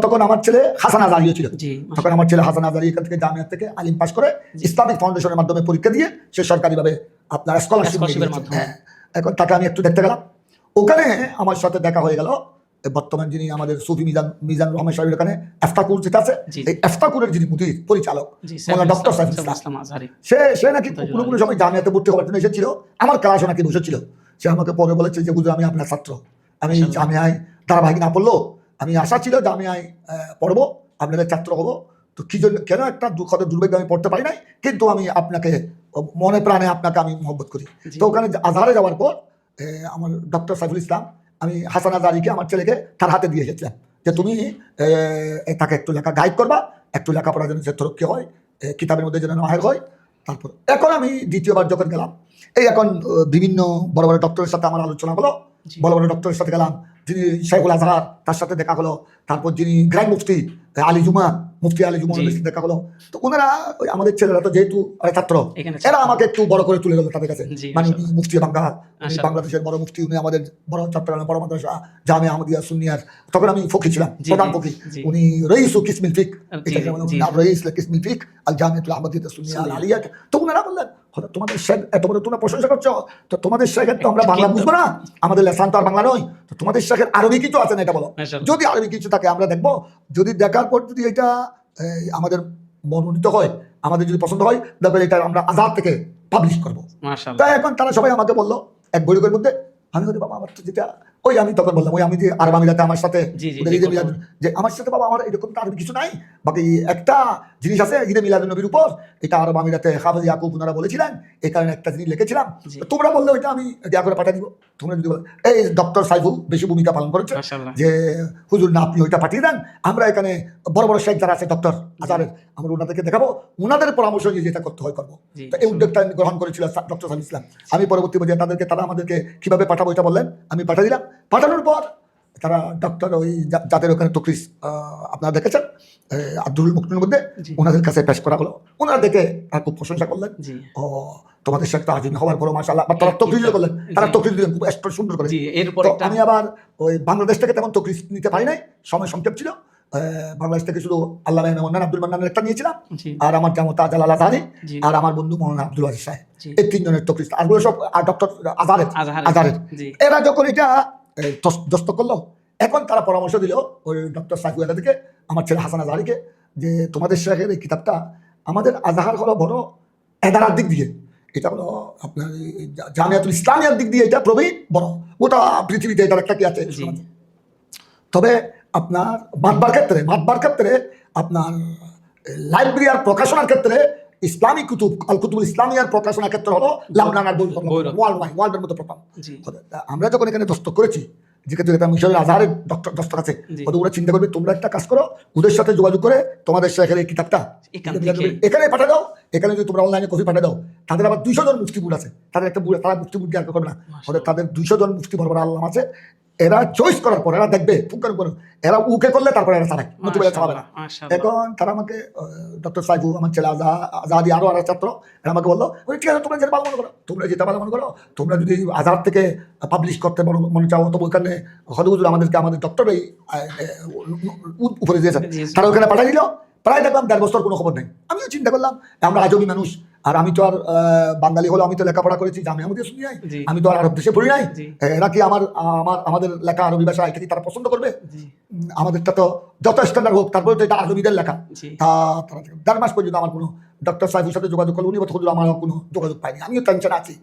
তখন আমার ছেলে হাসান আজহারি ছিল। জি তখন আমার ছেলে হাসান আজহারি এখান থেকে জামিয়া থেকে আলিম পাস করে ইসলামিক ফাউন্ডেশনের মাধ্যমে পরীক্ষা দিয়ে সে সরকারিভাবে আপনার স্কলারশিপের মাধ্যমে, হ্যাঁ, এখন তাকে আমি একটু দেখতে গেলাম। ওখানে আমার সাথে দেখা হয়ে গেল বর্তমান যিনি আমাদের সুফি মিজান রহমান সাহেবের ওখানে এফতাকুর যেটা আছে, এই এফতাকুরের যিনি মুদির পরিচালক মৌলানা ডক্টর সাইফুল ইসলাম আজহারি, সে নাকি কোনো সময় জামিয়াতে ভর্তি হওয়ার জন্য এসেছিল, আমার ক্লাসও নাকি বসেছিল। সে আমাকে পরে বলেছে যে হুজুর আমি আপনার ছাত্র, আমি জামিয়ায় ধারাবাহিক না পড়লো, আমি আশা ছিল জামিয়ায় পড়বো, আপনাদের ছাত্র হবো। তো কি জন্য কেন একটা দুর্ভাগ্য আমি পড়তে পারি নাই, কিন্তু আমি আপনাকে মনে প্রাণে আপনাকে আমি মহব্বত করি। তো ওখানে আজহারে যাওয়ার পর আমার ডক্টর সাইফুল ইসলাম, আমি হাসান আজহারিকে আমার ছেলেকে তার হাতে দিয়ে এসেছিলাম যে তুমি তাকে একটু লেখা গাইড করবা একটু লেখাপড়া যেন যে তরক্কি হয়, কিতাবের মধ্যে যেন মাহের হয়। তারপর এখন আমি দ্বিতীয়বার যখন গেলাম, এই এখন বিভিন্ন বড় বড় ডক্টরের সাথে আমার আলোচনা হলো, জি। বড় বড় ডক্টরের সাথে গেলাম, যিনি শেখুল আজহার তার সাথে দেখা হলো, তারপর যিনি গ্র্যান্ড মুফতি আলী জুমা, মুফতি আলী জুমা জি। ওনাদের সাথে দেখা হলো। তো ওনারা ওই আমাদের ছেলেরা তো যেহেতু ছাত্র, এখানে এরা আমাকে একটু বড় করে তুলে ধরলো তাদের কাছে, জি, মানে মাশাআল্লাহ। মুফতি বাংলা, উনি মাশাআল্লাহ। বাংলাদেশের বড় মুফতি, উনি আমাদের বড় চট্টগ্রামের বড় মাদ্রাসা জামিয়া আহমদিয়া সুন্নিয়ার, তখন আমি ফকি ছিলাম, জি, প্রধান জি, ফকি। জি। উনি রইসু কিসমিল ফিক, জি, এটা যেমন জি। রইস কিসমিল ফিক আল জামিয়াতুল আহমদিয়া সুন্নিয়া আল আলিয়া। তো ওনারা বললেন, হঠাৎ তোমাদের শেখ এত বড় তোমরা প্রশংসা করছো, তো তোমাদের শেখের তো আমরা বাংলা বুঝবো না, আমাদের লেসান তো আর বাংলা নয়, তো তোমাদের শেখের আরবি কিছু আছে না এটা বলো। মাশাআল্লাহ। যদি আরবি কিছু থাকে আমরা দেখবো, যদি দেখার পর যদি এটা আমাদের মনোনীত হয়, আমাদের যদি পছন্দ হয়, তারপরে এটা আমরা আজাদ থেকে পাবলিশ করবো। মাশাআল্লাহ। তাই এখন তারা সবাই আমাকে বললো এক বৈঠকের মধ্যে, আমি বলি বাবা আমার তো যেটা ওই আমি তখন বললাম ওই আমি যে আরব আমিরাতে আমার সাথে জি, জি, ওদের জি, ঈদে মিলাদ, যে আমার সাথে বাবা আমার এরকম তো আরবি কিছু নাই, বাকি একটা জিনিস আছে ঈদে মিলাদুন নবীর উপর, এটা আরব আমিরাতে হাফেজ ইয়াকুব ওনারা বলেছিলেন, এই কারণে একটা জিনিস লিখেছিলাম। জি। তো তোমরা বললে ওইটা আমি দেয়া করে পাঠিয়ে দিব। তোমরা যদি বলো, এই ডক্টর সাইফুল বেশি ভূমিকা পালন করেছে, মাশাআল্লাহ। যে হুজুর না আপনি ওইটা পাঠিয়ে দেন, আমরা এখানে বড় বড় শেখ যারা আছে ডক্টর আজারের, আমরা ওনাদেরকে দেখাবো, ওনাদের পরামর্শ নিয়ে যেটা করতে হয় করবো। জি, তো এই উদ্যোগটা আমি গ্রহণ করেছিল ডক্টর সাইফুল ইসলাম। আমি পরবর্তী পর্যায়ে তারা আমাদেরকে কিভাবে পাঠাবো এটা বললেন, আমি পাঠিয়ে দিলাম। পাঠানোর পর তারা ডক্টর ওই যাদের ওখানে তকরিস আপনারা দেখেছেন আব্দুল মুক্তির মধ্যে, জি। ওনাদের কাছে পেশ করা হলো। ওনারা দেখে তারা খুব প্রশংসা করলেন, জি। ও তোমাদের সাথে আজিম হওয়ার পর মাশাআল্লাহ, বা তারা তকরিজ করলেন, তারা জি। তকরিজ দিলেন খুব সুন্দর করে। জি, এরপর তো একটা আমি আবার ওই বাংলাদেশ থেকে তেমন তকরিজ নিতে পারি নাই, সময় সংক্ষেপ ছিল। বাংলাদেশ থেকে শুধু আল্লামা মান্নান আব্দুল মান্নানের একটা নিয়েছিলাম, জি, আর আমার জামতা জালাল আজহারি, জি। আর আমার বন্ধু মৌলানা আব্দুল আজিজ সাহেব, জি। এই তিনজনের তকরিজ, আরগুলো সব ডক্টর আজহারের। আজহারের জি। এরা যখন এটা দস্ত করলো, এখন তারা পরামর্শ দিল ওই ডক্টর সাইফুল আজাদিকে, আমার ছেলে হাসান আজহারিকে, যে তোমাদের শেখের এই কিতাবটা আমাদের আজহার হলো বড় এদারার দিক দিয়ে, এটা হলো আপনার জামিয়াতুল ইসলামিয়ার দিক দিয়ে এটা প্রবীণ বড়, ওটা পৃথিবীতে এটার একটা কি আছে। জি। তবে আপনার মাতবার ক্ষেত্রে আপনার লাইব্রেরি আর প্রকাশনার ক্ষেত্রে ইসলামী কুতুব আল কুতুবুল ইসলামিয়ার প্রকাশনার ক্ষেত্রে হলো লাবনানার বই ওয়ার্ল্ডের মতো প্রথম। জি। আমরা যখন এখানে দস্তক করেছি, যেহেতু এটা মিশরের আজহারের দস্তক আছে, জি। ওরা চিন্তা করবে তোমরা একটা কাজ করো, ওদের সাথে যোগাযোগ করে তোমাদের শেখের এই কিতাবটা এখান থেকে- এখানে পাঠিয়ে দাও। এখানে যদি তোমরা অনলাইনে কপি পাঠিয়ে দাও, তাদের আবার 200 জন মুফতি বোর্ড আছে, তাদের একটা তারা মুফতি বোর্ড আর করবে না, তাদের 200 জন মুফতি বরাবর আল্লাহ আছে। এরা চয়েস করার পর এরা দেখবে ফুকার করে, এরা উকে করলে তারপরে এরা চালায়, নতুবা চালাবে না। মাশাআল্লাহ। এখন তারা আমাকে ডক্টর সাইফু, আমার ছেলে আজাদি, আরো আর ছাত্র, এরা আমাকে বললো ঠিক আছে তোমরা যেটা ভালো মনে করো, তোমরা যেটা ভালো মনে করো, তোমরা যদি আজহার থেকে পাবলিশ করতে মনে চাও, তবে ওখানে হলুজুর আমাদের ডক্টর এই উপরে দিয়েছেন, জি। তারা ওখানে পাঠিয়ে দিল। প্রায় দেখলাম 1.5 বছর কোনো খবর নেই। আমিও চিন্তা করলাম আমরা আজবি মানুষ, আর আমি তো আর বাঙালি হলো, আমি তো লেখাপড়া করেছি জামিয়া আহমদিয়া সুন্নিয়ায়, জি। আমি তো আর আরব দেশে পড়ি নাই। জি। এরা কি আমাদের লেখা আরবি ভাষা এটা কি তারা পছন্দ করবে? জি। আমাদেরটা তো যত স্ট্যান্ডার্ড হোক, তারপরে তো এটা আরবিদের লেখা। জি। তারা 1.5 মাস পর্যন্ত আমার কোনো ডক্টর সাইফুর সাথে যোগাযোগ করলো, উনি বলতে আমার কোনো যোগাযোগ পাইনি, আমিও টেনশন আছি।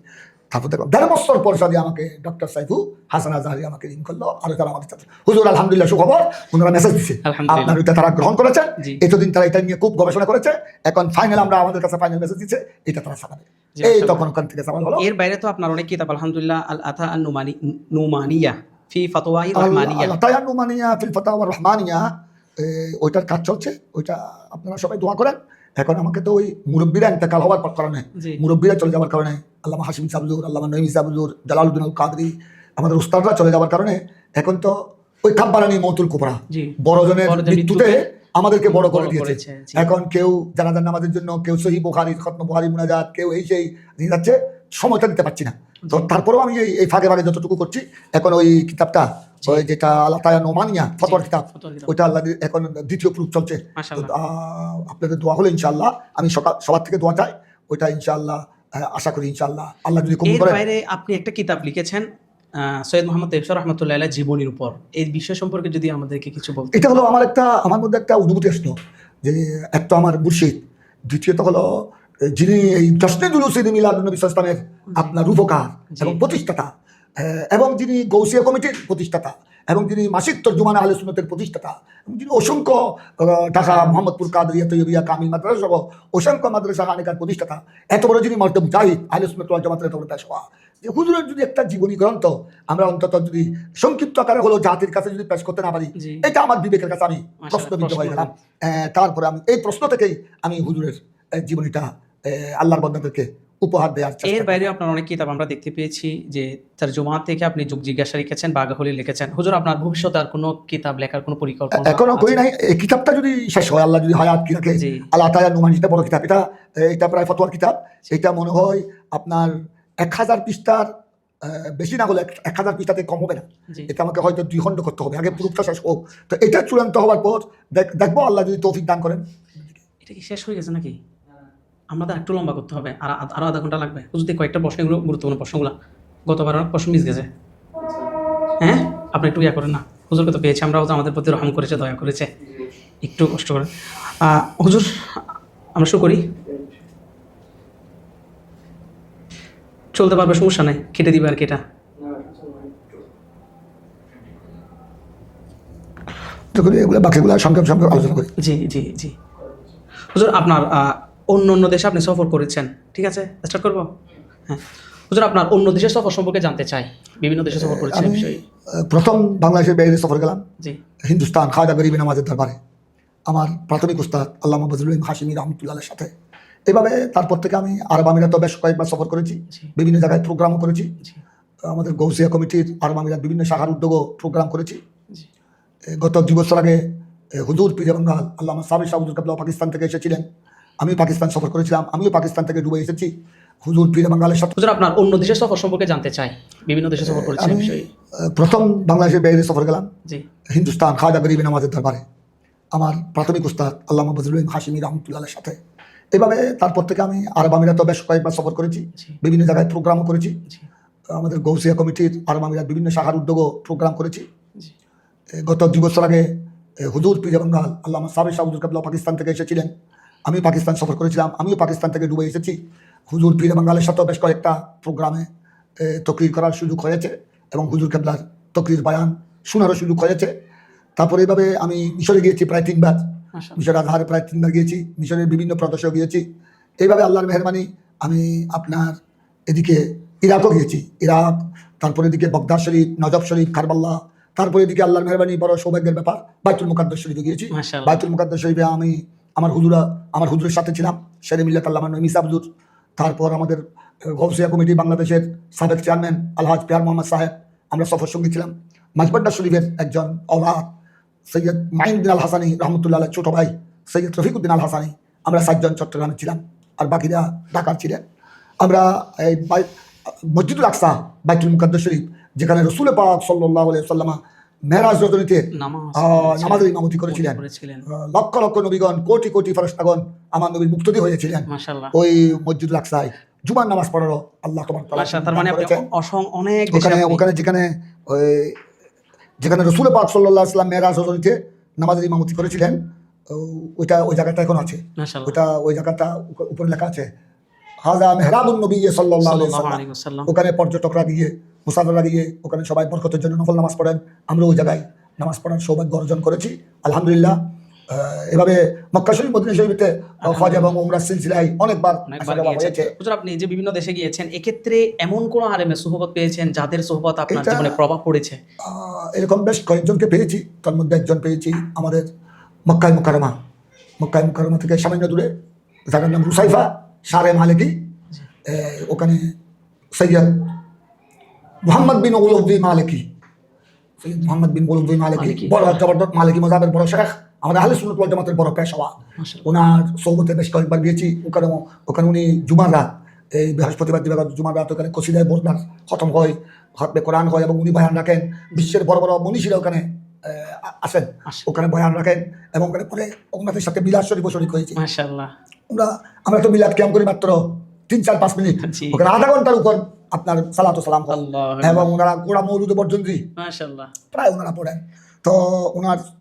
তারপর দেখো 1.5 বছর পর সাথে আমাকে ডক্টর সাইফু হাসান আজহারি আমাকে রিং করলো, আর তারা আমাদের সাথে হুজুর আলহামদুলিল্লাহ সুখবর, ওনারা মেসেজ দিচ্ছে আলহামদুলিল্লাহ। আপনার ওইটা তারা গ্রহণ করেছেন, জি। এতদিন তারা এটা নিয়ে খুব গবেষণা করেছে, এখন ফাইনাল আমরা আমাদের কাছে ফাইনাল মেসেজ দিচ্ছে, এটা তারা ছাপাবে। জি, এই মাশাআল্লাহ। তখন ওখান থেকে সামাল হলো। এর বাইরে তো আপনার অনেক কিতাব আলহামদুলিল্লাহ, আল আতা আন নুমানিয়া ফি ফাতওয়াই রহমানিয়া। আল্লাহ নুমানিয়া ফিল ফাতাওয়া রহমানিয়া, ওইটার কাজ চলছে, ওইটা আপনারা সবাই দোয়া করেন। এখন আমাকে তো ওই মুরব্বীরা ইন্তেকাল হওয়ার কারণে, জি। মুরব্বীরা চলে যাওয়ার কারণে, আল্লামা হাশিম সাবজুর, আল্লামা নঈম সাবজুর, জালালউদ্দিন আল কাদরি, আমাদের উস্তাদরা চলে যাওয়ার কারণে এখন তো ওই কাব্বারানি মৌতুল কুবরা, জি। বড়জনের বড়দের মৃত্যুতে আমাদেরকে বড় করে বড় দিয়েছে। করেছে, জি। এখন কেউ জানাজার নামাজের জন্য, কেউ সহি বুখারী খতম বুখারী মুনাজাত, কেউ এই সেই নিয়ে যাচ্ছে, সময়টা দিতে পারছি না। তো তারপরেও আমি এই ফাঁকে ফাঁকে যতটুকু করছি, এখন ওই কিতাবটা ওই যেটা আল্লাহ তাআলা নোমানিয়া ফতোয়ার কিতাব, ফতোয়ার কিতাব। ওইটা আল্লাহ এখন দ্বিতীয় প্রুফ চলছে। মাশাআল্লাহ। তো, আপনাদের দোয়া হলো ইনশাআল্লাহ, আমি সবার থেকে দোয়া চাই, ওইটা ইনশাআল্লাহ আশা করি ইনশাআল্লাহ আল্লাহ যদি কবুল এর করে। বাইরে আপনি একটা কিতাব লিখেছেন সৈয়দ মোহাম্মদ তেফসির রহমাতুল্লাহ আলাইহির জীবনীর উপর, এই বিষয় সম্পর্কে যদি আমাদেরকে কিছু বলতেন। এটা হলো আমার মধ্যে একটা অনুভূতি আসলো, যে একটা আমার মুর্শিদ, দ্বিতীয়ত হলো যিনি এই জশ্নে জুলুসে মিলাদুন নবী সাল্লাল্লাহু আলাইহি ওয়াসাল্লামের আপনার রূপকার এবং প্রতিষ্ঠাতা, এবং যিনি গৌসিয়া কমিটির প্রতিষ্ঠাতা, এবং যিনি মাসিক তরজুমান আহলে সুন্নাতের প্রতিষ্ঠাতা, এবং যিনি অসংখ্য ঢাকা মোহাম্মদপুর কাদরিয়া তৈয়বিয়া কামিল মাদ্রাসা সহ অসংখ্য মাদ্রাসা আনেকার প্রতিষ্ঠাতা, এত বড় যিনি মর্দে মুজাহিদ আহলে সুন্নাত ওয়াল জামাতের এত বড় পেশওয়া, যে হুজুরের যদি একটা জীবনী গ্রন্থ আমরা অন্তত যদি সংক্ষিপ্ত আকারে হলো জাতির কাছে যদি পেশ করতে না পারি, জি। এটা আমার বিবেকের কাছে আমি মাশাআল্লাহ, প্রশ্নবিদ্ধ হয়ে প্রশ্ন গেলাম। তারপরে আমি এই প্রশ্ন থেকেই আমি হুজুরের জীবনীটা আল্লাহর বান্দাদেরকে উপহার দেওয়ার চেষ্টা এর করি। বাইরেও আপনার অনেক কিতাব আমরা দেখতে পেয়েছি যে তারজুমা থেকে আপনি যুগ জিজ্ঞাসা লিখেছেন, বাগাহলি লিখেছেন। হুজুর, আপনার ভবিষ্যতে আর কোনো কিতাব লেখার কোনো পরিকল্পনা এখনো করি আছে? নাই। এই কিতাবটা যদি শেষ হয়, আল্লাহ যদি হায়াত কি রাখে, জি। আল্লাহ তাআলা নুমান, যেটা বড় কিতাব, এটা প্রায় ফতোয়ার কিতাব। এটা মনে হয় আপনার 1000 পৃষ্ঠার বেশি না হলে 1000 পৃষ্ঠাতে কম হবে না। জি। এটা আমাকে হয়তো 2 খণ্ড করতে হবে, আগে পুরোটা শেষ হোক। তো এটা চূড়ান্ত হওয়ার পর দেখবো আল্লাহ যদি তৌফিক দান করেন। এটা কি শেষ হয়ে গেছে নাকি? আমাদের একটু লম্বা করতে হবে, আর আরো আধা ঘন্টা লাগবে। হুজুর, কয়েকটা প্রশ্ন, এগুলো গুরুত্বপূর্ণ প্রশ্নগুলো। গতবার অনেক প্রশ্ন মিস গেছে। হ্যাঁ, আপনি একটু ইয়া করেন না। হুজুরকে তো পেয়েছি আমরা, হুজুর আমাদের প্রতি রহম করেছে, দয়া করেছে, একটু কষ্ট করেন। হুজুর, আমরা শুরু করি। চলতে পারবে, সমস্যা নাই, কেটে দিবে আর কেটা। যখন এগুলো বাকিগুলো সংক্ষেপ সংক্ষেপ আলোচনা করি। জি জি জি। হুজুর, আপনার অন্য অন্য দেশে আপনি সফর করেছেন, ঠিক আছে? স্টার্ট করবো? হ্যাঁ হুজুর, আপনার অন্য দেশের সফর সম্পর্কে জানতে চাই। বিভিন্ন দেশে সফর করেছেন আমি বিষয়ে। প্রথম বাংলাদেশের বাইরে সফর গেলাম জি হিন্দুস্তান, খাজা গরিব নামাজের দরবারে, আমার প্রাথমিক উস্তাদ আল্লামা বজলুল হাশিমি রহমতুল্লাহের সাথে। এভাবে তারপর থেকে আমি আরব আমিরাতও বেশ কয়েকবার সফর করেছি, জি বিভিন্ন জায়গায় প্রোগ্রামও করেছি। জি আমাদের গৌসিয়া কমিটির আরব আমিরাত বিভিন্ন শাখার উদ্যোগও প্রোগ্রাম করেছি। জি গত 2 বছর আগে হুজুর পীরে বাঙ্গাল আল্লামা সাবির শাহ হুজুর কাবলা পাকিস্তান থেকে এসেছিলেন। আমি পাকিস্তান সফর করেছিলাম, আমিও পাকিস্তান থেকে দুবাই এসেছি হুজুর পীরে বাঙ্গালের সাথে। হুজুর, আপনার অন্য দেশের সফর সম্পর্কে জানতে চাই। বিভিন্ন দেশে সফর করেছেন আমি বিষয়ে। প্রথম বাংলাদেশের বাইরে সফর গেলাম জি হিন্দুস্তান, খাজা গরিব নামাজের দরবারে, আমার প্রাথমিক উস্তাদ আল্লামা বজলুল হাশিমি রহমতুল্লাহের সাথে। এভাবে তারপর থেকে আমি আরব আমিরাতও বেশ কয়েকবার সফর করেছি, জি বিভিন্ন জায়গায় প্রোগ্রামও করেছি। জি আমাদের গৌসিয়া কমিটির আরব আমিরাত বিভিন্ন শাখার উদ্যোগও প্রোগ্রাম করেছি। জি গত 2 বছর আগে হুজুর পীরে বাঙ্গাল আল্লামা সাবির শাহ হুজুর কাবলা পাকিস্তান থেকে এসেছিলেন। আমি পাকিস্তান সফর করেছিলাম, আমিও পাকিস্তান থেকে দুবাই এসেছি হুজুর পীরে বাঙ্গালের সাথেও বেশ কয়েকটা প্রোগ্রামে তকরির করার সুযোগ হয়েছে এবং হুজুর কেবলার তকরির বায়ান শোনারও সুযোগ হয়েছে। তারপরে এইভাবে আমি মিশরে গিয়েছি প্রায় 3 বার, মাশাআল্লাহ। মিশর আজহারে প্রায় 3 বার গিয়েছি, মিশরের বিভিন্ন প্রদেশেও গিয়েছি। এইভাবে আল্লাহর মেহরবানি আমি আপনার এদিকে ইরাকও গিয়েছি, ইরাক, তারপরে এদিকে বগদাদ শরীফ, নজফ শরীফ, কারবাল্লা, তারপরে এদিকে আল্লাহর মেহরবানি বড় সৌভাগ্যের ব্যাপার বাইতুল মুকাদ্দাস শরীফে গিয়েছি। মাশাআল্লাহ। বাইতুল মুকাদ্দাস শরীফে আমি আমার হুজুরের সাথে ছিলাম, শেরে মিল্লাত আল্লামা নঈম ঈসা হুজুর। তারপর আমাদের গৌসিয়া কমিটি বাংলাদেশের সাবেক চেয়ারম্যান আলহাজ পিয়ার মোহাম্মদ সাহেব, আমরা সফর সঙ্গী ছিলাম। মাঝবাড্ডা শরীফের একজন অলাদ সৈয়দ মাইনুদ্দিন আল হাসানি রহমতুল্লাহ ছোট ভাই সৈয়দ রফিকুদ্দিন আল হাসানি, আমরা 7 জন চট্টগ্রামে ছিলাম, আর বাকিরা ঢাকার ছিলেন। আমরা এই মসজিদুল আকসা, বাইতুল মুকাদ্দাস শরীফ, যেখানে রসুল পাক সাল্লাল্লাহু আলাইহি ওয়াসাল্লাম মেরাজ রজনীতে নামাজের ইমামতি করেছিলেন। লক্ষ লক্ষ নবীগণ, কোটি কোটি ফেরেশতাগণ আমার নবীর মুক্তদি হয়েছিলেন মাশাআল্লাহ। ওই মসজিদুল আকসায় জুমার নামাজ পড়ারও আল্লাহ তোমার মাশাআল্লাহ। তার মানে আপনি অনেক দেশে ওখানে আপনি- ওখানে যেখানে রসুল পাক সাল্লাল্লাহু আলাইহি ওয়াসাল্লাম মেরাজ রজনীতে নামাজের ইমামতি করেছিলেন, ওই জায়গাটা এখন আছে। মাশাআল্লাহ। ওই জায়গাটা উপরে লেখা আছে হাজা মেহরাবুন নবী সাল্লাল্লাহু আলাইহি আলাইহি ওয়াসাল্লাম। ওয়াসাল্লাম। ওখানে পর্যটকরা গিয়ে, মুসাফিররা গিয়ে ওখানে সবাই বরকতের জন্য নফল নামাজ পড়েন। আমরা ওই জায়গায় নামাজ পড়ার সৌভাগ্য অর্জন করেছি আলহামদুলিল্লাহ। এভাবে মক্কা শরীফ, মদিনা শরীফে হজ এবং উমরাহ সিলসিলায় অনেকবার অনেকবার যাওয়া গিয়েছেন। হয়েছে। হুজুর, আপনি যে বিভিন্ন দেশে গিয়েছেন, এক্ষেত্রে এমন কোন আলেমের সুহবত পেয়েছেন যাদের সুহবত আপনার এটা- জীবনে প্রভাব পড়েছে? এরকম বেশ কয়েকজনকে পেয়েছি, তার মধ্যে একজন পেয়েছি আমাদের মক্কায় মুকাররমা থেকে সামান্য দূরে, যার নাম রুসাইফা শারে মালিকি। ওখানে সৈয়দ মোহাম্মদ বিন ওলুদ্দিন মালিকি, সৈয়দ মোহাম্মদ বিন ওলুদ্দিন মালিকি বড় জবরদস্ত মালিকি মজাবের বড় শেখ, আমাদের আহলে সুন্নাত ওয়াল জামাতের বড় পেশওয়া। মাশাআল্লাহ। ওনার সৌবতে বেশ কয়েকবার গিয়েছি। ওখানে উনি জুমার রাত, এই বৃহস্পতিবার দিবাগত জুমার রাত ওখানে কসিদায় বোরদার খতম হয়, খতমে কোরআন হয় এবং উনি বয়ান রাখেন। বিশ্বের বড় বড় মনীষীরা ওখানে আসেন, ওখানে বয়ান রাখেন এবং ওখানে পরে ওনাদের সাথে মিলাদ শরীফ শরীক হয়েছে। মাশাআল্লাহ। আমরা তো মিলাদ কিয়াম করি মাত্র 3-4-5 মিনিট, জি। ওখানে আধা ঘন্টার উপর আপনার সালাত ও সালাম হয় আল্লাহু এবং ওনারা গোড়া মৌলুদ বর্জনজি মাশাআল্লাহ। প্রায় ওনারা পড়েন। তো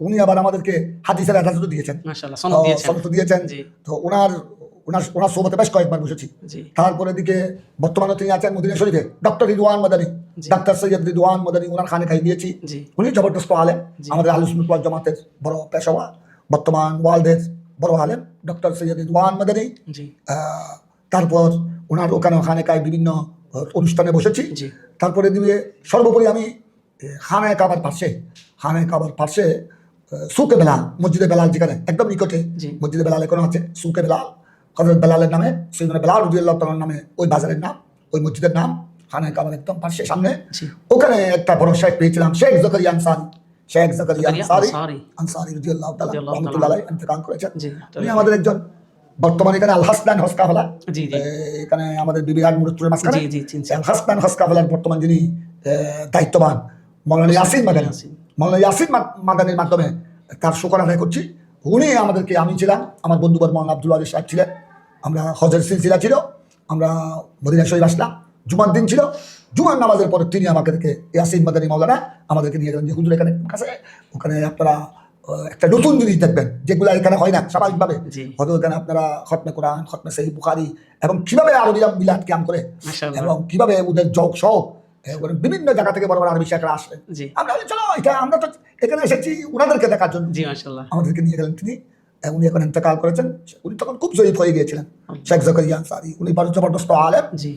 উনি আবার আমাদেরকে হাদিসের এজাজত দিয়েছেন, মাশাআল্লাহ। সনদ দিয়েছেন। সনদ দিয়েছেন। জি তো ওনার সোহবতে বেশ কয়েকবার বসেছি। জি তারপরে দিকে বর্তমানে তিনি আছেন মদিনা শরীফে ডক্টর রিদওয়ান মাদানী, জি। ডাক্তার সৈয়দ রিদওয়ান মাদানী, ওনার খানে খাই দিয়েছি। জি উনি জবরদস্ত আলেম, জি। আমাদের আহলে সুন্নাত ওয়াল জামাতের বড় পেশওয়া, বর্তমান ওয়ার্ল্ডের বড় আলেম ডক্টর সৈয়দ রিদওয়ান মাদানী। জি তারপর ওনার ওখানে খায় বিভিন্ন অনুষ্ঠানে বসেছি। জি। তারপরে দিয়ে সর্বোপরি আমি খানায় কাবার পার্শ্বে সুকে বেলাল, মসজিদে বেলাল যেখানে একদম নিকটে, জি। মসজিদে বেলাল এখনো আছে, সুকে বেলাল, হযরত বেলালের নামে, সৈয়দনা বেলাল রাদিয়াল্লাহু তাআলার নামে ওই বাজারের নাম, ওই মসজিদের নাম, খানায় কাবার একদম পার্শ্বে সামনে। জি। ওখানে একটা বড় শেখ পেয়েছিলাম, শেখ জাকারিয়া আনসারী। শেখ জাকারিয়া জাকারিয়া আনসারী রাদিয়াল্লাহু তাআলা রাদিয়াল্লাহু রাহমাতুল্লাহ আলাইহি ইন্তেকাল করেছেন। জি। উনি আমাদের একজন, বর্তমানে এখানে আল হাসনান হসকাফলা, জি, জি। এখানে আমাদের বিবিআর মুরুদপুরের মাঝখানে জি, জি, চিনছি। আল হাসনান হসকাফলার বর্তমান যিনি দায়িত্ববান মাওলানা ইয়াসিন মাদানী, মাওলানা ইয়াসিন মাদানীর মাধ্যমে তার শুকর আদায় করছি। উনি আমাদেরকে, আমি ছিলাম, আমার বন্ধুবর মাওলানা আব্দুল আজিজ সাহেব ছিলেন, আমরা হজের সিলসিলা ছিল, আমরা মদিনা শরীফ আসলাম, জুমার দিন ছিল, জুমার নামাজের পরে তিনি আমাদেরকে, ইয়াসিন মাদানী মাওলানা আমাদেরকে নিয়ে গেলেন যে হুজুর এখানে কাছে, ওখানে আপনারা একটা নতুন জিনিস দেখবেন যেগুলো এখানে হয় না স্বাভাবিকভাবে। জি। হয়তো এখানে আপনারা খতমে কোরআন, খতমে সহিহ বুখারী এবং কিভাবে আরবিরা মিলাদ কিয়াম করে মাশাআল্লাহ। এবং কিভাবে ওদের যোগ শোক, বিভিন্ন জায়গা থেকে বড় বড় আরবি শেখরা আসেন। জি। আমরা বলি, চলো এটা, আমরা তো এখানে এসেছি ওনাদেরকে দেখার জন্য। জি, মাশাআল্লাহ। আমাদেরকে নিয়ে গেলেন তিনি। উনি এখন ইন্তেকাল করেছেন। উনি তখন খুব জয়ীফ হয়ে গিয়েছিলেন, শেখ জাকারিয়া আনসারী। উনি বড় জবরদস্ত আলেম। জি।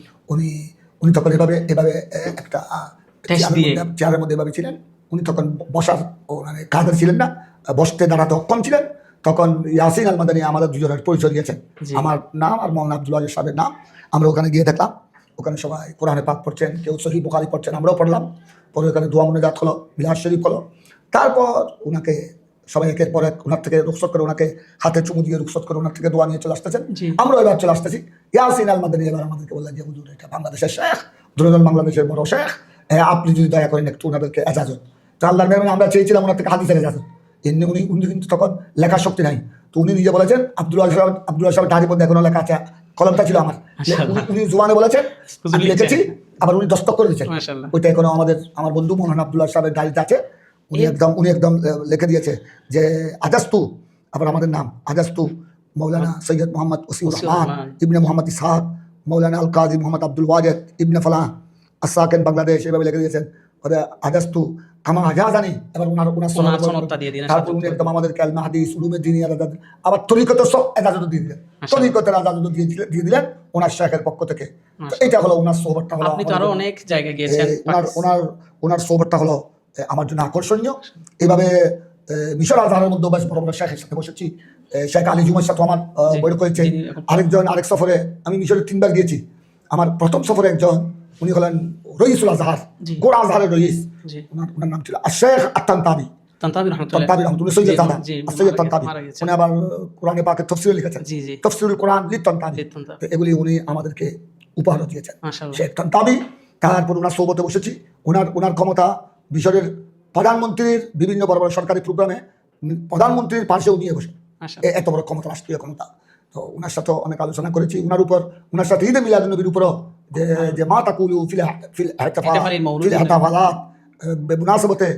উনি তখন এভাবে একটা টেস্ট দিয়ে। চেয়ারের মধ্যে এভাবে ছিলেন। উনি তখন বসার মানে কাদের ছিলেন না, বসতে দাঁড়াতে অক্ষম ছিলেন। তখন ইয়াসিন আল মাদানী আমাদের দুজনের পরিচয় দিয়েছেন, জি। আমার নাম আর মাওলানা আব্দুল আজিজ সাহেবের নাম। আমরা ওখানে গিয়ে দেখলাম, ওখানে সবাই কোরআনে পাক পড়ছেন, কেউ সহিহ বুখারী পড়ছেন, আমরাও পড়লাম। পরে ওখানে দোয়া মুনাজাত হলো, মিলাদ শরীফ হলো। তারপর ওনাকে সবাই একের পর এক ওনার থেকে রুখসত করে, ওনাকে হাতে চুমু দিয়ে রুখসত করে ওনার থেকে দোয়া নিয়ে চলে আসতেছেন। জি। আমরা এবার চলে আসতেছি। ইয়াসিন আল মাদানী এবার আমাদেরকে বললেন যে হুজুর এটা বাংলাদেশের শেখ, দুজন বাংলাদেশের বড় শেখ, আপনি যদি দয়া করেন একটু ওনাদেরকে এজাজত। তো আল্লাহর মেহরবানি আমরা চেয়েছিলাম ওনার থেকে হাদিসের এজাজত। এমনি উনি কিন্তু তখন লেখার শক্তি নাই, তো উনি নিজে বলেছেন, আব্দুল সাহেব ডায়ের মধ্যে এখনো লেখা আছে, কলমটা ছিল আমার, উনি জুবানে বলেছেন, আমি লিখেছি, আবার উনি দস্তক করে দিয়েছেন। মাশাআল্লাহ। ওইটা এখনো আমার বন্ধু মোহাম্মদ আব্দুল্লাহ সাহেবের ডায়েরিতে আছে। উনি একদম লিখে দিয়েছে যে আজাস্তু, আবার আমাদের নাম আজাস্তু মৌলানা সৈয়দ মোহাম্মদ ওসিউর রহমান ইবনে মোহাম্মদ ইসহাক, মৌলানা আল কাজী মোহাম্মদ আব্দুল ওয়াজেদ ইবনে ফলাহ আসাকেন বাংলাদেশ, এভাবে লিখে দিয়েছেন আজাস্তু কামা আজাজানি। এবার ওনার সনদটা দিয়ে দিন। তারপর উনি একদম আমাদেরকে আল মাহাদিস উলুমে দিনী আবার তরিকতের সব এজাজত দিয়ে দিলেন, তরিকতের এজাজত দিয়ে দিলেন ওনার শেখের পক্ষ থেকে। তো এটা হলো ওনার সোহবতটা হলো। আপনি তো আরো অনেক জায়গায় গিয়েছেন। ওনার সোহবতটা হলো আমার জন্য আকর্ষণীয়। এইভাবে মিশর আজহারের মধ্যে বেশ বড় বড় শেখের সাথে বসেছি। শেখ আলী জুমের সাথে আমার বৈঠক হয়েছে। আরেক সফরে আমি মিশরে 3 বার গিয়েছি। আমার প্রথম সফরে একজন, উনি হলেন রইসুল আজহার, গোড়া আজহারের রইস, ওনার নাম ছিল শেখ আত্তান্তাবি। তানতাবি রহমাতুল্লাহ। সৈয়দ দাদা সৈয়দ তান্তাবি। উনি আবার কোরআনে পাকে তফসির লিখেছেন, তফসিরুল কোরআন লিত্তান্তাবি। এগুলি উনি আমাদেরকে উপহার দিয়েছেন, শেখ তান্তাবি। তারপর ওনার সৌবতে বসেছি। ওনার ক্ষমতা মিশরের প্রধানমন্ত্রীর বিভিন্ন বড় বড় সরকারি প্রোগ্রামে প্রধানমন্ত্রীর পাশেও নিয়ে বসে, এত বড় ক্ষমতা, রাষ্ট্রীয় ক্ষমতা। তো ওনার সাথে অনেক আলোচনা করেছি। ওনার সাথে ঈদে মিলাদুন নবীর উপরও যে মা তাকুলু ফিল ইহতিফালাত বিমুনাসাবাতে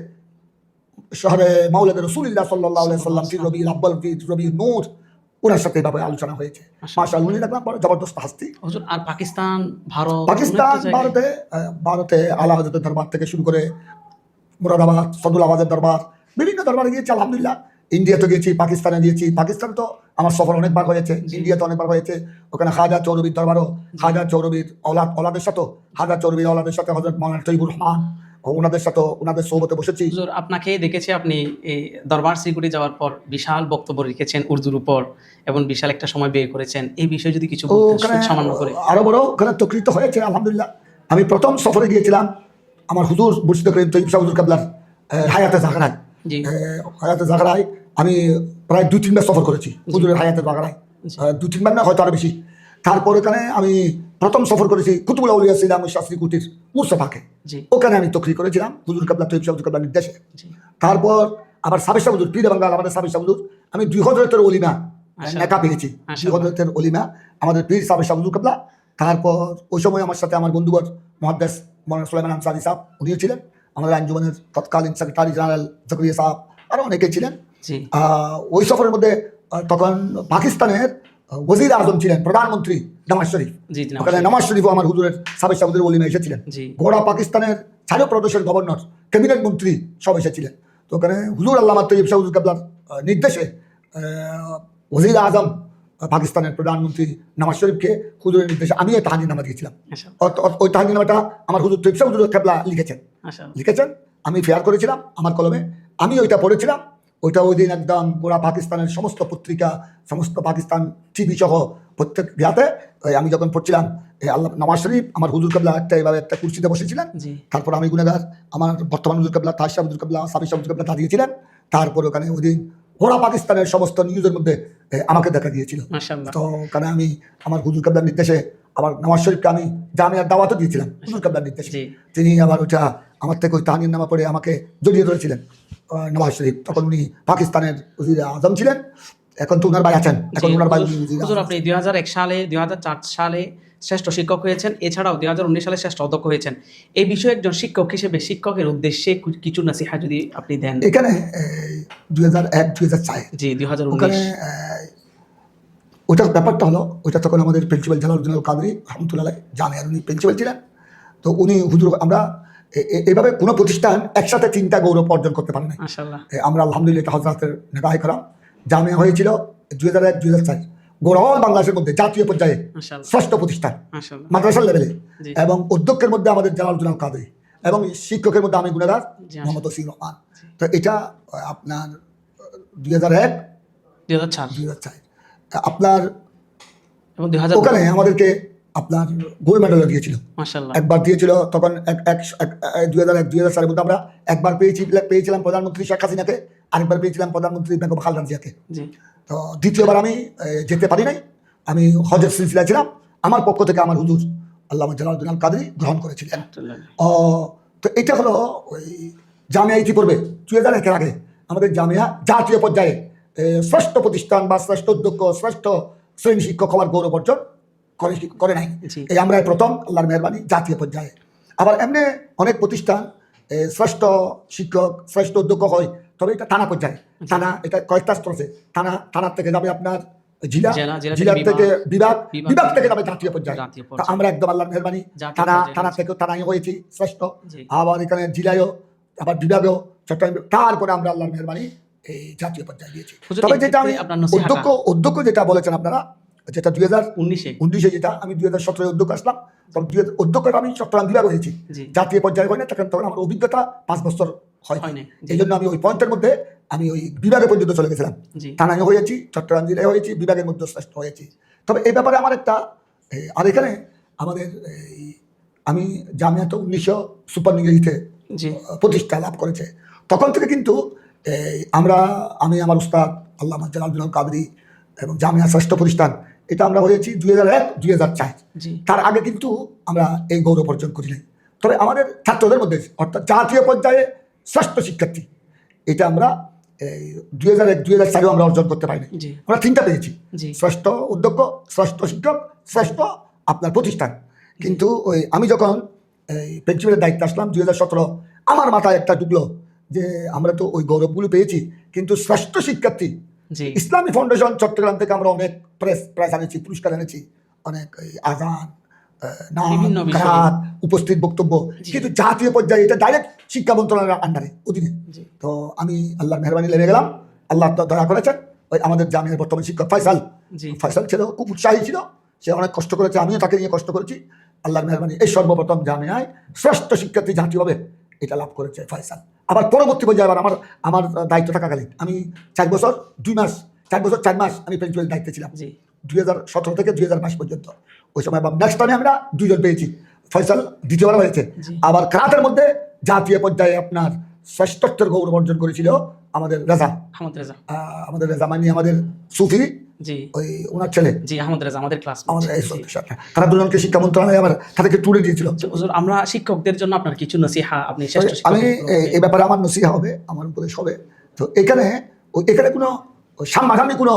শহরে মাওলাদ রাসূলুল্লাহ সাল্লাল্লাহু আলাইহি ওয়াসাল্লাম ফি রবিউল আউয়াল ফি রবিউন নূর, ওনার সাথে এভাবে আলোচনা হয়েছে। মাশাআল্লাহ, উনি দেখলাম বড় জবরদস্ত হাস্তি। হুজুর, আর পাকিস্তান, ভারতে আলা হযরতের দরবার থেকে শুরু করে মুরাদাবাদ, সদুলাবাদের দরবার, বিভিন্ন দরবারে গিয়েছি আলহামদুলিল্লাহ। ইন্ডিয়াতে গিয়েছি, পাকিস্তানে গিয়েছি। পাকিস্তান তো আমার সফর অনেকবার হয়েছে, ইন্ডিয়াতে অনেকবার হয়েছে। ওখানে খাজা চৌরবির দরবারও, খাজা চৌরবির ওলাদের সাথে, খাজা চৌরবির ওলাদের সাথে হযরত মাওলানা তৈয়বুর রহমান, ওনাদের সাথে ওনাদের সোহবতে বসেছি। হুজুর, আপনাকে দেখেছি আপনি এই দরবার সিকিউরিটি যাওয়ার পর বিশাল বক্তব্য রেখেছেন উর্দুর উপর এবং বিশাল একটা সময় বের করেছেন। এই বিষয়ে যদি কিছু সামান্য করে। আরো বড় ওখানে তকরিত হয়েছে আলহামদুলিল্লাহ। আমি প্রথম সফরে গিয়েছিলাম আমার হুজুর মুর্শিদ করিম তৈয়ব শাহ হুজুর কাবলার হায়াতে জাগরায়। হায়াতে জাগরায় আমি প্রায় 2-3 বার সফর করেছি হুজুরের হায়াতে জাগরায়, 2-3 বার না, হয়তো আরো বেশি। তারপর এখানে আমি প্রথম সফর করেছি কুতুবুল আউলিয়া ছিলাম ওই শাস্ত্রী কুটির মুর্শিদাবাদে, ওখানে আমি তকরি করেছিলাম হুজুর কাবলা তৈয়ব শাহ হুজুর কাবলার নির্দেশে। তারপর আবার সাবেক শাহ হুজুর, পীর বাংলার আমাদের সাবেক শাহ হুজুর, আমি 2 হযরতের ওলিমা নেকা পেয়েছি, 2 হযরতের ওলিমা আমাদের পীর সাবেক শাহ হুজুর কাবলা। তারপর ওই সময় আমার সাথে আমার বন্ধুবর মুহাদ্দিস মাওলানা সুলাইমান আনসারী সাহেব, উনিও ছিলেন। আমাদের আঞ্জুমানের তৎকালীন সেক্রেটারি জেনারেল জাকারিয়া সাহেব, আরও অনেকেই ছিলেন। ওই সফরের মধ্যে তখন পাকিস্তানের ওজির আজম ছিলেন, প্রধানমন্ত্রী নওয়াজ শরীফ। ওখানে নওয়াজ শরীফও আমার হুজুরের সাবেক শাহ হুজুরের ওলিমা এসেছিলেন। গোড়া পাকিস্তানের ছাড়ো প্রদেশের গভর্নর, ক্যাবিনেট মন্ত্রী সব এসেছিলেন। তো ওখানে হুজুর আল্লামা তৈয়ব শাহ হুজুর কাবলার নির্দেশে ওজির আজম পাকিস্তানের প্রধানমন্ত্রী নওয়াজ শরীফকে হুজুরের নির্দেশে আমিও তাহানিনামা দিয়েছিলাম। ওই তাহানিনামাটা আমার হুজুর তৈফসা হুজুর কেবলা লিখেছেন, আমি ফেয়ার করেছিলাম আমার কলমে, আমি ওইটা পড়েছিলাম। ওইটা ওই দিন একদম পুরা পাকিস্তানের সমস্ত পত্রিকা, সমস্ত পাকিস্তান টিভি সহ প্রত্যেক ইয়াতে আমি যখন পড়ছিলাম, আল্লাহ নওয়াজ শরীফ আমার হুজুর কেবলা এইভাবে একটা কুর্সিতে বসেছিলেন। তারপর আমি গুনাগার আমার বর্তমান হুজুর কেবলা তাহির হুজুর কেবলা সাবির হুজুর কেবলা দাঁড়িয়েছিলেন। তারপর ওখানে ওই দিন ওরা পাকিস্তানের সমস্ত নিউজের মধ্যে আমাকে দেখা দিয়েছিল। তো ওখানে আমি আমার হুজুর কেবলার নির্দেশে আবার নওয়াজ শরীফকে আমি জামিয়ার দাওয়াতও দিয়েছিলাম হুজুর কেবলার নির্দেশে। তিনি আবার ওইটা আমার থেকে ওই তাহানিনামা পড়ে আমাকে জড়িয়ে ধরেছিলেন নওয়াজ শরীফ। তখন উনি পাকিস্তানের উজির আজম ছিলেন, এখন তো উনার ভাই আছেন। এখন উনার ভাই হুজুর আপনি 2001 সালে 2004 সালে শ্রেষ্ঠ শিক্ষক হয়েছেন, এছাড়াও 2019 সালে শ্রেষ্ঠ অধ্যক্ষ হয়েছেন। এই বিষয়ে একজন শিক্ষক হিসেবে শিক্ষকের উদ্দেশ্যে কিছু নসিহা যদি আপনি দেন। এখানে 2001-2004 জি 2019 ওখানে ওটার ব্যাপারটা হলো, ওইটা তখন আমাদের প্রিন্সিপাল জালালউদ্দিন আল কাদরি রহমতুল্লাহ জামিয়ার উনি প্রিন্সিপাল ছিলেন। তো উনি হুজুর আমরা এইভাবে কোনো প্রতিষ্ঠান একসাথে 3টা গৌরব অর্জন করতে পারে না। আমরা আলহামদুলিল্লাহ হযরতের নেগাহে করাম জামিয়া হয়েছিল 2001-2004 গোড়াল বাংলাদেশের মধ্যে জাতীয় পর্যায়ে ষষ্ঠ প্রতিষ্ঠান মাদ্রাসার লেভেলে, এবং অধ্যক্ষের মধ্যে আমাদের জালালউদ্দিন আল কাদরি, এবং শিক্ষকের মধ্যে আমি গুণাগার মোহাম্মদ ওসির রহমান। তো এটা আপনার 2001-2004 আপনার ওখানে আমাদেরকে আপনার গোল্ড মেডেলও দিয়েছিল, একবার দিয়েছিল। তখন 2001-2004 মধ্যে আমরা একবার পেয়েছিলাম প্রধানমন্ত্রী শেখ হাসিনাকে, আরেকবার পেয়েছিলাম প্রধানমন্ত্রী বেগম খালেদা জিয়াকে। তো দ্বিতীয়বার আমি যেতে পারি নাই, আমি হজের সিলসিলা ছিলাম। আমার পক্ষ থেকে আমার হুজুর আল্লামা জালালউদ্দিন আল কাদরি গ্রহণ করেছিলেন। তো এটা হলো ওই জামিয়া। ইতিপূর্বে 2001-এর আগে আমাদের জামিয়া জাতীয় পর্যায়ে শ্রেষ্ঠ প্রতিষ্ঠান বা শ্রেষ্ঠ অধ্যক্ষ, শ্রেষ্ঠ শ্রেণী শিক্ষক হওয়ার গৌরব অর্জন করে নাই। এই আমরাই প্রথম, আল্লাহর মেহরবানি, জাতীয় পর্যায়ে। আবার এমনি অনেক প্রতিষ্ঠান শ্রেষ্ঠ শিক্ষক, শ্রেষ্ঠ অধ্যক্ষ হয়, তবে এটা থানা পর্যায়ে। থানা এটা কয়েকটা স্তর আছে। থানার থেকে যাবে আপনার জেলা, জেলার থেকে বিভাগ, বিভাগ থেকে যাবে জাতীয় পর্যায়ে। আমরা একদম আল্লাহর মেহরবানি থানা থেকেও থানায় হয়েছি শ্রেষ্ঠ, আবার এখানে জেলায়ও, আবার বিভাগেও, চট্টগ্রাম, তারপরে আমরা আল্লাহর মেহরবানি এই জাতীয় পর্যায়ে দিয়েছি। তবে যেটা আমি অধ্যক্ষ যেটা বলেছেন আপনারা, যেটা 2019-এ, যেটা আমি 2017 অধ্যক্ষ আসলাম, তখন অধ্যক্ষটা আমি চট্টগ্রাম বিভাগ হয়েছি, জাতীয় পর্যায়ে হয় না। তখন আমার অভিজ্ঞতা 5 বছর হয়, এই জন্য আমি ওই পয়েন্টের মধ্যে আমি ওই বিভাগে পর্যন্ত চলে গেছিলাম। থানায় হয়েছি, চট্টগ্রাম জেলায় হয়েছি, বিভাগের মধ্যে শ্রেষ্ঠ হয়েছি। তবে এই ব্যাপারে আমার একটা আর এখানে আমাদের আমি জামিয়াত 1956 প্রতিষ্ঠা লাভ করেছে। তখন থেকে কিন্তু আমি আমার উস্তাদ আল্লামা জালালউদ্দিন আল কাদরি এবং জামিয়া শ্রেষ্ঠ প্রতিষ্ঠান, এটা আমরা হয়েছি 2001-2004। তার আগে কিন্তু আমরা এই গৌরব অর্জন করি নাই। তবে আমাদের ছাত্রদের মধ্যে, অর্থাৎ জাতীয় পর্যায়ে শ্রেষ্ঠ শিক্ষার্থী, এটা আমরা 2001-2004 আমরা অর্জন করতে পারিনি। আমরা 3টা পেয়েছি, শ্রেষ্ঠ অধ্যক্ষ, শ্রেষ্ঠ শিক্ষক, শ্রেষ্ঠ আপনার প্রতিষ্ঠান। কিন্তু ওই আমি যখন এই প্রিন্সিপালের দায়িত্বে আসলাম 2017, আমার মাথায় একটা ঢুকলো যে আমরা তো ওই গৌরবগুলো পেয়েছি, কিন্তু শ্রেষ্ঠ শিক্ষার্থী ইসলামী ফাউন্ডেশন চট্টগ্রাম থেকে আমরা অনেক প্রাইজ আনেছি, পুরস্কার এনেছি, অনেক আজান, নাম, উপস্থিত বক্তব্য, কিন্তু জাতীয় পর্যায়ে এটা ডাইরেক্ট শিক্ষা মন্ত্রণালয়ের আন্ডারে, অধীনে। তো আমি আল্লাহর মেহরবানি লেগে গেলাম, আল্লাহ দয়া করেছেন। ওই আমাদের জামিয়ার বর্তমান শিক্ষক ফয়সাল ছিল, খুব উৎসাহী ছিল, সে অনেক কষ্ট করেছে, আমিও তাকে নিয়ে কষ্ট করেছি। আল্লাহর মেহরবানি এই সর্বপ্রথম জামিয়ায় শ্রেষ্ঠ শিক্ষার্থী জাতীয়ভাবে এটা লাভ করেছে ফয়সাল। আবার পরবর্তী পর্যায়ে আবার আমার দায়িত্ব থাকাকালীন আমি 4 বছর 4 মাস আমি প্রিন্সিপালের দায়িত্বে ছিলাম, 2017 থেকে 2022 পর্যন্ত। ওই সময় নেক্সট টাইমে আমরা 2 জন পেয়েছি, ফয়সাল দ্বিতীয়বার হয়েছে। আবার ক্রাতের মধ্যে জাতীয় পর্যায়ে আপনার শ্রেষ্ঠত্বের গৌরব অর্জন করেছিল আমাদের আমাদের রেজা মানে আমাদের সুফি, ওই ওনার ছেলে আহমদ রেজা, আমাদের ক্লাস, তারা দুজনকে শিক্ষা মন্ত্রণালয়ে আবার তাদেরকে ট্যুরে দিয়েছিল। আমরা শিক্ষকদের জন্য আপনার কিছু নসিহা, আপনি আমি এই ব্যাপারে আমার নসিহা হবে, আমার উপদেশ হবে। তো এখানে কোনো সামনাসামনি কোনো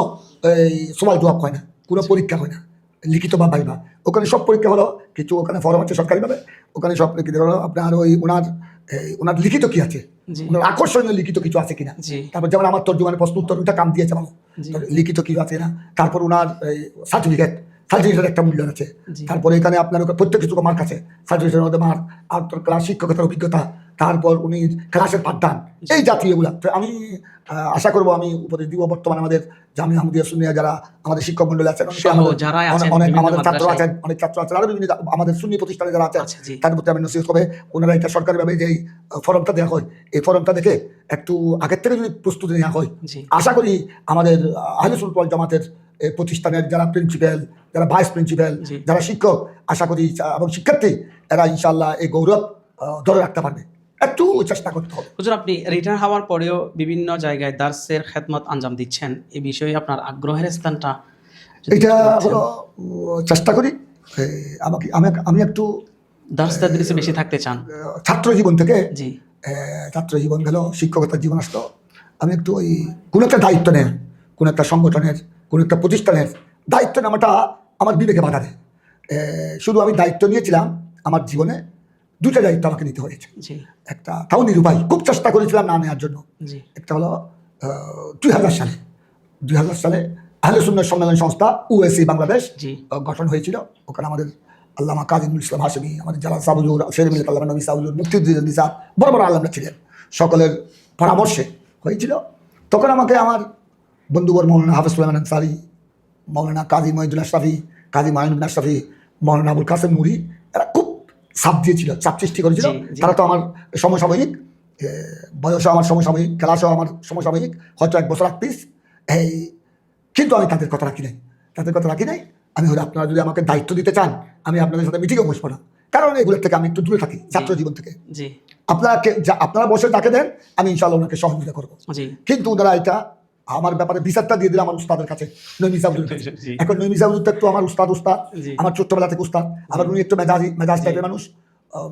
সওয়াল জবাব হয় না, কোনো পরীক্ষা হয় না, লিখিত বা ভাইবা। ওখানে সব পরীক্ষা হলো, কিছু ওখানে ফরম আছে সরকারিভাবে, ওখানে সব লিখিত হলো আপনার ওই ওনার লিখিত কি আছে, ওনার আকর্ষণীয় লিখিত কিছু আছে কিনা। তারপর যেমন আমার তর্জমানের প্রশ্ন উত্তর ওইটা কাম দিয়েছে ভালো, লিখিত কি আছে না। তারপর ওনার সার্টিফিকেটের একটা মূল্য আছে। তারপরে এখানে আপনার প্রত্যেক কিছু মার্ক আছে, সার্টিফিকেটের মধ্যে মার্ক, আর তোর ক্লাস শিক্ষকতার অভিজ্ঞতা, তারপর উনি ক্লাসের পাঠদান, এই জাতীয়গুলা। তো আমি আশা করবো, আমি উপদেশ দিব, বর্তমানে আমাদের জামিয়া আহমদিয়া সুন্নিয়া যারা আমাদের শিক্ষক মন্ডলী আছেন, অনেক আমাদের ছাত্র আছেন, অনেক ছাত্র আছেন, আরো বিভিন্ন আমাদের সুন্নি প্রতিষ্ঠানে যারা আছেন, তার প্রতি আমি নসিহত হবে, ওনারা এটা সরকারিভাবে যে ফর্মটা দেওয়া হয়, এই ফর্মটা দেখে একটু আগের থেকে যদি প্রস্তুতি নেওয়া হয়, আশা করি আমাদের আহলে সুন্নাত ওয়াল জামাতের প্রতিষ্ঠানের যারা প্রিন্সিপাল, যারা ভাইস প্রিন্সিপাল, যারা শিক্ষক, আশা করি এবং শিক্ষার্থী, এরা ইনশাআল্লাহ এই গৌরব ধরে রাখতে পারবে। একটু চেষ্টা করতে হবে। হুজুর, আপনি রিটার্ন হওয়ার পরেও বিভিন্ন জায়গায় দার্সের খেদমত আঞ্জাম দিচ্ছেন, এই বিষয়ে আপনার আগ্রহের স্থানটা? এটা হলো চেষ্টা করি, আমি একটু দার্স তাদরিসে বেশি থাকতে চান। ছাত্র জীবন থেকে, জি, ছাত্র জীবন গেল, শিক্ষকতার জীবন আসলো, আমি একটু ওই কোনো একটা দায়িত্ব নেন, কোনো একটা সংগঠনের, কোনো একটা প্রতিষ্ঠানের দায়িত্ব নেওয়াটা আমার বিবেকে বাধা দেয়। শুধু আমি দায়িত্ব নিয়েছিলাম, আমার জীবনে দুটা দায়িত্ব আমাকে নিতে হয়েছে। একটা তাও নিরুপায়, খুব চেষ্টা করেছিলাম না নেওয়ার জন্য। একটা হলো 2000 সালে আহলে সুন্নাত সম্মেলন সংস্থা USC বাংলাদেশ গঠন হয়েছিল। ওখানে আমাদের আল্লামা কাজী নজরুল ইসলাম হাশেমি, আমাদের জালাল সাহেব হুজুর, শের মিল্লাত আল্লামা নবী সাহেব হুজুর, মুফতি নিসা, বড় বড় আলেমরা ছিলেন, সকলের পরামর্শে হয়েছিল। তখন আমাকে আমার বন্ধুবর মৌলানা হাফেজ সুলাইমান আনসারী, মৌলানা কাজী মহিউদ্দিন আশরাফি, কাজী মাইনুদ্দিন আশরাফি, মৌলানা আবুল কাসেম নুরি, এরা খুব চাপ দিয়েছিল, চাপ সৃষ্টি করেছিল। তারা তো আমার সমসাময়িক, বয়সও আমার সমসাময়িক, ক্লাসও আমার সমসাময়িক, হয়তো 1 বছর 1 পিস। কিন্তু আমি তাদের কথা রাখি নাই। আমি হলে, আপনারা যদি আমাকে দায়িত্ব দিতে চান, আমি আপনাদের সাথে মিটিংয়ে বসবো না, কারণ এগুলোর থেকে আমি একটু দূরে থাকি, ছাত্র জীবন থেকে। আপনারা বসে তাকে দেন, আমি ইনশাআল্লাহ ওনাকে সহযোগিতা করবো। কিন্তু ওনারা এটা আমার ব্যাপারে বিচারটা দিয়ে দিলে আমার উস্তাদের কাছে, নঈম সাহেব। এখন নঈম সাহেব একটু আমার উস্তাদ, আমার ছোট্টবেলা থেকে উস্তাদ। আবার উনি একটু মেজাজ টাইপের মানুষ,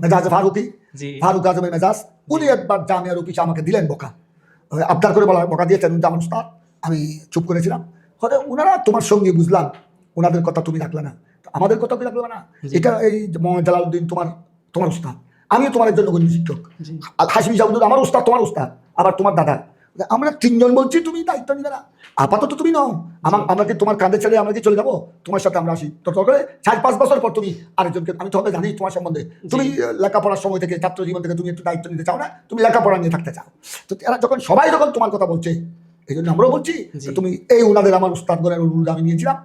মেজাজ ফারুক আজমের মেজাজ। উনি একবার জামিয়ার অফিসে আমাকে দিলেন বকা, আবদার করে বকা দিয়েছেন, উনি আমার উস্তাদ। আমি চুপ করেছিলাম। হয়তো ওনারা তোমার সঙ্গে, বুঝলাম, ওনাদের কথা তুমি রাখলে না, আমাদের কথা তুমি রাখলে না। এটা এই মোহাম্মদ জালালউদ্দিন তোমার উস্তাদ, আমিও তোমার একজন নগণ্য শিক্ষক। হাশমি সাহেব আমার উস্তাদ, তোমার উস্তাদ, আবার তোমার দাদা। আমরা 3 জন বলছি, তুমি দায়িত্ব নিবে না, আপাতত তুমি নাও। আমরা কি তোমার কাঁধে ছেড়ে আমরা কি চলে যাবো? তোমার সাথে আমরা আসি। তো 4-5 বছর পর তুমি আরেকজনকে, আমি তোমাকে জানি তোমার সম্বন্ধে, তুমি লেখাপড়ার সময় থেকে, ছাত্র জীবন থেকে তুমি একটু দায়িত্ব নিতে চাও না, তুমি লেখাপড়া নিয়ে থাকতে চাও। তো এরা সবাই যখন তোমার কথা বলছে, এই জন্য আমরাও বলছি তুমি এই ওনাদের, আমার উস্তাদগণের অনুরোধ আমি নিয়েছিলাম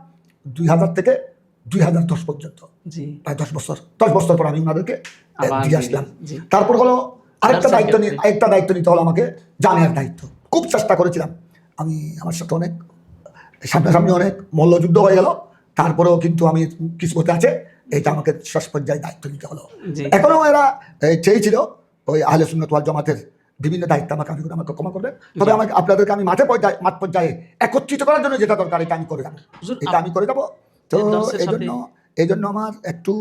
2000 থেকে 2010 পর্যন্ত, প্রায় 10 বছর পর আমি ওনাদেরকে দিয়ে আসলাম। তারপর হলো আরেকটা দায়িত্ব নিতে হলো আমাকে, জামিয়ার দায়িত্ব। খুব চেষ্টা করেছিলাম আমি, আমার সাথে অনেক সামনাসামনি অনেক মল্লযুদ্ধ হয়ে গেল, তারপরেও কিন্তু আমি কিসমতে আছে, এটা আমাকে শেষ পর্যায়ে দায়িত্ব নিতে হলো। এখনো এরা চেয়েছিল ওই আহলে সুন্নাত ওয়াল জামাতের বিভিন্ন দায়িত্ব আমাকে ক্ষমা করবেন, তবে আমাকে আপনাদেরকে আমি মাঠ পর্যায়ে একত্রিত করার জন্য যেটা দরকার এটা আমি করে যাবো। তো এই জন্য আমার একটু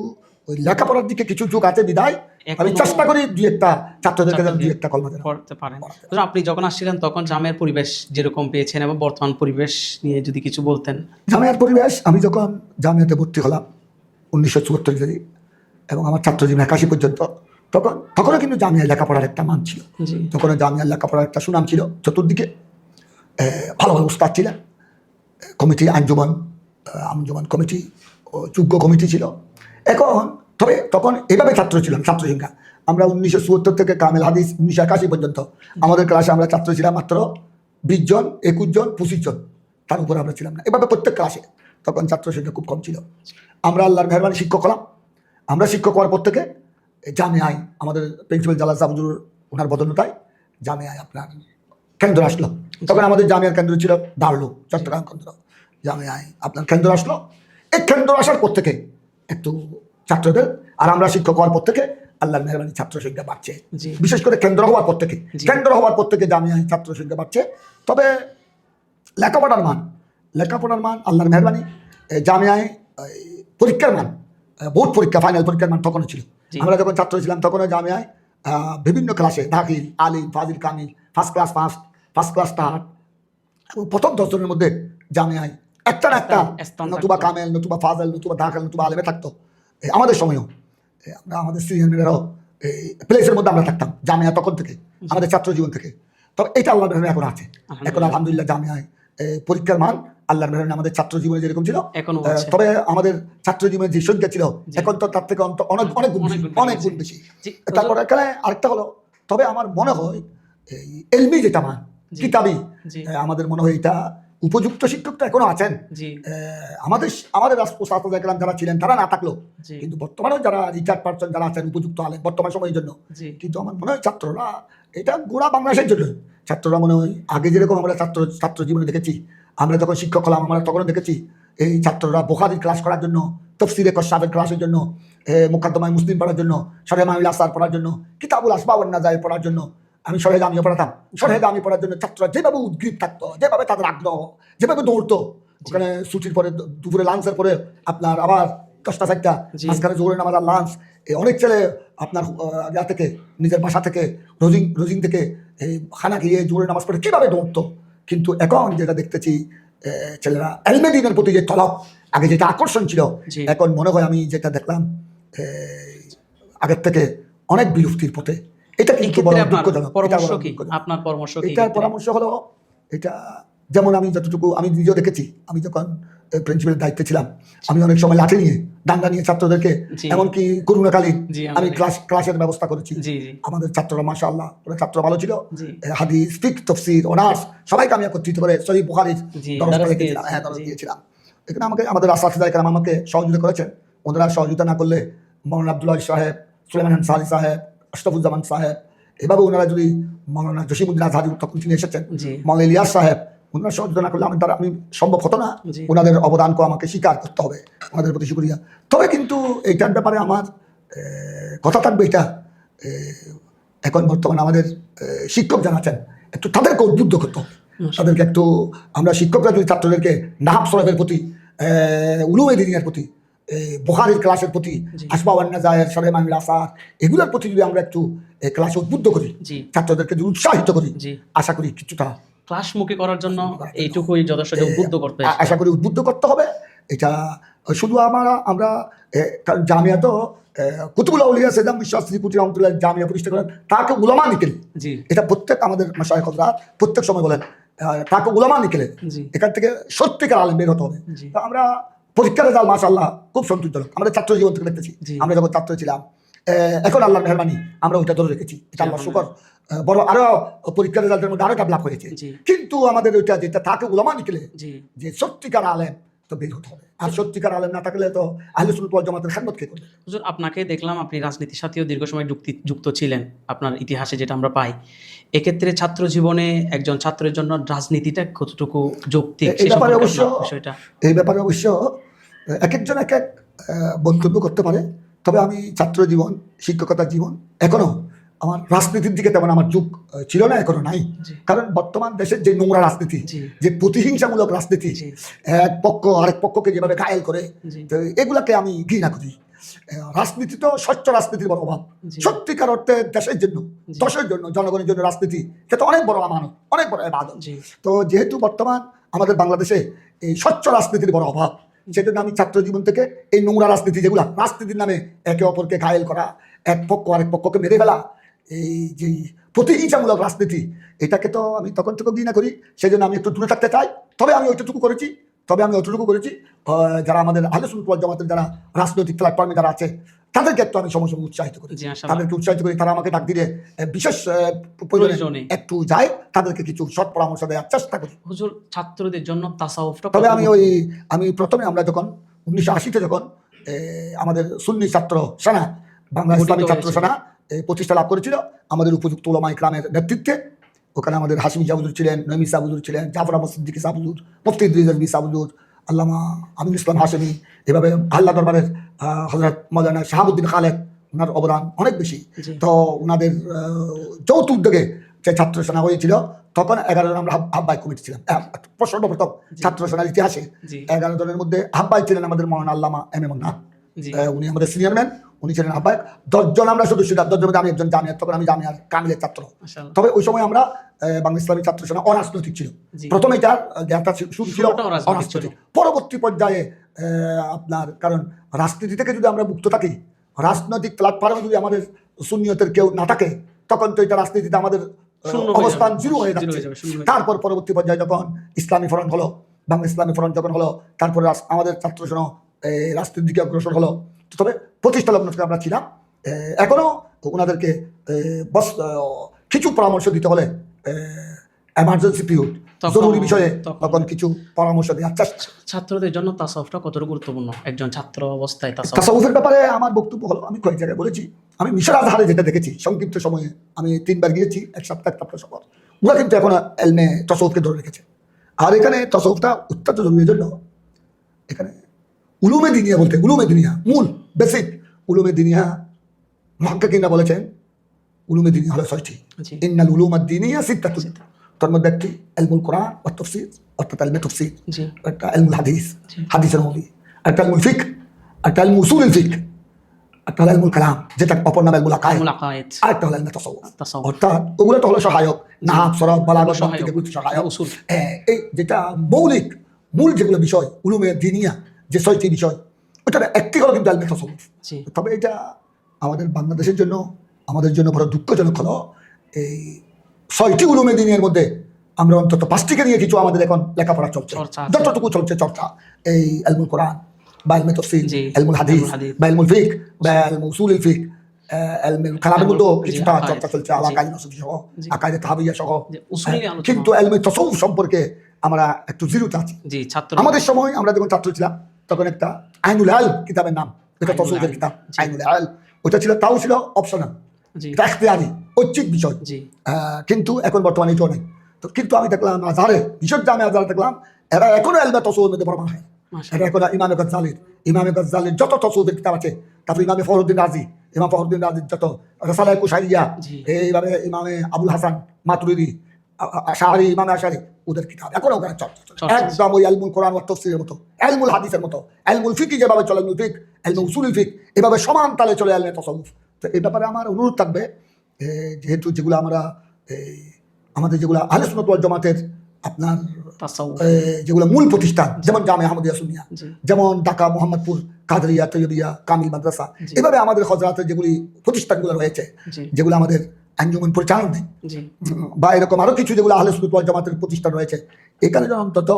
ওই লেখাপড়ার দিকে কিছু ঝোঁক আছে, বিদায় আমি চেষ্টা করি 2-1টা ছাত্রদেরকে 2-1টা কলমা পড়তে পারেন। আপনি যখন আসছিলেন তখন জামিয়ার পরিবেশ যেরকম পেয়েছেন এবং বর্তমান পরিবেশ নিয়ে যদি কিছু বলতেন। জামিয়ার পরিবেশ, আমি যখন জামিয়াতে ভর্তি হলাম 1974 সালে, এবং আমার ছাত্র জীবন 81 পর্যন্ত, তখনও কিন্তু জামিয়ার লেখাপড়ার একটা মান ছিল, তখনও জামিয়ার লেখাপড়ার একটা সুনাম ছিল। চতুর্দিকে ভালো ভালো উস্তাদ ছিলেন, কমিটি, আঞ্জুমান কমিটি, যোগ্য কমিটি ছিল। তখন এভাবে ছাত্র ছিলাম, ছাত্র সংখ্যা আমরা 1974 থেকে কামেল হাদিস 1981 পর্যন্ত আমাদের ক্লাসে আমরা ছাত্র ছিলাম মাত্র 20 জন, 21 জন, 25 জন, তার উপরে আমরা ছিলাম না। এভাবে প্রত্যেক ক্লাসে তখন ছাত্র সংখ্যা খুব কম ছিল। আমরা আল্লাহর মেহরবানি শিক্ষক হলাম। আমরা শিক্ষক হওয়ার পর থেকে জামিয়ায় আমাদের প্রিন্সিপাল জালাল সাহেব হুজুর, ওনার বদলতায় জামিয়ায় আপনার কেন্দ্র আসলো। তখন আমাদের জামিয়ার কেন্দ্র ছিল দারুল চট্টগ্রাম কেন্দ্র, জামিয়ায় আপনার কেন্দ্র আসলো। এই কেন্দ্র আসার পর থেকে একটু ছাত্রদের, আর আমরা শিক্ষক হওয়ার পর থেকে আল্লাহর মেহরবানি ছাত্র সংখ্যা বাড়ছে, বিশেষ করে কেন্দ্র হওয়ার পর থেকে জামিয়ায় ছাত্র সংখ্যা বাড়ছে। তবে লেখাপড়ার মান আল্লাহর মেহরবানি, জামিয়ায় পরীক্ষার মান, বোর্ড পরীক্ষা, ফাইনাল পরীক্ষার মান তখনও ছিল। আমরা যখন ছাত্র ছিলাম তখনও জামিয়ায় বিভিন্ন ক্লাসে দাখিল, আলিম, ফাজিল, কামিল, ফার্স্ট ক্লাস স্টার্ট, এবং প্রথম 10 জনের মধ্যে জামিয়ায় একটা নতুবা কামেল, নতুবা ফাজল, নতুবা দাখিল, নতুবা আলেমে থাকতো। আমাদের সময়ও আমরা, আমাদের সিনিয়ররাও প্লেসের মধ্যে আমরা থাকতাম জামিয়া তখন থেকে, আমাদের ছাত্র জীবন থেকে। তবে এটা আল্লাহর মেহরবানি এখন আছে। এখন আলহামদুলিল্লাহ জামিয়ায় পরীক্ষার মান আল্লাহর মেহরবানি আমাদের ছাত্র জীবনে যেরকম ছিল, তবে আমাদের ছাত্র জীবনের যে সংখ্যা ছিল এখন তো তার থেকে অনেক গুণ বেশি। তারপরে এখানে আরেকটা হলো, তবে আমার মনে হয় এই এলমি যেটা মান জি। কিতাবি জি আমাদের মনে হয় এটা উপযুক্ত শিক্ষক তো এখনো আছেন। জি আমাদের আমাদের রাষ্ট্রপতি যারা ছিলেন তারা না থাকলো, জি কিন্তু বর্তমানেও যারা রিচার্ড পার্সন যারা আছেন উপযুক্ত আলেন বর্তমান সময়ের জন্য। জি কিন্তু আমার মনে হয় ছাত্ররা এটা গোড়া বাংলাদেশের জন্য। ছাত্ররা মনে হয় আগে যেরকম আমরা ছাত্র জীবনে দেখেছি, আমরা যখন শিক্ষক হলাম আমরা তখনও দেখেছি এই ছাত্ররা বুখারীর ক্লাস করার জন্য, তাফসীরে কশাফের ক্লাসের জন্য, মুকাদ্দমায়ে মুসলিম পড়ার জন্য, শরহে মামিল আসার পড়ার জন্য, কিতাবুল আসবাব ওয়ান নাজায়ের পড়ার জন্য, আমি শরহে জামিয়া পড়াতাম, শরহে জামি পড়ার জন্য ছাত্ররা যেভাবে উদ্গ্রীব থাকতো, যেভাবে তাদের আগ্রহ, যেভাবে দৌড়তো, ওখানে ছুটির পরে দুপুরে লাঞ্চের পরে আপনার আবার 10টা 4টা জি। মাঝখানে জোরে নামাজ আর লাঞ্চ, অনেক ছেলে আপনার ইয়া থেকে নিজের বাসা থেকে রোজিং থেকে এই খানা খেয়ে জোরে নামাজ পড়ে কীভাবে দৌড়তো। কিন্তু এখন যেটা দেখতেছি ছেলেরা এলমে দ্বীনের প্রতি যে তলব, আগে যেটা আকর্ষণ ছিল, জি। এখন মনে হয় আমি যেটা দেখলাম আগের থেকে অনেক বিলুপ্তির পথে। এটা এই কিন্তু ক্ষেত্রে বড় আপনার দুঃখজনক। এটা পরামর্শ বড় কি? দুঃখজনক। আপনার পরামর্শ কি? এটার পরামর্শ হলো এটা, যেমন আমি যতটুকু আমি নিজেও দেখেছি, আমি যখন প্রিন্সিপালের দায়িত্বে ছিলাম আমি অনেক সময় লাঠি নিয়ে ডান্ডা নিয়ে ছাত্রদেরকে, জি। এমনকি করোনাকালীন জি, আমি আমরা ক্লাসের ব্যবস্থা করেছি। জি জি আমাদের ছাত্ররা মাশাআল্লাহ ওরা ছাত্র ভালো ছিল, জি হাদিস ফিকহ তাফসীর অনার্স সবাইকে আমি একত্রিত করে সহিহ বুখারীর জি, দরস দরস দিয়েছিলাম। দিয়েছি, দরস জি। দিয়েছিলাম। এখানে আমাদের আসাতিজা কেরাম আমাকে সহযোগিতা করেছেন। ওনারা সহযোগিতা না করলে মৌলানা আব্দুল্লাহ সাহেব, সুলাইমান সালি সাহেব, আশরাফুজ্জামান সাহেব, এভাবে ওনারা যদি মৌলানা জসিমউদ্দিন আজহারি তখন তিনি এসেছেন, জি মৌলানা ইলিয়াস সাহেব, ওনারা সহযোগিতা না করলে আমি সম্ভব হতো না। জি। ওনাদের অবদানকে আমাকে স্বীকার করতে হবে, ওনাদের প্রতি শুকরিয়া। তবে কিন্তু এইটার ব্যাপারে আমার কথা থাকবে এটা, এখন বর্তমানে আমাদের শিক্ষক যারা আছেন একটু তাদেরকে উদ্বুদ্ধ করতে হবে। তাদেরকে একটু, আমরা শিক্ষকরা যদি ছাত্রদেরকে নাহাব সরফের প্রতি, উলুমে দ্বীনের প্রতি, বুখারীর ক্লাসের প্রতি, জি। আসবাব ওয়ান নাজায়ের, শরহে মামিল আসার, এগুলোর প্রতি যদি আমরা একটু ক্লাসে উদ্বুদ্ধ করি, জি ছাত্রদেরকে যদি উৎসাহিত করি, জি আশা করি কিছুটা ক্লাসমুখী করার জন্য এইটুকুই যথেষ্ট যে উদ্বুদ্ধ করতে আশা করি উদ্বুদ্ধ করতে হবে। এটা শুধু আমরা কারণ জামিয়া তো কুতুবুল আউলিয়া সেদাম বিশ্বাস শ্রীপুটি রহমতুল্লাহ জামিয়া প্রতিষ্ঠা করেন, তাকে উলামা নিকেলে, জি এটা প্রত্যেক আমাদের মাশায়েখ হযরত প্রত্যেক সময় বলেন, তাকে উলামা নিকেলে, জি এখান থেকে সত্যিকার আলেম বের হতে হবে। জি তো আমরা পরীক্ষার রেজাল্ট মাশাআল্লাহ খুব সন্তোষজনক আমাদের ছাত্র জীবন থেকে দেখতেছি। জি। আমরা যখন ছাত্র ছিলাম, এখন আল্লাহর মেহরবানি আমরা ওইটা ধরে রেখেছি, এটা আল্লাহর শুকর। বড় আরো পরীক্ষার রেজাল্টের মধ্যে আরো ডেভেলপ হয়েছে। জি কিন্তু আমাদের ওইটা যেটা তাকে উলামা নিকেলে, জি যে সত্যিকার আলেম তো বের হতে হবে। আর সত্যিকার আলেম না থাকলে তো আহলে সুন্নাত ওয়াল জামাতের খেদমত কে করবে? হুজুর, আপনাকে দেখলাম আপনি রাজনীতির সাথেও দীর্ঘ সময় যুক্ত ছিলেন, আপনার ইতিহাসে যেটা আমরা পাই। এক্ষেত্রে ছাত্র জীবনে একজন ছাত্রের জন্য রাজনীতিটা কতটুকু যৌক্তিক, এই সে ব্যাপারে সম্পর্কে অবশ্য আপনার বিষয়টা? এই ব্যাপারে অবশ্য এক একজন এক এক মন্তব্য করতে পারে। তবে আমি ছাত্র জীবন, শিক্ষকতার জীবন, এখনো আমার রাজনীতির দিকে তেমন আমার যুগ ছিল না, এখনো নাই। জি কারণ বর্তমান দেশের যে নোংরা রাজনীতি, জি যে প্রতিহিংসামূলক রাজনীতি, জি এক পক্ষ আরেক পক্ষকে যেভাবে ঘায়েল করে, জি তো এগুলাকে আমি ঘৃণা করি। রাজনীতি তো স্বচ্ছ রাজনীতির বড় অভাব। জি সত্যিকার অর্থে দেশের জন্য, জি। দেশের জন্য, জনগণের জন্য রাজনীতি সেটা অনেক বড় আমানত, অনেক বড় ইবাদত। জি তো যেহেতু বর্তমান আমাদের বাংলাদেশে এই স্বচ্ছ রাজনীতির বড় অভাব, সেজন্য আমি ছাত্র জীবন থেকে এই নোংরা রাজনীতি, যেগুলা রাজনীতির নামে একে অপরকে ঘায়েল করা, এক পক্ষ আরেক পক্ষকে মেরে ফেলা, এই যে প্রতিহিংসামূলক রাজনীতি, এটাকে তো আমি তখন থেকে ঘৃণা করি। সেই জন্য আমি একটু দূরে থাকতে চাই। তবে আমি ওইটুকু করেছি, যারা আমাদের আহলে সুন্নাত ওয়াল জামাতের যারা রাজনৈতিক প্ল্যাটফর্মে যারা আছে তাদেরকে একটু আমি সময় সময় উৎসাহিত করি, জি মাশাআল্লাহ। তাদেরকে উৎসাহিত করি। তারা আমাকে ডাক দিলে বিশেষ প্রয়োজনে প্রয়োজনে একটু যায়, তাদেরকে কিছু সৎ পরামর্শ দেওয়ার চেষ্টা করি। হুজুর, ছাত্রদের জন্য তাসাউফটা তবে কতটুকু? আমি প্রথমে আমরা যখন 1980-তে যখন আমাদের সুন্নি ছাত্র সেনা, বাংলা গঠিত ইসলামী ছাত্র হয়েছিল। সেনা প্রতিষ্ঠা লাভ করেছিল আমাদের উপযুক্ত উলামা ইকরামের নেতৃত্বে। ওখানে আমাদের হাশিমি সাহ হুজুর ছিলেন, নঈমী সাহ হুজুর ছিলেন, জাফর আহমদ সিদ্দিকী সাহ হুজুর, মুফতি ইদ্রিস আজমি সাহ হুজুর, আল্লামা আমিনুল ইসলাম হাশেমি, এভাবে আল্লাহ দরবারের হযরত মাওলানা শাহাবুদ্দিন খালেদ, ওনার অবদান অনেক বেশি। জি তো ওনাদের যৌথ উদ্যোগে যে ছাত্র সেনা হয়েছিল, তখন 11 জন আমরা আহ্বায়ক কমিটি ছিলাম। সর্বপ্রথম ছাত্র সেনার ইতিহাসে জি 11 জনের মধ্যে আহ্বায়ক ছিলেন আমাদের মৌলানা আল্লামা এম এ মোন্নান। জি উনি আমাদের সিনিয়র ম্যান, উনি ছিলেন আহ্বায়ক। 10 জন আমরা সদস্য ছিলাম, 10 জনের মধ্যে আমি একজন জামিয়াত, তখন আমি জামিয়ার কামিলের ছাত্র। মাশাআল্লাহ। তবে ওই সময় আমরা বাংলা ইসলামী ছাত্র সেনা অরাজনৈতিক ছিল। জি প্রথমে এটার যাত্রা শুরু ছিল শুরুটা অরাজনৈতিক ছিল। অরাজনৈতিক। পরবর্তী পর্যায়ে আপনার, কারণ রাজনীতি থেকে যদি আমরা মুক্ত থাকি, রাজনৈতিক প্ল্যাটফর্মে যদি আমাদের সুন্নিয়তের কেউ না থাকে, তখন তো এটা রাজনীতিতে আমাদের শূন্য হয়ে অবস্থান যাবে। জিরো হয়ে জিরো যাচ্ছে। হয়ে যাবে, শূন্য হয়ে যাবে। তারপর পরবর্তী পর্যায়ে যখন ইসলামী ফ্রন্ট হলো, বাংলা ইসলামী ফ্রন্ট যখন হলো, তারপরে আমাদের ছাত্র সেনা রাজনীতির দিকে অগ্রসর হলো। তবে প্রতিষ্ঠা লগ্ন থেকে আমরা ছিলাম। এখনো ওনাদেরকে বস কিছু পরামর্শ দিতে হলে এমার্জেন্সি পিরিয়ড জরুরি বিষয়ে তখন কিছু পরামর্শ দেওয়ার চেষ্টা। ছাত্রদের জন্য তাসাউফটা কতটা গুরুত্বপূর্ণ একজন ছাত্র অবস্থায় তাসাউফের ব্যাপারে আমার বক্তব্য হলো, আমি কয়েক জায়গায় বলেছি, আমি মিশর আজহারে যেটা দেখেছি সংক্ষিপ্ত সময়ে, আমি 3 বার গিয়েছি, এক সপ্তাহ সফর, ওরা কিন্তু এখন এলমে তাসাউফকে ধরে রেখেছে। আর এখানে তাসাউফটা অত্যন্ত জরুরি জন্য এখানে উলুমে দিনিয়া বলতে, উলুমে দিনিয়া মূল বেসিক উলুমে দিনিয়া মুহাক্কিকিনরা বলেছেন উলুমে দিনিয়া হলো 6টি। ইন্নাল উলুমাদ দিনিয়া সিত্তাতুন, তার মধ্যে একটি ইলমুল কোরআন ওয়া তাফসীর, অর্থাৎ ইলমে তাফসীর, একটা ইলমুল হাদিস, হাদিসের নবী, একটা ইলমুল ফিকহ, একটা ইলমু উসুলুল ফিকহ, একটা ইলমুল কালাম যেটা অপর নাম ইলমুল আকায়েদ, আরেকটা হলো ইলমে তাসাউফ। অর্থাৎ ওগুলো তো হলো সহায়ক, নাহব, সরফ, বালাগত, মন্তিক, এগুলো সহায়ক। এই যেটা মৌলিক মূল যেগুলো বিষয় উলুমে দিনিয়া যে 6টি বিষয়, ওটার একটি হলো কিন্তু ইলমে তাসাউফ। তবে এটা আমাদের বাংলাদেশের জন্য, আমাদের জন্য বড় দুঃখজনক হলো এই 6টি উলুমে দিনিয়ার মধ্যে আমরা অন্তত 5টিকে নিয়ে কিছু আমাদের এখন লেখাপড়া চলছে, যতটুকু চলছে চর্চা, এই ইলমুল কোরআন বা ইলমে তাফসীর, ইলমুল হাদিস বা ইলমুল ফিকহ বা ইলমু উসুলুল ফিকহ, ইলমুল কালামের মধ্যে কিছুটা চর্চা চলছে, আকাইদ নসবি সহ, আকাইদ তাহাবিয়া সহ, কিন্তু ইলমে তাসাউফ সম্পর্কে আমরা একটু জিরোতে আছি। আমাদের সময় আমরা যখন ছাত্র ছিলাম তখন একটা আইনুল ইলম কিতাবের নাম, এটা তাসাউফের কিতাব আইনুল ইলম, ওটা ছিল, তাও ছিল অপশনাল, এটা ইখতিয়ারি ঐচ্ছিক বিষয়, কিন্তু এখন বর্তমানে এটা নেই। তো কিন্তু আমি দেখলাম আজহারে, বিশেষ জামে আজহারে দেখলাম এরা এখনো ইলমে তাসাউফের মধ্যে পড়ানো হয়। এটা এখন ইমামে গজ্জালির যত তাসাউফের কিতাব আছে, তারপর ইমাম ফখরুদ্দিন রাজির যত রাসালায়ে কুশাইরিয়া, এইভাবে ইমামে আবুল হাসান মাতুরিদি, আশআরি, ইমামে আশআরি, ওদের কিতাব এখনো ওখানে চর্চা একদম ওই ইলমুল কোরআন ওয়া তাফসীরের মতো, ইলমুল হাদিসের মতো, ইলমুল ফিকহ যেভাবে চলে, ইলমুল ফিকহ, ইলমে উসুলুল ফিকহ, এভাবে সমান তালে চলে ইলমে তাসাউফ। তো এই ব্যাপারে আমার অনুরোধ থাকবে, যেহেতু যেগুলো আমরা আমাদের যেগুলো আহলে সুন্নাত ওয়াল জামাতের আপনার যেগুলো মূল প্রতিষ্ঠান, যেমন জামে আহমদিয়া সুন্নিয়া, যেমন ঢাকা মোহাম্মদপুর কাদরিয়া, তৈয়বিয়া, কামিল মাদ্রাসা, এভাবে আমাদের হযরতের যেগুলি প্রতিষ্ঠানগুলো রয়েছে, যেগুলো আমাদের আঞ্জুমান পরিচালনাধীন, বা এরকম আরো কিছু যেগুলো আহলে সুন্নাত ওয়াল জামাতের প্রতিষ্ঠান রয়েছে, এখানে অন্তত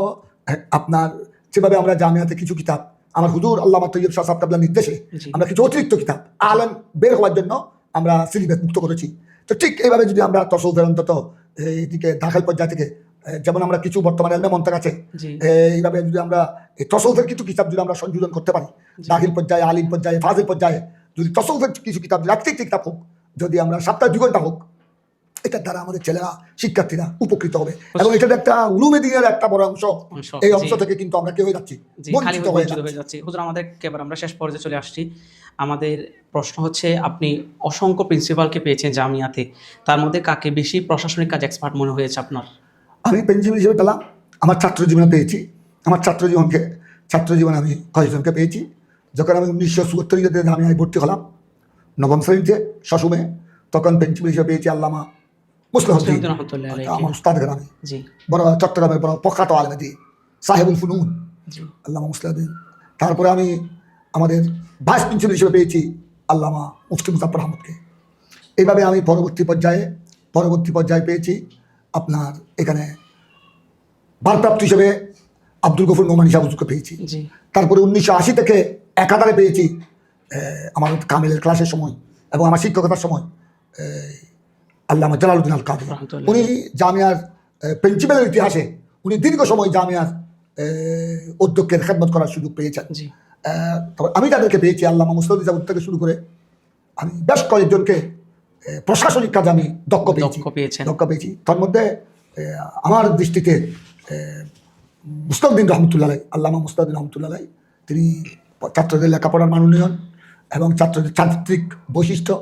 আপনার যেভাবে আমরা জামিয়াতে কিছু কিতাব, আমার হুজুর আল্লামা তৈয়ব শাহ সাহেব কাবলার নির্দেশে আমরা কিছু অতিরিক্ত কিতাব আলেম বের হওয়ার জন্য আমরা সিলেবাস মুক্ত করেছি। তো ঠিক এইভাবে যদি আমরা তাসাউফের অন্তত এইদিকে দাখিল পর্যায় থেকে, যেমন আমরা কিছু বর্তমানে ইলমে মন্তাক আছে, এইভাবে যদি আমরা এই তাসাউফের কিছু কিতাব যদি আমরা সংযোজন করতে পারি, দাখিল পর্যায়ে, আলিম পর্যায়ে, ফাজিল পর্যায়ে, যদি তাসাউফের কিছু কিতাব, রাত্রিক কিতাব হোক, যদি আমরা সপ্তাহে 2 ঘন্টা হোক, এটার দ্বারা আমাদের ছেলেরা, শিক্ষার্থীরা উপকৃত হবে। এবং এটার একটা উলুমে দিনের একটা বড় অংশ, এই অংশ থেকে কিন্তু আমরা কি হয়ে যাচ্ছি, বঞ্চিত হয়ে যাচ্ছি। হুজুর, আমাদের এবার আমরা শেষ পর্যায়ে চলে আসছি। আমাদের প্রশ্ন হচ্ছে, আপনি অসংখ্য প্রিন্সিপালকে পেয়েছেন জামিয়াতে, তার মধ্যে কাকে বেশি প্রশাসনিক কাজ এক্সপার্ট মনে হয়েছে আপনার? আমি প্রিন্সিপাল হিসেবে পেলাম, আমার ছাত্র জীবনে পেয়েছি, আমার ছাত্র জীবনে আমি কয়েকজনকে পেয়েছি। যখন আমি 1974 জামিয়ায় ভর্তি হলাম 9ম শ্রেণীতে শাসুমে, তখন প্রিন্সিপাল হিসেবে পেয়েছি আল্লামা মুসলিহুদ্দিন রহমাতুল্লাহ আলাইহি, আমার উস্তাদ গ্রামে, বড় চট্টগ্রামের বড় প্রখ্যাত আলেম সাহেবুল ফুনুন আল্লামা মুসলিহুদ্দিন। তারপরে আমি আমাদের ভাইস প্রিন্সিপাল হিসেবে পেয়েছি আল্লামা মুফতি মুজাফফর আহমদকে। এইভাবে আমি পরবর্তী পর্যায়ে পেয়েছি আপনার এখানে ভারপ্রাপ্ত হিসেবে আব্দুল গফুর নোমানী সাহেব হুজুরকে পেয়েছি। তারপরে 1980 থেকে একাধারে পেয়েছি আমার কামিলের ক্লাসের সময় এবং আমার শিক্ষকতার সময় আল্লামা জালালউদ্দিন আল কাদরি, উনি জামিয়ার প্রিন্সিপালের ইতিহাসে উনি দীর্ঘ সময় জামিয়ার অধ্যক্ষের খেদমত করার সুযোগ পেয়েছেন। তবে আমি তাদেরকে পেয়েছি আল্লামা মুসলিহুদ্দিন সাহেব থেকে শুরু করে আমি বেশ কয়েকজনকে প্রশাসনিক কাজে আমি দক্ষ পেয়েছি। তার মধ্যে আমার দৃষ্টিতে মুসলিহুদ্দিন রহমতুল্লাহ আলাইহি, আল্লামা মুসলিহুদ্দিন রহমতুল্লাহ আলাইহি, তিনি ছাত্রদের লেখাপড়ার মান উন্নয়ন এবং ছাত্রদের চারিত্রিক বৈশিষ্ট্য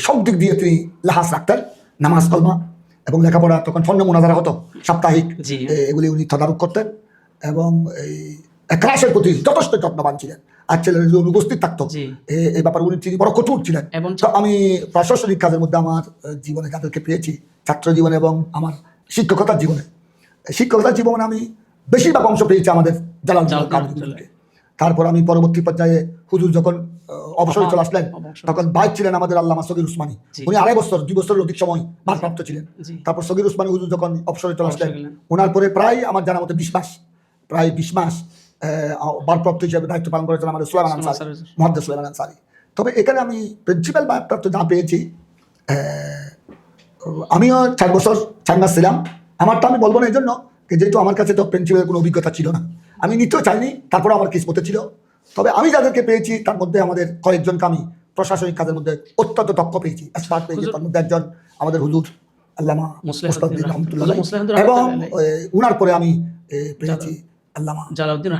সব দিক দিয়ে তিনি লাহাজ রাখতেন। নামাজ, কলমা এবং লেখাপড়া, তখন ফন্য মোনাজারা হতো সাপ্তাহিক, এগুলি উনি তদারক করতেন এবং এই ক্লাসের প্রতি যথেষ্ট যত্নবান ছিলেন। আর ছেলেরা যদি উপস্থিত থাকতো এই ব্যাপারে তিনি বড় কঠোর ছিলেন। আমি প্রশাসনিক কাজের মধ্যে আমার জীবনে যাদেরকে পেয়েছি, ছাত্র জীবনে এবং আমার শিক্ষকতার জীবনে আমি বেশিরভাগ অংশ পেয়েছি আমাদের জালালউদ্দিন কাদরিকে। তারপর আমি পরবর্তী পর্যায়ে হুজুর যখন অবসরে চলে আসলেন, তখন ভাই ছিলেন আমাদের আল্লামা সগীর উসমানী, উনি 2.5 বছরের অধিক সময় ভারপ্রাপ্ত ছিলেন। তারপর সগীর উসমানী হুজুর যখন অবসরে চলে আসলেন, ওনার পরে প্রায় আমার জানা মতো 20 মাস ভারপ্রাপ্ত হিসেবে দায়িত্ব পালন করেছেন আমাদের সুলাইমান আনসারী, মুহাদ্দিস সুলাইমান আনসারী। তবে এখানে আমি প্রিন্সিপাল ভাইবটা তো যা পেয়েছি, আমিও 4 বছর 4 মাস ছিলাম। আমারটা আমি বলবো না এই জন্য যেহেতু আমার কাছে তো প্রিন্সিপালের কোনো অভিজ্ঞতা ছিল না, আমি নিতেও চাইনি, তারপরে আমার কিসমতে ছিল। তবে আমি যাদেরকে পেয়েছি তার মধ্যে আমাদের কয়েকজনকে আমি প্রশাসনিক কাজের মধ্যে অত্যন্ত দক্ষ পেয়েছি, এক্সপার্ট পেয়েছি। তার মধ্যে একজন আমাদের হুজুর আল্লামা মুস্তাফিজ রহমতুল্লাহ, এবং উনার পরে আমি পেয়েছি আল্লামা জালাউদ্দিন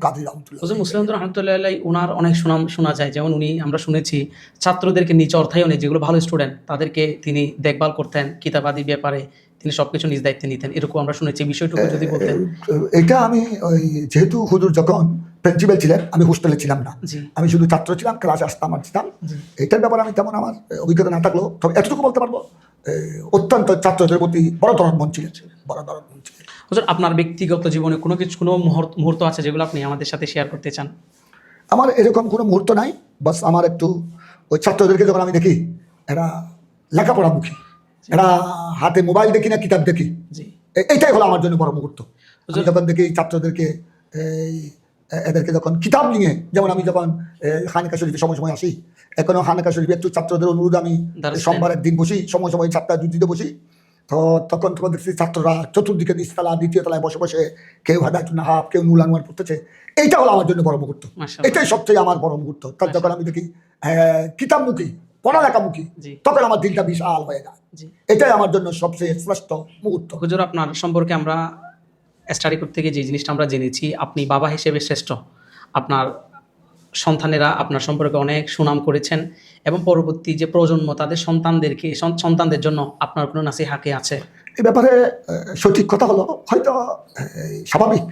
কাদের রহমতুল্লাহ। মুসলিম রহমতুল্লাহ আলাই ওনার অনেক সুনাম শোনা যায়। যেমন উনি, আমরা শুনেছি ছাত্রদেরকে নিচে অর্থায়নে, যেগুলো ভালো স্টুডেন্ট তাদেরকে তিনি দেখভাল করতেন, কিতাবাদি ব্যাপারে তিনি সবকিছু নিজ দায়িত্বে নিতেন, এরকম আমরা শুনেছি। বিষয়টুকু যদি বলতেন। এটা আমি যেহেতু হুজুর যখন প্রিন্সিপাল ছিলেন, আমি হোস্টেলে ছিলাম না, আমি শুধু ছাত্র ছিলাম, ক্লাসে আসতাম আর যেতাম। এটার ব্যাপারে আমি তেমন আমার অভিজ্ঞতা না থাকলেও তবে এতটুকু বলতে পারবো, অত্যন্ত ছাত্রদের প্রতি বড় ধরনের মন ছিলেন, বড় ধরনের মন ছিলেন। হুজুর, আপনার ব্যক্তিগত জীবনে কোনো মুহূর্ত আছে যেগুলো আপনি আমাদের সাথে শেয়ার করতে চান? আমার এরকম কোনো মুহূর্ত নাই, বাস আমার একটু ওই ছাত্রদেরকে যখন আমি দেখি এরা লেখাপড়ামুখী, এরা হাতে মোবাইল দেখি না কিতাব দেখি, এইটাই হলো আমার জন্য বড় মুহূর্ত। আমি যখন দেখি ছাত্রদেরকে, এদেরকে যখন কিতাব নিয়ে, যেমন আমি যখন খানিকা শরীফে সময় সময় আসি, এখনো খানিকা শরীফে একটু ছাত্রদের অনুরোধ আমি সোমবার একদিন বসি, সময় সময় 7টা 2 দিতে বসি। তো তখন দেখছি ছাত্ররা চতুর্দিকে নিচতলা, 2য় তলায় বসে বসে কেউ হাদায়তুন নাহাব, কেউ নুল আনোয়ার পড়তেছে। এইটা হলো আমার জন্য বড় মুহূর্ত, এটাই সবচেয়ে আমার বড় মুহূর্ত। তার যখন আমি দেখি কিতাবমুখী, পড়ালেখামুখী, তখন আমার দিনটা বিশাল হয়ে যায়। এটাই আমার জন্য সবচেয়ে শ্রেষ্ঠ মুহূর্ত। হুজুর, আপনার সম্পর্কে আমরা স্টাডি করতে গিয়ে যে জিনিসটা আমরা জেনেছি, আপনি বাবা হিসেবে শ্রেষ্ঠ। আপনার সন্তানেরা আপনার সম্পর্কে অনেক সুনাম করেছেন, এবং পরবর্তী যে প্রজন্ম তাদের সন্তানদের জন্য আপনার কোনো নাসিহা কি আছে? এই ব্যাপারে সঠিক কথা হলো, হয়তো স্বাভাবিক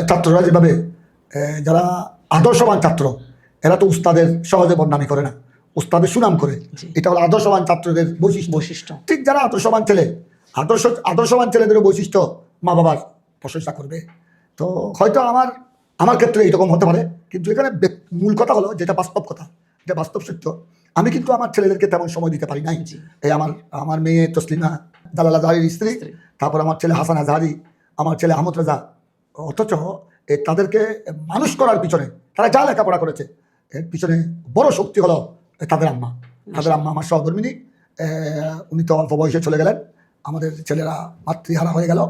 ছাত্ররা যেভাবে যারা আদর্শবান ছাত্র, এরা তো উস্তাদের সহজে বদনামি করে না, উস্তাদের সুনাম করে। এটা হলো আদর্শবান ছাত্রদের বৈশিষ্ট্য। ঠিক যারা আদর্শবান ছেলে, আদর্শবান ছেলেদেরও বৈশিষ্ট্য মা বাবার প্রশংসা করবে। তো হয়তো আমার ক্ষেত্রে এরকম হতে পারে, কিন্তু এখানে মূল কথা হলো, যেটা বাস্তব কথা, এটা বাস্তব সত্য, আমি কিন্তু আমার ছেলেদেরকে তেমন সময় দিতে পারি নাই। এই আমার মেয়ে তসলিমা জালাল আজহারির স্ত্রী, তারপর আমার ছেলে হাসান আজহারি, আমার ছেলে আহমদ রাজা, অথচ তাদেরকে মানুষ করার পিছনে তারা যা লেখাপড়া করেছে, এর পিছনে বড় শক্তি হলো তাদের আম্মা। আমার সহধর্মিনী, উনি তো অল্প বয়সে চলে গেলেন, আমাদের ছেলেরা মাতৃহারা হয়ে গেল।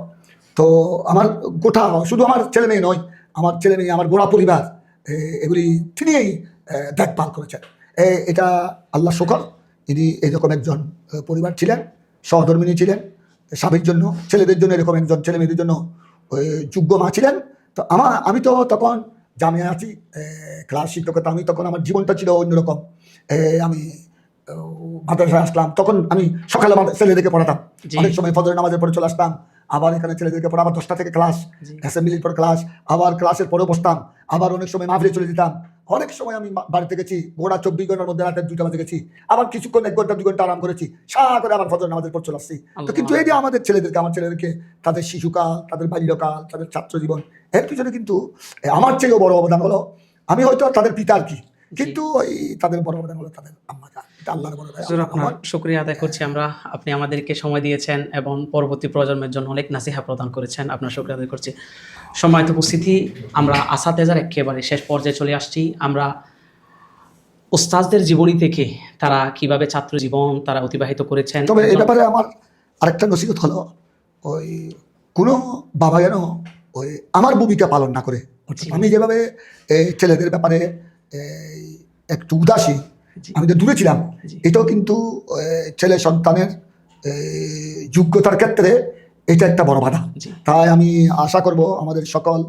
তো আমার গোটা, শুধু আমার ছেলে মেয়ে নয়, আমার ছেলে মেয়ে, আমার গোড়া পরিবার, এগুলি তিনিই দেখভাল করেছেন। এটা আল্লাহ শুকর, ইনি এরকম একজন পরিবার ছিলেন, সহধর্মিনী ছিলেন, স্বামীর জন্য, ছেলেদের জন্য এরকম একজন, ছেলে মেয়েদের জন্য যোগ্য মা ছিলেন। তো আমি তো তখন জামিয়া আছি, ক্লাস শিক্ষকতা, আমি তখন আমার জীবনটা ছিল অন্যরকম। আমি মাদ্রাসায় আসলাম, তখন আমি সকালে ছেলেদেরকে পড়াতাম, অনেক সময় ফজরের নামাজের পরে চলে আসতাম, আবার এখানে ছেলেদেরকে পড়া, আবার 10টা থেকে ক্লাস, অ্যাসেম্বলির পর ক্লাস, আবার ক্লাসের পরেও বসতাম, আবার অনেক সময় মাহফিলে চলে যেতাম। অনেক সময় আমি বাড়িতে গেছি, গোড়া 24 ঘন্টার মধ্যে রাতের 2টা বাজে গেছি, আবার কিছুক্ষণ 1 ঘন্টা 2 ঘন্টা আরাম করেছি, সারা করে আবার ফজর নামাজের পর চলে আসছি। তো কিন্তু এই যে আমার ছেলেদেরকে তাদের শিশুকাল, তাদের বাল্যকাল, তাদের ছাত্র জীবন, এর পিছনে কিন্তু আমার চেয়েও বড় অবদান হলো, আমি হয়তো তাদের পিতা আর কি, কিন্তু ওই তাদের বড় অবদান হলো তাদের আম্মা। আপনার শুকরিয়া আদায় করছি আমরা, আপনি আমাদেরকে সময় দিয়েছেন এবং পরবর্তী প্রজন্মের জন্য অনেক নাসিহা প্রদান করেছেন, আপনার শুকরিয়া আদায় করছি। সম্মানিত উপস্থিতি, আমরা আসাতেজার একেবারে শেষ পর্যায়ে চলে আসছি। আমরা উস্তাজদের জীবনী থেকে তারা কিভাবে ছাত্র জীবন তারা অতিবাহিত করেছেন। তবে এই ব্যাপারে আমার আরেকটা নসিহত হলো, ওই কোনো বাবা যেন ওই আমার ভূমিকা পালন না করে। আমি যেভাবে ছেলেদের ব্যাপারে একটু উদাসী, আমি তো দূরে ছিলাম, এটাও কিন্তু ছেলে সন্তানের যোগ্যতার ক্ষেত্রে এটা একটা বড় বাধা। তাই আমি আশা করব আমাদের সকল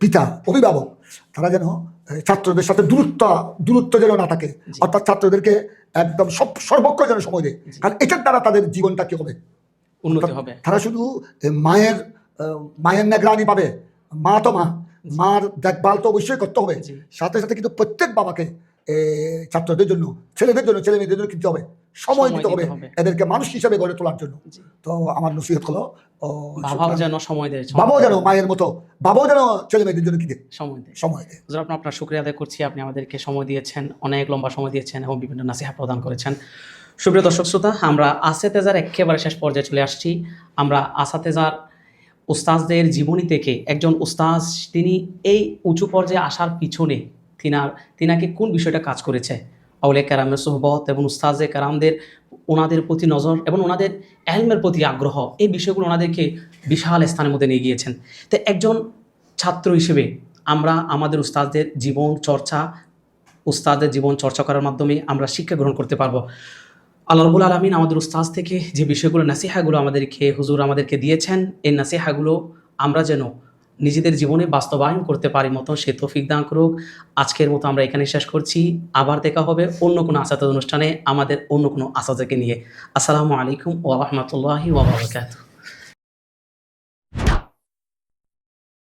পিতা, অভিভাবক, তারা যেন ছাত্রদের সাথে দূরত্ব যেন না থাকে, অর্থাৎ ছাত্রদেরকে একদম সর্বক্ষণ যেন সময় দেয়, কারণ এটার দ্বারা তাদের জীবনটা কি হবে, উন্নতি হবে। তারা শুধু মায়ের নিগরানি পাবে, মা তো মার দেখভাল তো অবশ্যই করতে হবে, সাথে সাথে কিন্তু প্রত্যেক বাবাকে ছাত্রদের জন্য, ছেলেদের জন্য, ছেলে মেয়েদের জন্য কিন্তু হবে সময় দিতে হবে, এদেরকে মানুষ হিসেবে গড়ে তোলার জন্য। তো আমার নসিহত হলো, বাবাও যেন সময় দেয়, বাবাও যেন মায়ের মতো, বাবাও যেন ছেলে মেয়েদের জন্য কি দেয়, সময় দেয়। আপনার শুকরিয়া আদায় করছি, আপনি আমাদেরকে সময় দিয়েছেন, অনেক লম্বা সময় দিয়েছেন এবং বিভিন্ন নাসিহা প্রদান করেছেন। সুপ্রিয় দর্শক শ্রোতা, আমরা আসাতেজার একেবারে শেষ পর্যায়ে চলে আসছি। আমরা আসাতেজার উস্তাজদের জীবনী থেকে, একজন উস্তাজ তিনি এই উঁচু পর্যায়ে আসার পিছনে তিনাকে কোন বিষয়টা কাজ করেছে, আউলিয়া কেরামের সোহবত এবং উস্তাজে কেরামদের ওনাদের প্রতি নজর এবং ওনাদের এলমের প্রতি আগ্রহ, এই বিষয়গুলো ওনাদেরকে বিশাল স্থানের মধ্যে নিয়ে গিয়েছেন। তো একজন ছাত্র হিসেবে আমরা আমাদের উস্তাদের জীবন চর্চা করার মাধ্যমে আমরা শিক্ষা গ্রহণ করতে পারবো। আল্লাহ রাব্বুল আলামিন আমাদের উস্তাদ থেকে যে বিষয়গুলো নাসিহাগুলো হুজুর আমাদেরকে দিয়েছেন, এই নাসিহাগুলো আমরা যেন নিজেদের জীবনে বাস্তবায়ন করতে পারি মতো সে তৌফিক দান করুক। আজকের মতো আমরা এখানে শেষ করছি। আবার দেখা হবে অন্য কোনো আসাদ অনুষ্ঠানে আমাদের অন্য কোনো আসাদকে নিয়ে। আসসালামু আলাইকুম ওয়া রাহমাতুল্লাহি ওয়া বারাকাতুহু।